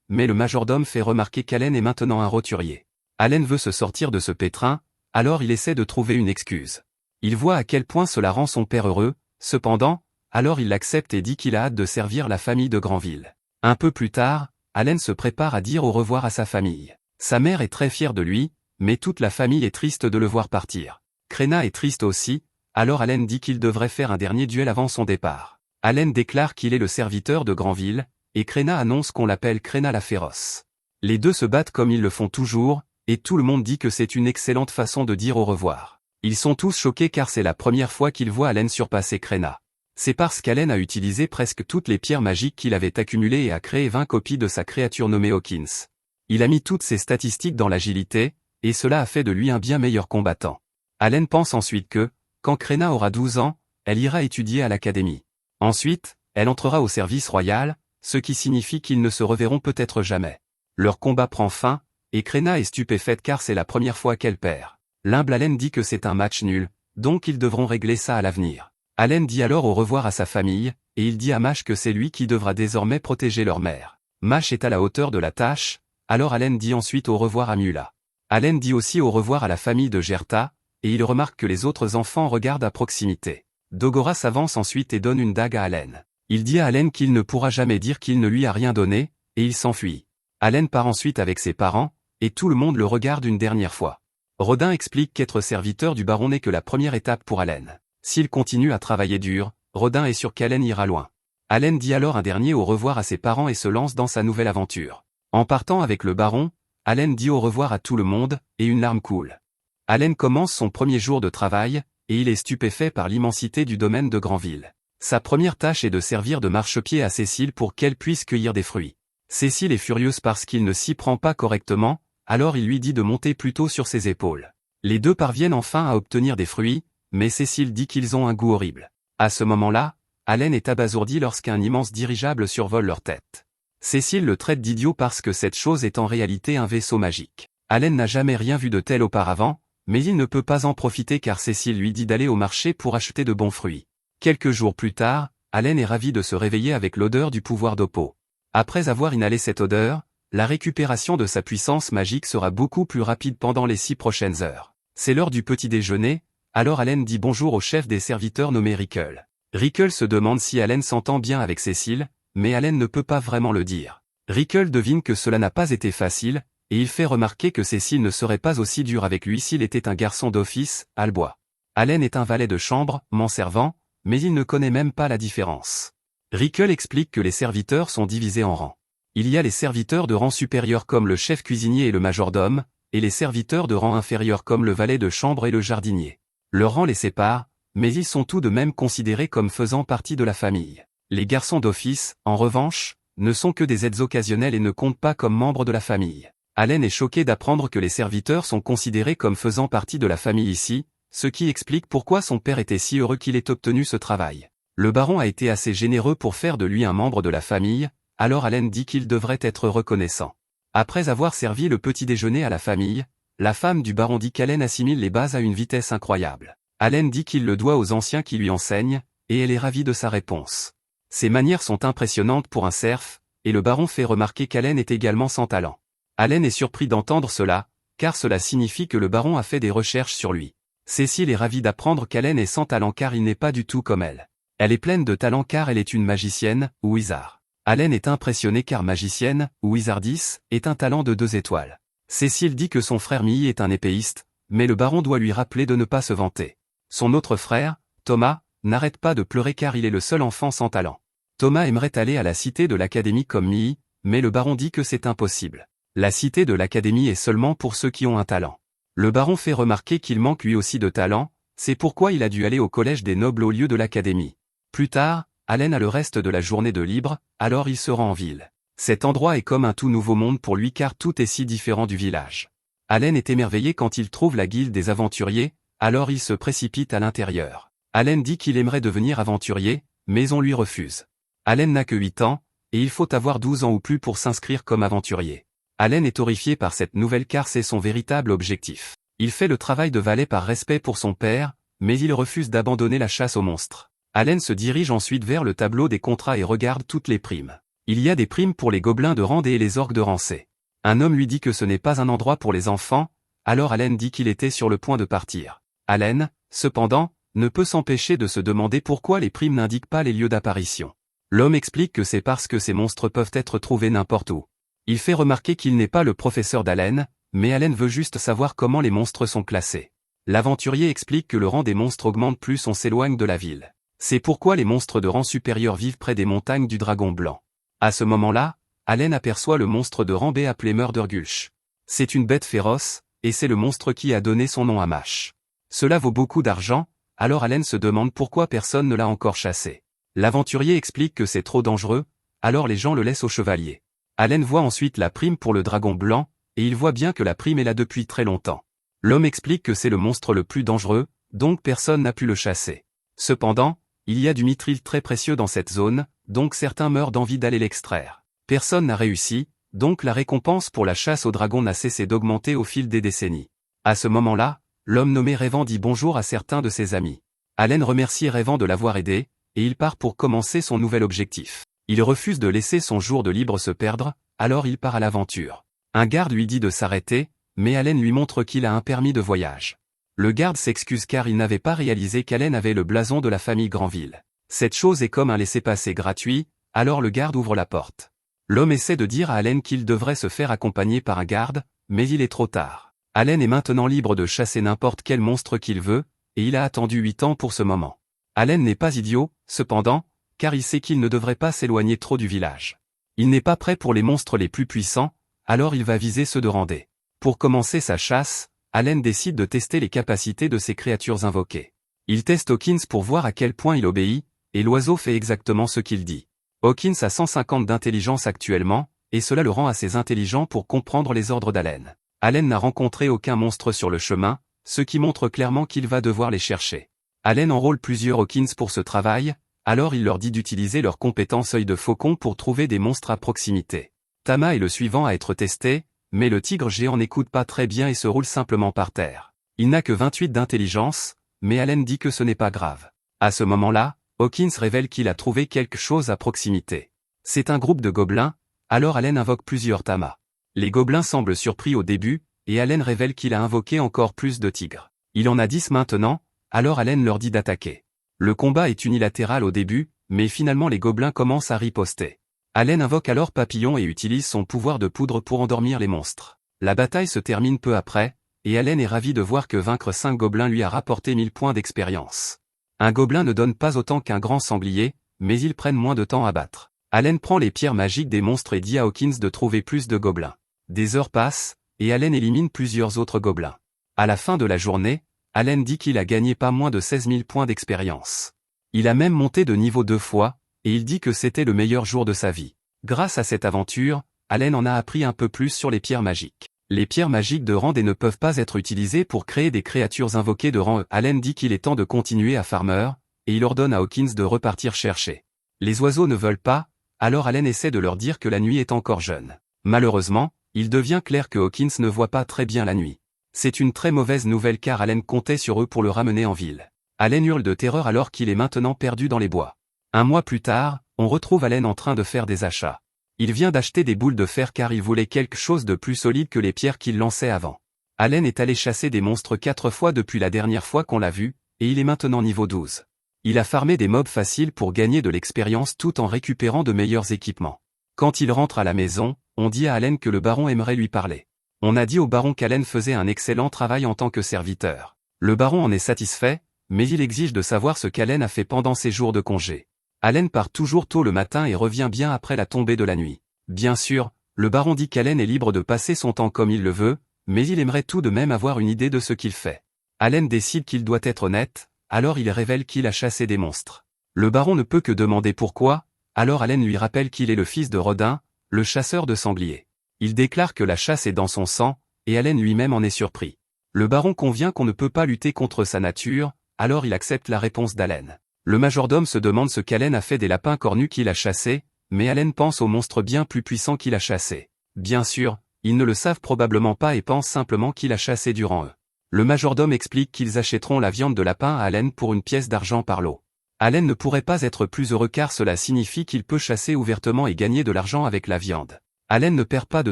mais le majordome fait remarquer qu'Allen est maintenant un roturier. Allen veut se sortir de ce pétrin, alors il essaie de trouver une excuse. Il voit à quel point cela rend son père heureux, cependant, alors il l'accepte et dit qu'il a hâte de servir la famille de Granville. Un peu plus tard, Allen se prépare à dire au revoir à sa famille. Sa mère est très fière de lui, mais toute la famille est triste de le voir partir. Crenna est triste aussi, alors Allen dit qu'il devrait faire un dernier duel avant son départ. Allen déclare qu'il est le serviteur de Granville, et Crenna annonce qu'on l'appelle Crenna la féroce. Les deux se battent comme ils le font toujours, et tout le monde dit que c'est une excellente façon de dire au revoir. Ils sont tous choqués car c'est la première fois qu'ils voient Allen surpasser Crenna. C'est parce qu'Allen a utilisé presque toutes les pierres magiques qu'il avait accumulées et a créé 20 copies de sa créature nommée Hawkins. Il a mis toutes ses statistiques dans l'agilité, et cela a fait de lui un bien meilleur combattant. Allen pense ensuite que, quand Crenna aura 12 ans, elle ira étudier à l'académie. Ensuite, elle entrera au service royal, ce qui signifie qu'ils ne se reverront peut-être jamais. Leur combat prend fin, et Crenna est stupéfaite car c'est la première fois qu'elle perd. L'humble Allen dit que c'est un match nul, donc ils devront régler ça à l'avenir. Allen dit alors au revoir à sa famille, et il dit à Mash que c'est lui qui devra désormais protéger leur mère. Mash est à la hauteur de la tâche, alors Allen dit ensuite au revoir à Mula. Allen dit aussi au revoir à la famille de Gerta, et il remarque que les autres enfants regardent à proximité. Dogora s'avance ensuite et donne une dague à Allen. Il dit à Allen qu'il ne pourra jamais dire qu'il ne lui a rien donné, et il s'enfuit. Allen part ensuite avec ses parents, et tout le monde le regarde une dernière fois. Rodin explique qu'être serviteur du baron n'est que la première étape pour Allen. S'il continue à travailler dur, Rodin est sûr qu'Allen ira loin. Allen dit alors un dernier au revoir à ses parents et se lance dans sa nouvelle aventure. En partant avec le baron, Allen dit au revoir à tout le monde, et une larme coule. Allen commence son premier jour de travail, et il est stupéfait par l'immensité du domaine de Granville. Sa première tâche est de servir de marchepied à Cécile pour qu'elle puisse cueillir des fruits. Cécile est furieuse parce qu'il ne s'y prend pas correctement, alors il lui dit de monter plutôt sur ses épaules. Les deux parviennent enfin à obtenir des fruits, mais Cécile dit qu'ils ont un goût horrible. À ce moment-là, Allen est abasourdi lorsqu'un immense dirigeable survole leur tête. Cécile le traite d'idiot parce que cette chose est en réalité un vaisseau magique. Allen n'a jamais rien vu de tel auparavant, mais il ne peut pas en profiter car Cécile lui dit d'aller au marché pour acheter de bons fruits. Quelques jours plus tard, Allen est ravi de se réveiller avec l'odeur du pouvoir d'Oppo. Après avoir inhalé cette odeur, la récupération de sa puissance magique sera beaucoup plus rapide pendant les 6 prochaines heures. C'est l'heure du petit déjeuner, alors Allen dit bonjour au chef des serviteurs nommé Rickle. Rickle se demande si Allen s'entend bien avec Cécile, mais Allen ne peut pas vraiment le dire. Rickle devine que cela n'a pas été facile, et il fait remarquer que Cécile ne serait pas aussi dure avec lui s'il était un garçon d'office, Albois. Allen est un valet de chambre, mon servant, mais il ne connaît même pas la différence. Rickle explique que les serviteurs sont divisés en rangs. Il y a les serviteurs de rang supérieur comme le chef cuisinier et le majordome, et les serviteurs de rang inférieur comme le valet de chambre et le jardinier. Leur rang les sépare, mais ils sont tout de même considérés comme faisant partie de la famille. Les garçons d'office, en revanche, ne sont que des aides occasionnelles et ne comptent pas comme membres de la famille. Allen est choqué d'apprendre que les serviteurs sont considérés comme faisant partie de la famille ici, ce qui explique pourquoi son père était si heureux qu'il ait obtenu ce travail. Le baron a été assez généreux pour faire de lui un membre de la famille, alors Allen dit qu'il devrait être reconnaissant. Après avoir servi le petit déjeuner à la famille, la femme du baron dit qu'Allen assimile les bases à une vitesse incroyable. Allen dit qu'il le doit aux anciens qui lui enseignent, et elle est ravie de sa réponse. Ses manières sont impressionnantes pour un serf, et le baron fait remarquer qu'Allen est également sans talent. Allen est surpris d'entendre cela, car cela signifie que le baron a fait des recherches sur lui. Cécile est ravie d'apprendre qu'Allen est sans talent car il n'est pas du tout comme elle. Elle est pleine de talent car elle est une magicienne, ou wizard. Allen est impressionné car magicienne, ou wizardess, est un talent de 2 étoiles. Cécile dit que son frère Millie est un épéiste, mais le baron doit lui rappeler de ne pas se vanter. Son autre frère, Thomas, n'arrête pas de pleurer car il est le seul enfant sans talent. Thomas aimerait aller à la cité de l'académie comme Millie, mais le baron dit que c'est impossible. La cité de l'académie est seulement pour ceux qui ont un talent. Le baron fait remarquer qu'il manque lui aussi de talent, c'est pourquoi il a dû aller au collège des nobles au lieu de l'académie. Plus tard, Allen a le reste de la journée de libre, alors il se rend en ville. Cet endroit est comme un tout nouveau monde pour lui car tout est si différent du village. Allen est émerveillé quand il trouve la guilde des aventuriers, alors il se précipite à l'intérieur. Allen dit qu'il aimerait devenir aventurier, mais on lui refuse. Allen n'a que 8 ans, et il faut avoir 12 ans ou plus pour s'inscrire comme aventurier. Allen est horrifié par cette nouvelle car c'est son véritable objectif. Il fait le travail de valet par respect pour son père, mais il refuse d'abandonner la chasse aux monstres. Allen se dirige ensuite vers le tableau des contrats et regarde toutes les primes. Il y a des primes pour les gobelins de Randé et les orques de Rancé. Un homme lui dit que ce n'est pas un endroit pour les enfants, alors Allen dit qu'il était sur le point de partir. Allen, cependant, ne peut s'empêcher de se demander pourquoi les primes n'indiquent pas les lieux d'apparition. L'homme explique que c'est parce que ces monstres peuvent être trouvés n'importe où. Il fait remarquer qu'il n'est pas le professeur d'Allen, mais Allen veut juste savoir comment les monstres sont classés. L'aventurier explique que le rang des monstres augmente plus on s'éloigne de la ville. C'est pourquoi les monstres de rang supérieur vivent près des montagnes du Dragon Blanc. À ce moment-là, Allen aperçoit le monstre de rang B appelé Murdergulch. C'est une bête féroce, et c'est le monstre qui a donné son nom à Mash. Cela vaut beaucoup d'argent, alors Allen se demande pourquoi personne ne l'a encore chassé. L'aventurier explique que c'est trop dangereux, alors les gens le laissent au chevalier. Allen voit ensuite la prime pour le dragon blanc, et il voit bien que la prime est là depuis très longtemps. L'homme explique que c'est le monstre le plus dangereux, donc personne n'a pu le chasser. Cependant, il y a du mithril très précieux dans cette zone, donc certains meurent d'envie d'aller l'extraire. Personne n'a réussi, donc la récompense pour la chasse au dragon n'a cessé d'augmenter au fil des décennies. À ce moment-là, l'homme nommé Rêvant dit bonjour à certains de ses amis. Allen remercie Rêvant de l'avoir aidé, et il part pour commencer son nouvel objectif. Il refuse de laisser son jour de libre se perdre, alors il part à l'aventure. Un garde lui dit de s'arrêter, mais Allen lui montre qu'il a un permis de voyage. Le garde s'excuse car il n'avait pas réalisé qu'Allen avait le blason de la famille Granville. Cette chose est comme un laissez-passer gratuit, alors le garde ouvre la porte. L'homme essaie de dire à Allen qu'il devrait se faire accompagner par un garde, mais il est trop tard. Allen est maintenant libre de chasser n'importe quel monstre qu'il veut, et il a attendu 8 ans pour ce moment. Allen n'est pas idiot, cependant, car il sait qu'il ne devrait pas s'éloigner trop du village. Il n'est pas prêt pour les monstres les plus puissants, alors il va viser ceux de Randé. Pour commencer sa chasse, Allen décide de tester les capacités de ses créatures invoquées. Il teste Hawkins pour voir à quel point il obéit, et l'oiseau fait exactement ce qu'il dit. Hawkins a 150 d'intelligence actuellement, et cela le rend assez intelligent pour comprendre les ordres d'Allen. Allen n'a rencontré aucun monstre sur le chemin, ce qui montre clairement qu'il va devoir les chercher. Allen enrôle plusieurs Hawkins pour ce travail, alors il leur dit d'utiliser leur compétence œil de faucon pour trouver des monstres à proximité. Tama est le suivant à être testé, mais le tigre géant n'écoute pas très bien et se roule simplement par terre. Il n'a que 28 d'intelligence, mais Allen dit que ce n'est pas grave. À ce moment-là, Hawkins révèle qu'il a trouvé quelque chose à proximité. C'est un groupe de gobelins, alors Allen invoque plusieurs Tama. Les gobelins semblent surpris au début, et Allen révèle qu'il a invoqué encore plus de tigres. Il en a 10 maintenant, alors Allen leur dit d'attaquer. Le combat est unilatéral au début, mais finalement les gobelins commencent à riposter. Allen invoque alors Papillon et utilise son pouvoir de poudre pour endormir les monstres. La bataille se termine peu après, et Allen est ravi de voir que vaincre 5 gobelins lui a rapporté 1000 points d'expérience. Un gobelin ne donne pas autant qu'un grand sanglier, mais ils prennent moins de temps à battre. Allen prend les pierres magiques des monstres et dit à Hawkins de trouver plus de gobelins. Des heures passent, et Allen élimine plusieurs autres gobelins. À la fin de la journée, Allen dit qu'il a gagné pas moins de 16 000 points d'expérience. Il a même monté de niveau 2 fois, et il dit que c'était le meilleur jour de sa vie. Grâce à cette aventure, Allen en a appris un peu plus sur les pierres magiques. Les pierres magiques de rang D ne peuvent pas être utilisées pour créer des créatures invoquées de rang E. Allen dit qu'il est temps de continuer à Farmer, et il ordonne à Hawkins de repartir chercher. Les oiseaux ne veulent pas, alors Allen essaie de leur dire que la nuit est encore jeune. Malheureusement, il devient clair que Hawkins ne voit pas très bien la nuit. C'est une très mauvaise nouvelle car Allen comptait sur eux pour le ramener en ville. Allen hurle de terreur alors qu'il est maintenant perdu dans les bois. Un mois plus tard, on retrouve Allen en train de faire des achats. Il vient d'acheter des boules de fer car il voulait quelque chose de plus solide que les pierres qu'il lançait avant. Allen est allé chasser des monstres 4 fois depuis la dernière fois qu'on l'a vu, et il est maintenant niveau 12. Il a farmé des mobs faciles pour gagner de l'expérience tout en récupérant de meilleurs équipements. Quand il rentre à la maison, on dit à Allen que le baron aimerait lui parler. On a dit au baron qu'Allen faisait un excellent travail en tant que serviteur. Le baron en est satisfait, mais il exige de savoir ce qu'Allen a fait pendant ses jours de congé. Allen part toujours tôt le matin et revient bien après la tombée de la nuit. Bien sûr, le baron dit qu'Allen est libre de passer son temps comme il le veut, mais il aimerait tout de même avoir une idée de ce qu'il fait. Allen décide qu'il doit être honnête, alors il révèle qu'il a chassé des monstres. Le baron ne peut que demander pourquoi, alors Allen lui rappelle qu'il est le fils de Rodin, le chasseur de sangliers. Il déclare que la chasse est dans son sang, et Allen lui-même en est surpris. Le baron convient qu'on ne peut pas lutter contre sa nature, alors il accepte la réponse d'Allen. Le majordome se demande ce qu'Allen a fait des lapins cornus qu'il a chassés, mais Allen pense aux monstres bien plus puissants qu'il a chassés. Bien sûr, ils ne le savent probablement pas et pensent simplement qu'il a chassé durant eux. Le majordome explique qu'ils achèteront la viande de lapin à Allen pour une pièce d'argent par lot. Allen ne pourrait pas être plus heureux car cela signifie qu'il peut chasser ouvertement et gagner de l'argent avec la viande. Allen ne perd pas de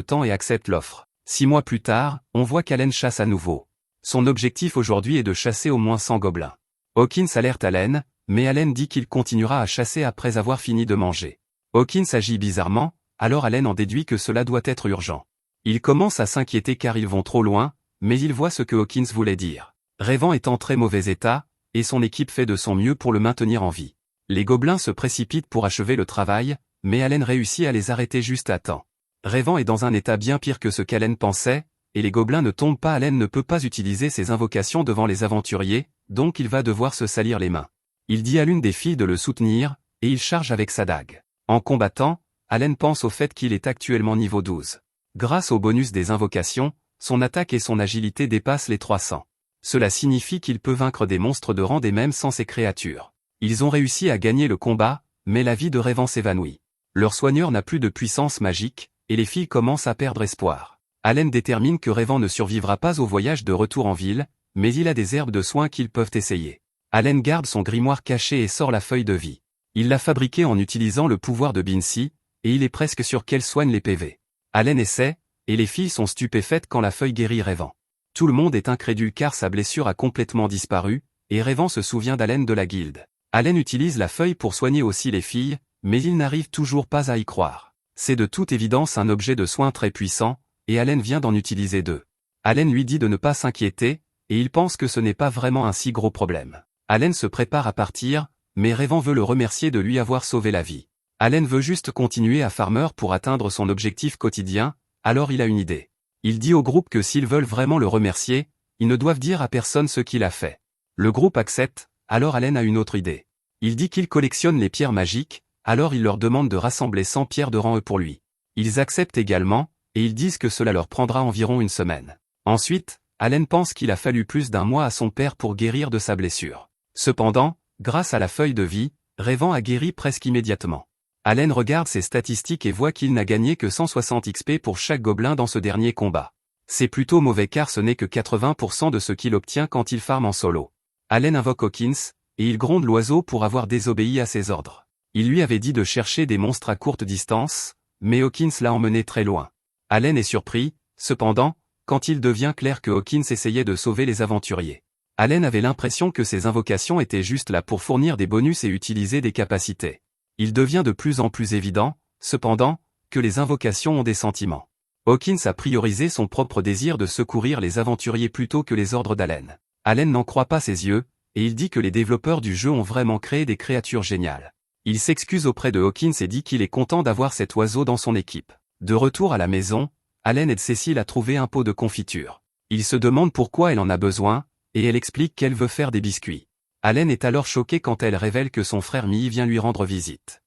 temps et accepte l'offre. 6 mois plus tard, on voit qu'Allen chasse à nouveau. Son objectif aujourd'hui est de chasser au moins 100 gobelins. Hawkins alerte Allen, mais Allen dit qu'il continuera à chasser après avoir fini de manger. Hawkins agit bizarrement, alors Allen en déduit que cela doit être urgent. Il commence à s'inquiéter car ils vont trop loin, mais il voit ce que Hawkins voulait dire. Revan est en très mauvais état, et son équipe fait de son mieux pour le maintenir en vie. Les gobelins se précipitent pour achever le travail, mais Allen réussit à les arrêter juste à temps. Revan est dans un état bien pire que ce qu'Allen pensait, et les gobelins ne tombent pas. Allen ne peut pas utiliser ses invocations devant les aventuriers, donc il va devoir se salir les mains. Il dit à l'une des filles de le soutenir, et il charge avec sa dague. En combattant, Allen pense au fait qu'il est actuellement niveau 12. Grâce au bonus des invocations, son attaque et son agilité dépassent les 300. Cela signifie qu'il peut vaincre des monstres de rang des mêmes sans ces créatures. Ils ont réussi à gagner le combat, mais la vie de Revan s'évanouit. Leur soigneur n'a plus de puissance magique, et les filles commencent à perdre espoir. Allen détermine que Revan ne survivra pas au voyage de retour en ville, mais il a des herbes de soins qu'ils peuvent essayer. Allen garde son grimoire caché et sort la feuille de vie. Il l'a fabriquée en utilisant le pouvoir de Binsi, et il est presque sûr qu'elle soigne les PV. Allen essaie, et les filles sont stupéfaites quand la feuille guérit Revan. Tout le monde est incrédule car sa blessure a complètement disparu, et Revan se souvient d'Allen de la guilde. Allen utilise la feuille pour soigner aussi les filles, mais il n'arrive toujours pas à y croire. C'est de toute évidence un objet de soin très puissant, et Allen vient d'en utiliser 2. Allen lui dit de ne pas s'inquiéter, et il pense que ce n'est pas vraiment un si gros problème. Allen se prépare à partir, mais Revan veut le remercier de lui avoir sauvé la vie. Allen veut juste continuer à farmer pour atteindre son objectif quotidien, alors il a une idée. Il dit au groupe que s'ils veulent vraiment le remercier, ils ne doivent dire à personne ce qu'il a fait. Le groupe accepte, alors Allen a une autre idée. Il dit qu'il collectionne les pierres magiques, alors il leur demande de rassembler 100 pierres de rang E pour lui. Ils acceptent également, et ils disent que cela leur prendra environ une semaine. Ensuite, Allen pense qu'il a fallu plus d'1 mois à son père pour guérir de sa blessure. Cependant, grâce à la feuille de vie, Revan a guéri presque immédiatement. Allen regarde ses statistiques et voit qu'il n'a gagné que 160 XP pour chaque gobelin dans ce dernier combat. C'est plutôt mauvais car ce n'est que 80% de ce qu'il obtient quand il farme en solo. Allen invoque Hawkins, et il gronde l'oiseau pour avoir désobéi à ses ordres. Il lui avait dit de chercher des monstres à courte distance, mais Hawkins l'a emmené très loin. Allen est surpris, cependant, quand il devient clair que Hawkins essayait de sauver les aventuriers. Allen avait l'impression que ses invocations étaient juste là pour fournir des bonus et utiliser des capacités. Il devient de plus en plus évident, cependant, que les invocations ont des sentiments. Hawkins a priorisé son propre désir de secourir les aventuriers plutôt que les ordres d'Allen. Allen n'en croit pas ses yeux, et il dit que les développeurs du jeu ont vraiment créé des créatures géniales. Il s'excuse auprès de Hawkins et dit qu'il est content d'avoir cet oiseau dans son équipe. De retour à la maison, Allen aide Cécile à trouver un pot de confiture. Il se demande pourquoi elle en a besoin, et elle explique qu'elle veut faire des biscuits. Allen est alors choqué quand elle révèle que son frère Mii vient lui rendre visite.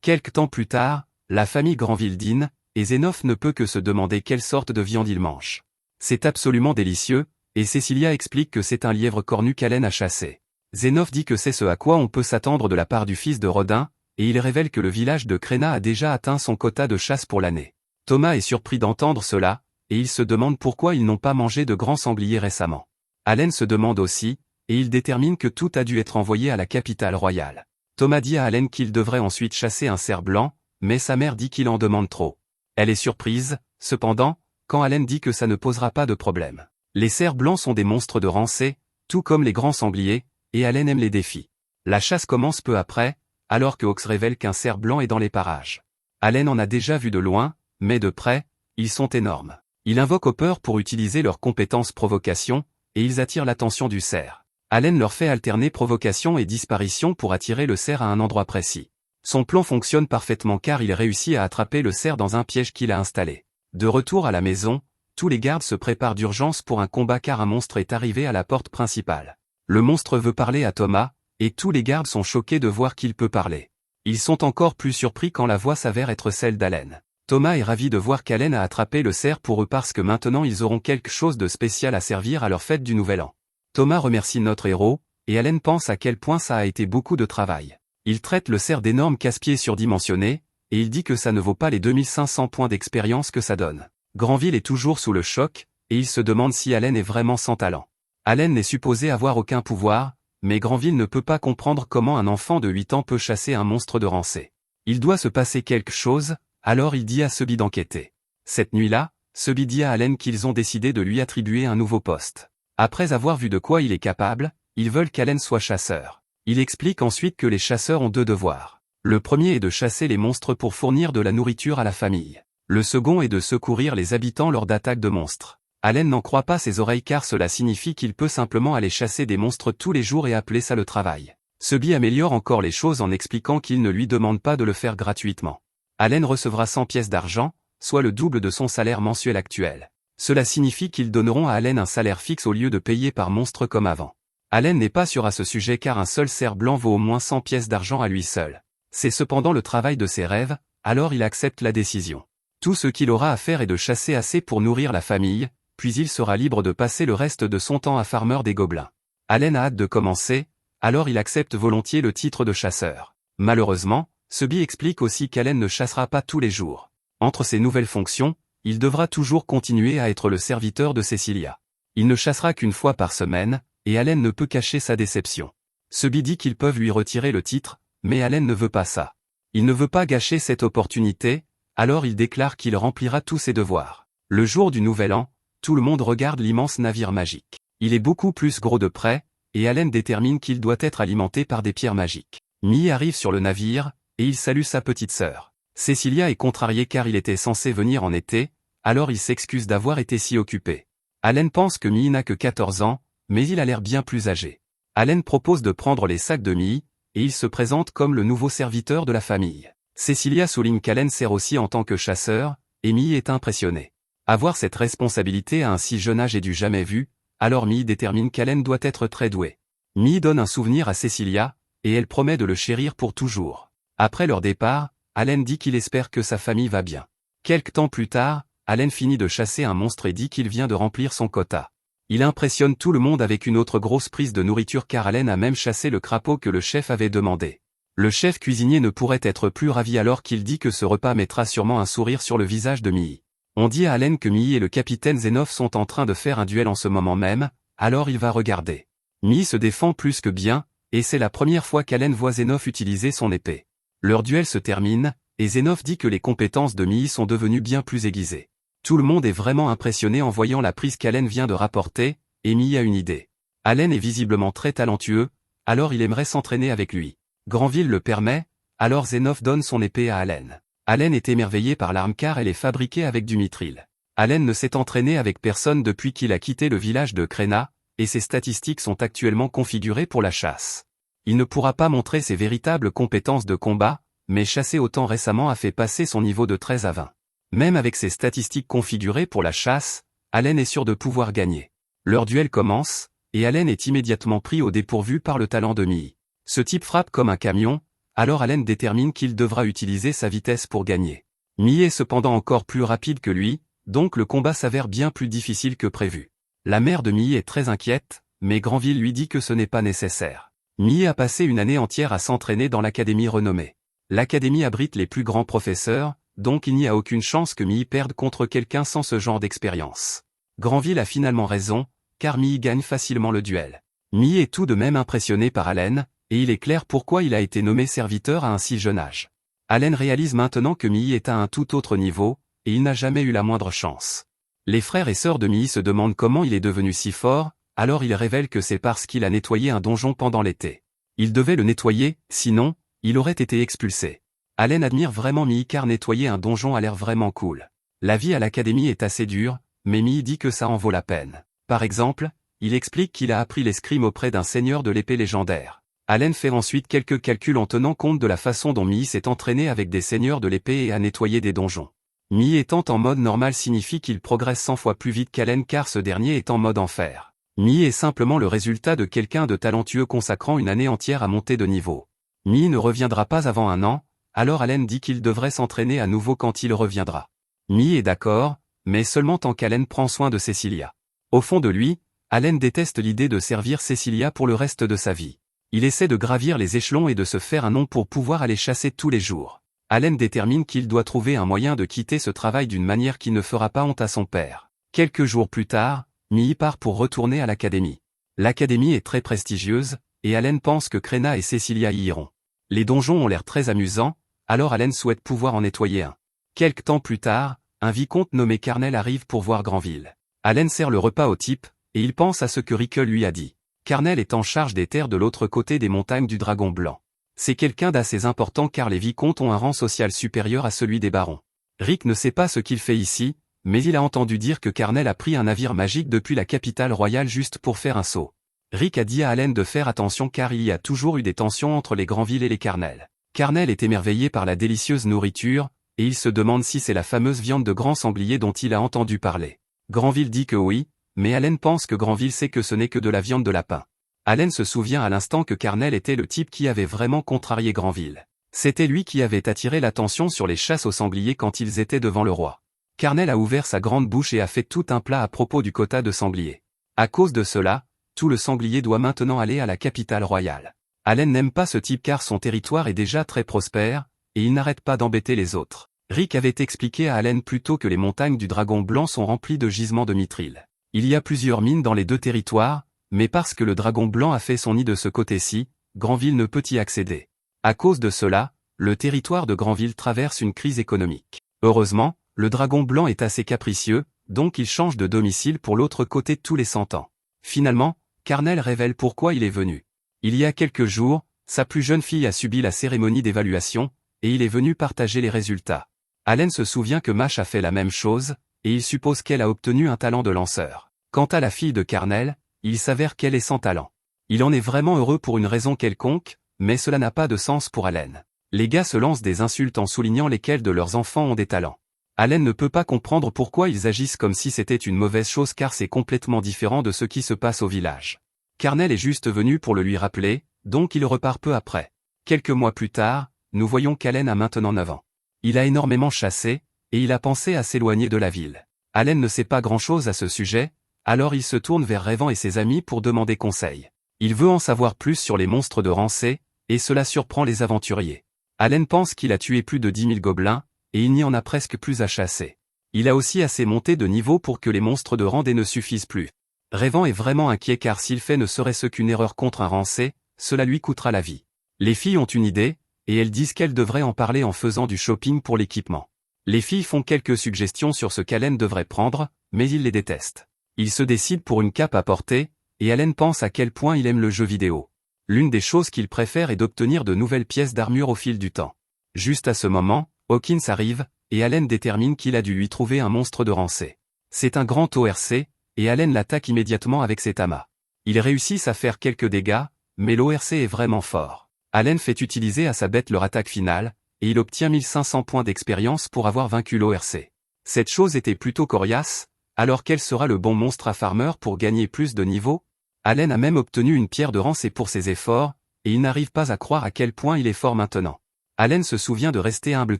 Quelque temps plus tard, la famille Granville dîne, et Zénoph ne peut que se demander quelle sorte de viande il mange. C'est absolument délicieux, et Cecilia explique que c'est un lièvre cornu qu'Allen a chassé. Zénoph dit que c'est ce à quoi on peut s'attendre de la part du fils de Rodin, et il révèle que le village de Kréna a déjà atteint son quota de chasse pour l'année. Thomas est surpris d'entendre cela, et il se demande pourquoi ils n'ont pas mangé de grands sangliers récemment. Allen se demande aussi, et il détermine que tout a dû être envoyé à la capitale royale. Thomas dit à Allen qu'il devrait ensuite chasser un cerf blanc, mais sa mère dit qu'il en demande trop. Elle est surprise, cependant, quand Allen dit que ça ne posera pas de problème. Les cerfs blancs sont des monstres de rancée, tout comme les grands sangliers, et Allen aime les défis. La chasse commence peu après, alors que Hawks révèle qu'un cerf blanc est dans les parages. Allen en a déjà vu de loin, mais de près, ils sont énormes. Il invoque Hopper pour utiliser leur compétence provocation, et ils attirent l'attention du cerf. Allen leur fait alterner provocation et disparition pour attirer le cerf à un endroit précis. Son plan fonctionne parfaitement car il réussit à attraper le cerf dans un piège qu'il a installé. De retour à la maison, tous les gardes se préparent d'urgence pour un combat car un monstre est arrivé à la porte principale. Le monstre veut parler à Thomas, et tous les gardes sont choqués de voir qu'il peut parler. Ils sont encore plus surpris quand la voix s'avère être celle d'Allen. Thomas est ravi de voir qu'Allen a attrapé le cerf pour eux parce que maintenant ils auront quelque chose de spécial à servir à leur fête du Nouvel An. Thomas remercie notre héros, et Allen pense à quel point ça a été beaucoup de travail. Il traite le cerf d'énorme casse-pieds surdimensionné, et il dit que ça ne vaut pas les 2500 points d'expérience que ça donne. Granville est toujours sous le choc, et il se demande si Allen est vraiment sans talent. Allen n'est supposé avoir aucun pouvoir, mais Granville ne peut pas comprendre comment un enfant de 8 ans peut chasser un monstre de rancée. Il doit se passer quelque chose, alors il dit à Subby d'enquêter. Cette nuit-là, Subby dit à Allen qu'ils ont décidé de lui attribuer un nouveau poste. Après avoir vu de quoi il est capable, ils veulent qu'Allen soit chasseur. Il explique ensuite que les chasseurs ont 2 devoirs. Le premier est de chasser les monstres pour fournir de la nourriture à la famille. Le second est de secourir les habitants lors d'attaques de monstres. Allen n'en croit pas ses oreilles car cela signifie qu'il peut simplement aller chasser des monstres tous les jours et appeler ça le travail. Subby améliore encore les choses en expliquant qu'il ne lui demande pas de le faire gratuitement. Allen recevra 100 pièces d'argent, soit le double de son salaire mensuel actuel. Cela signifie qu'ils donneront à Allen un salaire fixe au lieu de payer par monstre comme avant. Allen n'est pas sûr à ce sujet car un seul cerf blanc vaut au moins 100 pièces d'argent à lui seul. C'est cependant le travail de ses rêves, alors il accepte la décision. Tout ce qu'il aura à faire est de chasser assez pour nourrir la famille, puis il sera libre de passer le reste de son temps à farmer des gobelins. Allen a hâte de commencer, alors il accepte volontiers le titre de chasseur. Malheureusement, Subby explique aussi qu'Allen ne chassera pas tous les jours. Entre ses nouvelles fonctions, il devra toujours continuer à être le serviteur de Cecilia. Il ne chassera qu'une fois par semaine, et Allen ne peut cacher sa déception. Subby dit qu'ils peuvent lui retirer le titre, mais Allen ne veut pas ça. Il ne veut pas gâcher cette opportunité, alors il déclare qu'il remplira tous ses devoirs. Le jour du Nouvel An, tout le monde regarde l'immense navire magique. Il est beaucoup plus gros de près, et Allen détermine qu'il doit être alimenté par des pierres magiques. Mie arrive sur le navire, et il salue sa petite sœur. Cecilia est contrariée car il était censé venir en été, alors il s'excuse d'avoir été si occupé. Allen pense que Mie n'a que 14 ans, mais il a l'air bien plus âgé. Allen propose de prendre les sacs de Mie, et il se présente comme le nouveau serviteur de la famille. Cecilia souligne qu'Allen sert aussi en tant que chasseur, et Mie est impressionné. Avoir cette responsabilité à un si jeune âge est du jamais vu, alors Mie détermine qu'Allen doit être très doué. Mie donne un souvenir à Cecilia, et elle promet de le chérir pour toujours. Après leur départ, Allen dit qu'il espère que sa famille va bien. Quelque temps plus tard, Allen finit de chasser un monstre et dit qu'il vient de remplir son quota. Il impressionne tout le monde avec une autre grosse prise de nourriture car Allen a même chassé le crapaud que le chef avait demandé. Le chef cuisinier ne pourrait être plus ravi alors qu'il dit que ce repas mettra sûrement un sourire sur le visage de Mie. On dit à Allen que Mie et le capitaine Zenov sont en train de faire un duel en ce moment même, alors il va regarder. Mie se défend plus que bien, et c'est la première fois qu'Allen voit Zenov utiliser son épée. Leur duel se termine, et Zenov dit que les compétences de Mie sont devenues bien plus aiguisées. Tout le monde est vraiment impressionné en voyant la prise qu'Allen vient de rapporter, et Mie a une idée. Allen est visiblement très talentueux, alors il aimerait s'entraîner avec lui. Granville le permet, alors Zenov donne son épée à Allen. Allen est émerveillé par l'arme car elle est fabriquée avec du mithril. Allen ne s'est entraîné avec personne depuis qu'il a quitté le village de Krena, et ses statistiques sont actuellement configurées pour la chasse. Il ne pourra pas montrer ses véritables compétences de combat, mais chasser autant récemment a fait passer son niveau de 13 à 20. Même avec ses statistiques configurées pour la chasse, Allen est sûr de pouvoir gagner. Leur duel commence, et Allen est immédiatement pris au dépourvu par le talent de Mie. Ce type frappe comme un camion, alors Allen détermine qu'il devra utiliser sa vitesse pour gagner. Mie est cependant encore plus rapide que lui, donc le combat s'avère bien plus difficile que prévu. La mère de Mie est très inquiète, mais Granville lui dit que ce n'est pas nécessaire. Mie a passé une année entière à s'entraîner dans l'académie renommée. L'académie abrite les plus grands professeurs, donc il n'y a aucune chance que Mie perde contre quelqu'un sans ce genre d'expérience. Granville a finalement raison, car Mie gagne facilement le duel. Mie est tout de même impressionné par Allen, et il est clair pourquoi il a été nommé serviteur à un si jeune âge. Allen réalise maintenant que Mii est à un tout autre niveau, et il n'a jamais eu la moindre chance. Les frères et sœurs de Mii se demandent comment il est devenu si fort, alors il révèle que c'est parce qu'il a nettoyé un donjon pendant l'été. Il devait le nettoyer, sinon, il aurait été expulsé. Allen admire vraiment Mii car nettoyer un donjon a l'air vraiment cool. La vie à l'académie est assez dure, mais Mii dit que ça en vaut la peine. Par exemple, il explique qu'il a appris l'escrime auprès d'un seigneur de l'épée légendaire. Allen fait ensuite quelques calculs en tenant compte de la façon dont Mii s'est entraîné avec des seigneurs de l'épée et a nettoyé des donjons. Mii étant en mode normal signifie qu'il progresse 100 fois plus vite qu'Allen car ce dernier est en mode enfer. Mii est simplement le résultat de quelqu'un de talentueux consacrant une année entière à monter de niveau. Mii ne reviendra pas avant un an, alors Allen dit qu'il devrait s'entraîner à nouveau quand il reviendra. Mii est d'accord, mais seulement tant qu'Allen prend soin de Cecilia. Au fond de lui, Allen déteste l'idée de servir Cecilia pour le reste de sa vie. Il essaie de gravir les échelons et de se faire un nom pour pouvoir aller chasser tous les jours. Allen détermine qu'il doit trouver un moyen de quitter ce travail d'une manière qui ne fera pas honte à son père. Quelques jours plus tard, Mii part pour retourner à l'académie. L'académie est très prestigieuse, et Allen pense que Krena et Cecilia y iront. Les donjons ont l'air très amusants, alors Allen souhaite pouvoir en nettoyer un. Quelque temps plus tard, un vicomte nommé Carnel arrive pour voir Granville. Allen sert le repas au type, et il pense à ce que Rick lui a dit. Carnel est en charge des terres de l'autre côté des montagnes du Dragon Blanc. C'est quelqu'un d'assez important car les vicomtes ont un rang social supérieur à celui des barons. Rick ne sait pas ce qu'il fait ici, mais il a entendu dire que Carnel a pris un navire magique depuis la capitale royale juste pour faire un saut. Rick a dit à Allen de faire attention car il y a toujours eu des tensions entre les Granville et les Carnel. Carnel est émerveillé par la délicieuse nourriture, et il se demande si c'est la fameuse viande de grand sanglier dont il a entendu parler. Granville dit que oui, mais Allen pense que Granville sait que ce n'est que de la viande de lapin. Allen se souvient à l'instant que Carnel était le type qui avait vraiment contrarié Granville. C'était lui qui avait attiré l'attention sur les chasses aux sangliers quand ils étaient devant le roi. Carnel a ouvert sa grande bouche et a fait tout un plat à propos du quota de sanglier. À cause de cela, tout le sanglier doit maintenant aller à la capitale royale. Allen n'aime pas ce type car son territoire est déjà très prospère, et il n'arrête pas d'embêter les autres. Rick avait expliqué à Allen plus tôt que les montagnes du Dragon Blanc sont remplies de gisements de mithril. Il y a plusieurs mines dans les deux territoires, mais parce que le Dragon Blanc a fait son nid de ce côté-ci, Granville ne peut y accéder. À cause de cela, le territoire de Granville traverse une crise économique. Heureusement, le Dragon Blanc est assez capricieux, donc il change de domicile pour l'autre côté tous les 100 ans. Finalement, Carnel révèle pourquoi il est venu. Il y a quelques jours, sa plus jeune fille a subi la cérémonie d'évaluation, et il est venu partager les résultats. Allen se souvient que Mash a fait la même chose, et il suppose qu'elle a obtenu un talent de lanceur. Quant à la fille de Carnel, il s'avère qu'elle est sans talent. Il en est vraiment heureux pour une raison quelconque, mais cela n'a pas de sens pour Allen. Les gars se lancent des insultes en soulignant lesquels de leurs enfants ont des talents. Allen ne peut pas comprendre pourquoi ils agissent comme si c'était une mauvaise chose car c'est complètement différent de ce qui se passe au village. Carnel est juste venu pour le lui rappeler, donc il repart peu après. Quelques mois plus tard, nous voyons qu'Allen a maintenant 9 ans. Il a énormément chassé, et il a pensé à s'éloigner de la ville. Allen ne sait pas grand-chose à ce sujet, alors il se tourne vers Rayvan et ses amis pour demander conseil. Il veut en savoir plus sur les monstres de Rancé, et cela surprend les aventuriers. Allen pense qu'il a tué plus de 10 000 gobelins, et il n'y en a presque plus à chasser. Il a aussi assez monté de niveau pour que les monstres de Randé ne suffisent plus. Rayvan est vraiment inquiet car s'il fait ne serait-ce qu'une erreur contre un Rancé, cela lui coûtera la vie. Les filles ont une idée, et elles disent qu'elles devraient en parler en faisant du shopping pour l'équipement. Les filles font quelques suggestions sur ce qu'Allen devrait prendre, mais il les déteste. Il se décide pour une cape à porter, et Allen pense à quel point il aime le jeu vidéo. L'une des choses qu'il préfère est d'obtenir de nouvelles pièces d'armure au fil du temps. Juste à ce moment, Hawkins arrive, et Allen détermine qu'il a dû lui trouver un monstre de Rancé. C'est un grand ORC, et Allen l'attaque immédiatement avec ses tamas. Ils réussissent à faire quelques dégâts, mais l'ORC est vraiment fort. Allen fait utiliser à sa bête leur attaque finale, et il obtient 1500 points d'expérience pour avoir vaincu l'ORC. Cette chose était plutôt coriace, alors quel sera le bon monstre à farmer pour gagner plus de niveau? Allen a même obtenu une pierre de Rancé pour ses efforts, et il n'arrive pas à croire à quel point il est fort maintenant. Allen se souvient de rester humble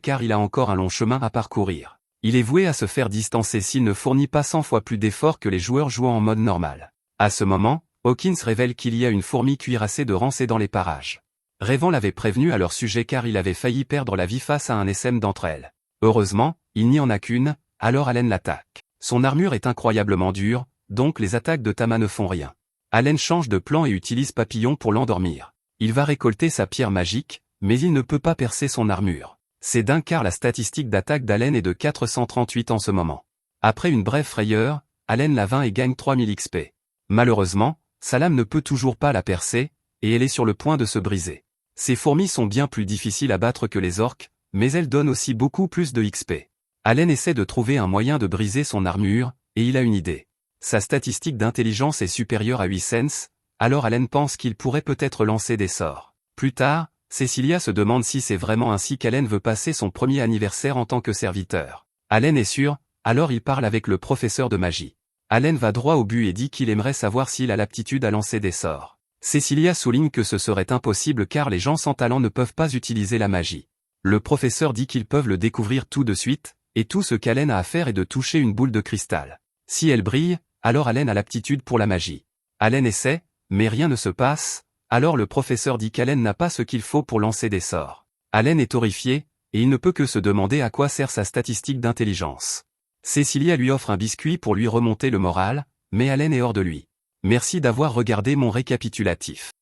car il a encore un long chemin à parcourir. Il est voué à se faire distancer s'il ne fournit pas 100 fois plus d'efforts que les joueurs jouant en mode normal. À ce moment, Hawkins révèle qu'il y a une fourmi cuirassée de Rancé dans les parages. Rayvan l'avait prévenu à leur sujet car il avait failli perdre la vie face à un SM d'entre elles. Heureusement, il n'y en a qu'une, alors Allen l'attaque. Son armure est incroyablement dure, donc les attaques de Tama ne font rien. Allen change de plan et utilise Papillon pour l'endormir. Il va récolter sa pierre magique, mais il ne peut pas percer son armure. C'est dingue car la statistique d'attaque d'Allen est de 438 en ce moment. Après une brève frayeur, Allen la vainc et gagne 3000 XP. Malheureusement, sa lame ne peut toujours pas la percer, et elle est sur le point de se briser. Ces fourmis sont bien plus difficiles à battre que les orques, mais elles donnent aussi beaucoup plus de XP. Allen essaie de trouver un moyen de briser son armure, et il a une idée. Sa statistique d'intelligence est supérieure à 8 sens, alors Allen pense qu'il pourrait peut-être lancer des sorts. Plus tard, Cecilia se demande si c'est vraiment ainsi qu'Allen veut passer son premier anniversaire en tant que serviteur. Allen est sûr, alors il parle avec le professeur de magie. Allen va droit au but et dit qu'il aimerait savoir s'il a l'aptitude à lancer des sorts. Cecilia souligne que ce serait impossible car les gens sans talent ne peuvent pas utiliser la magie. Le professeur dit qu'ils peuvent le découvrir tout de suite, et tout ce qu'Allen a à faire est de toucher une boule de cristal. Si elle brille, alors Allen a l'aptitude pour la magie. Allen essaie, mais rien ne se passe, alors le professeur dit qu'Allen n'a pas ce qu'il faut pour lancer des sorts. Allen est horrifié, et il ne peut que se demander à quoi sert sa statistique d'intelligence. Cecilia lui offre un biscuit pour lui remonter le moral, mais Allen est hors de lui. Merci d'avoir regardé mon récapitulatif.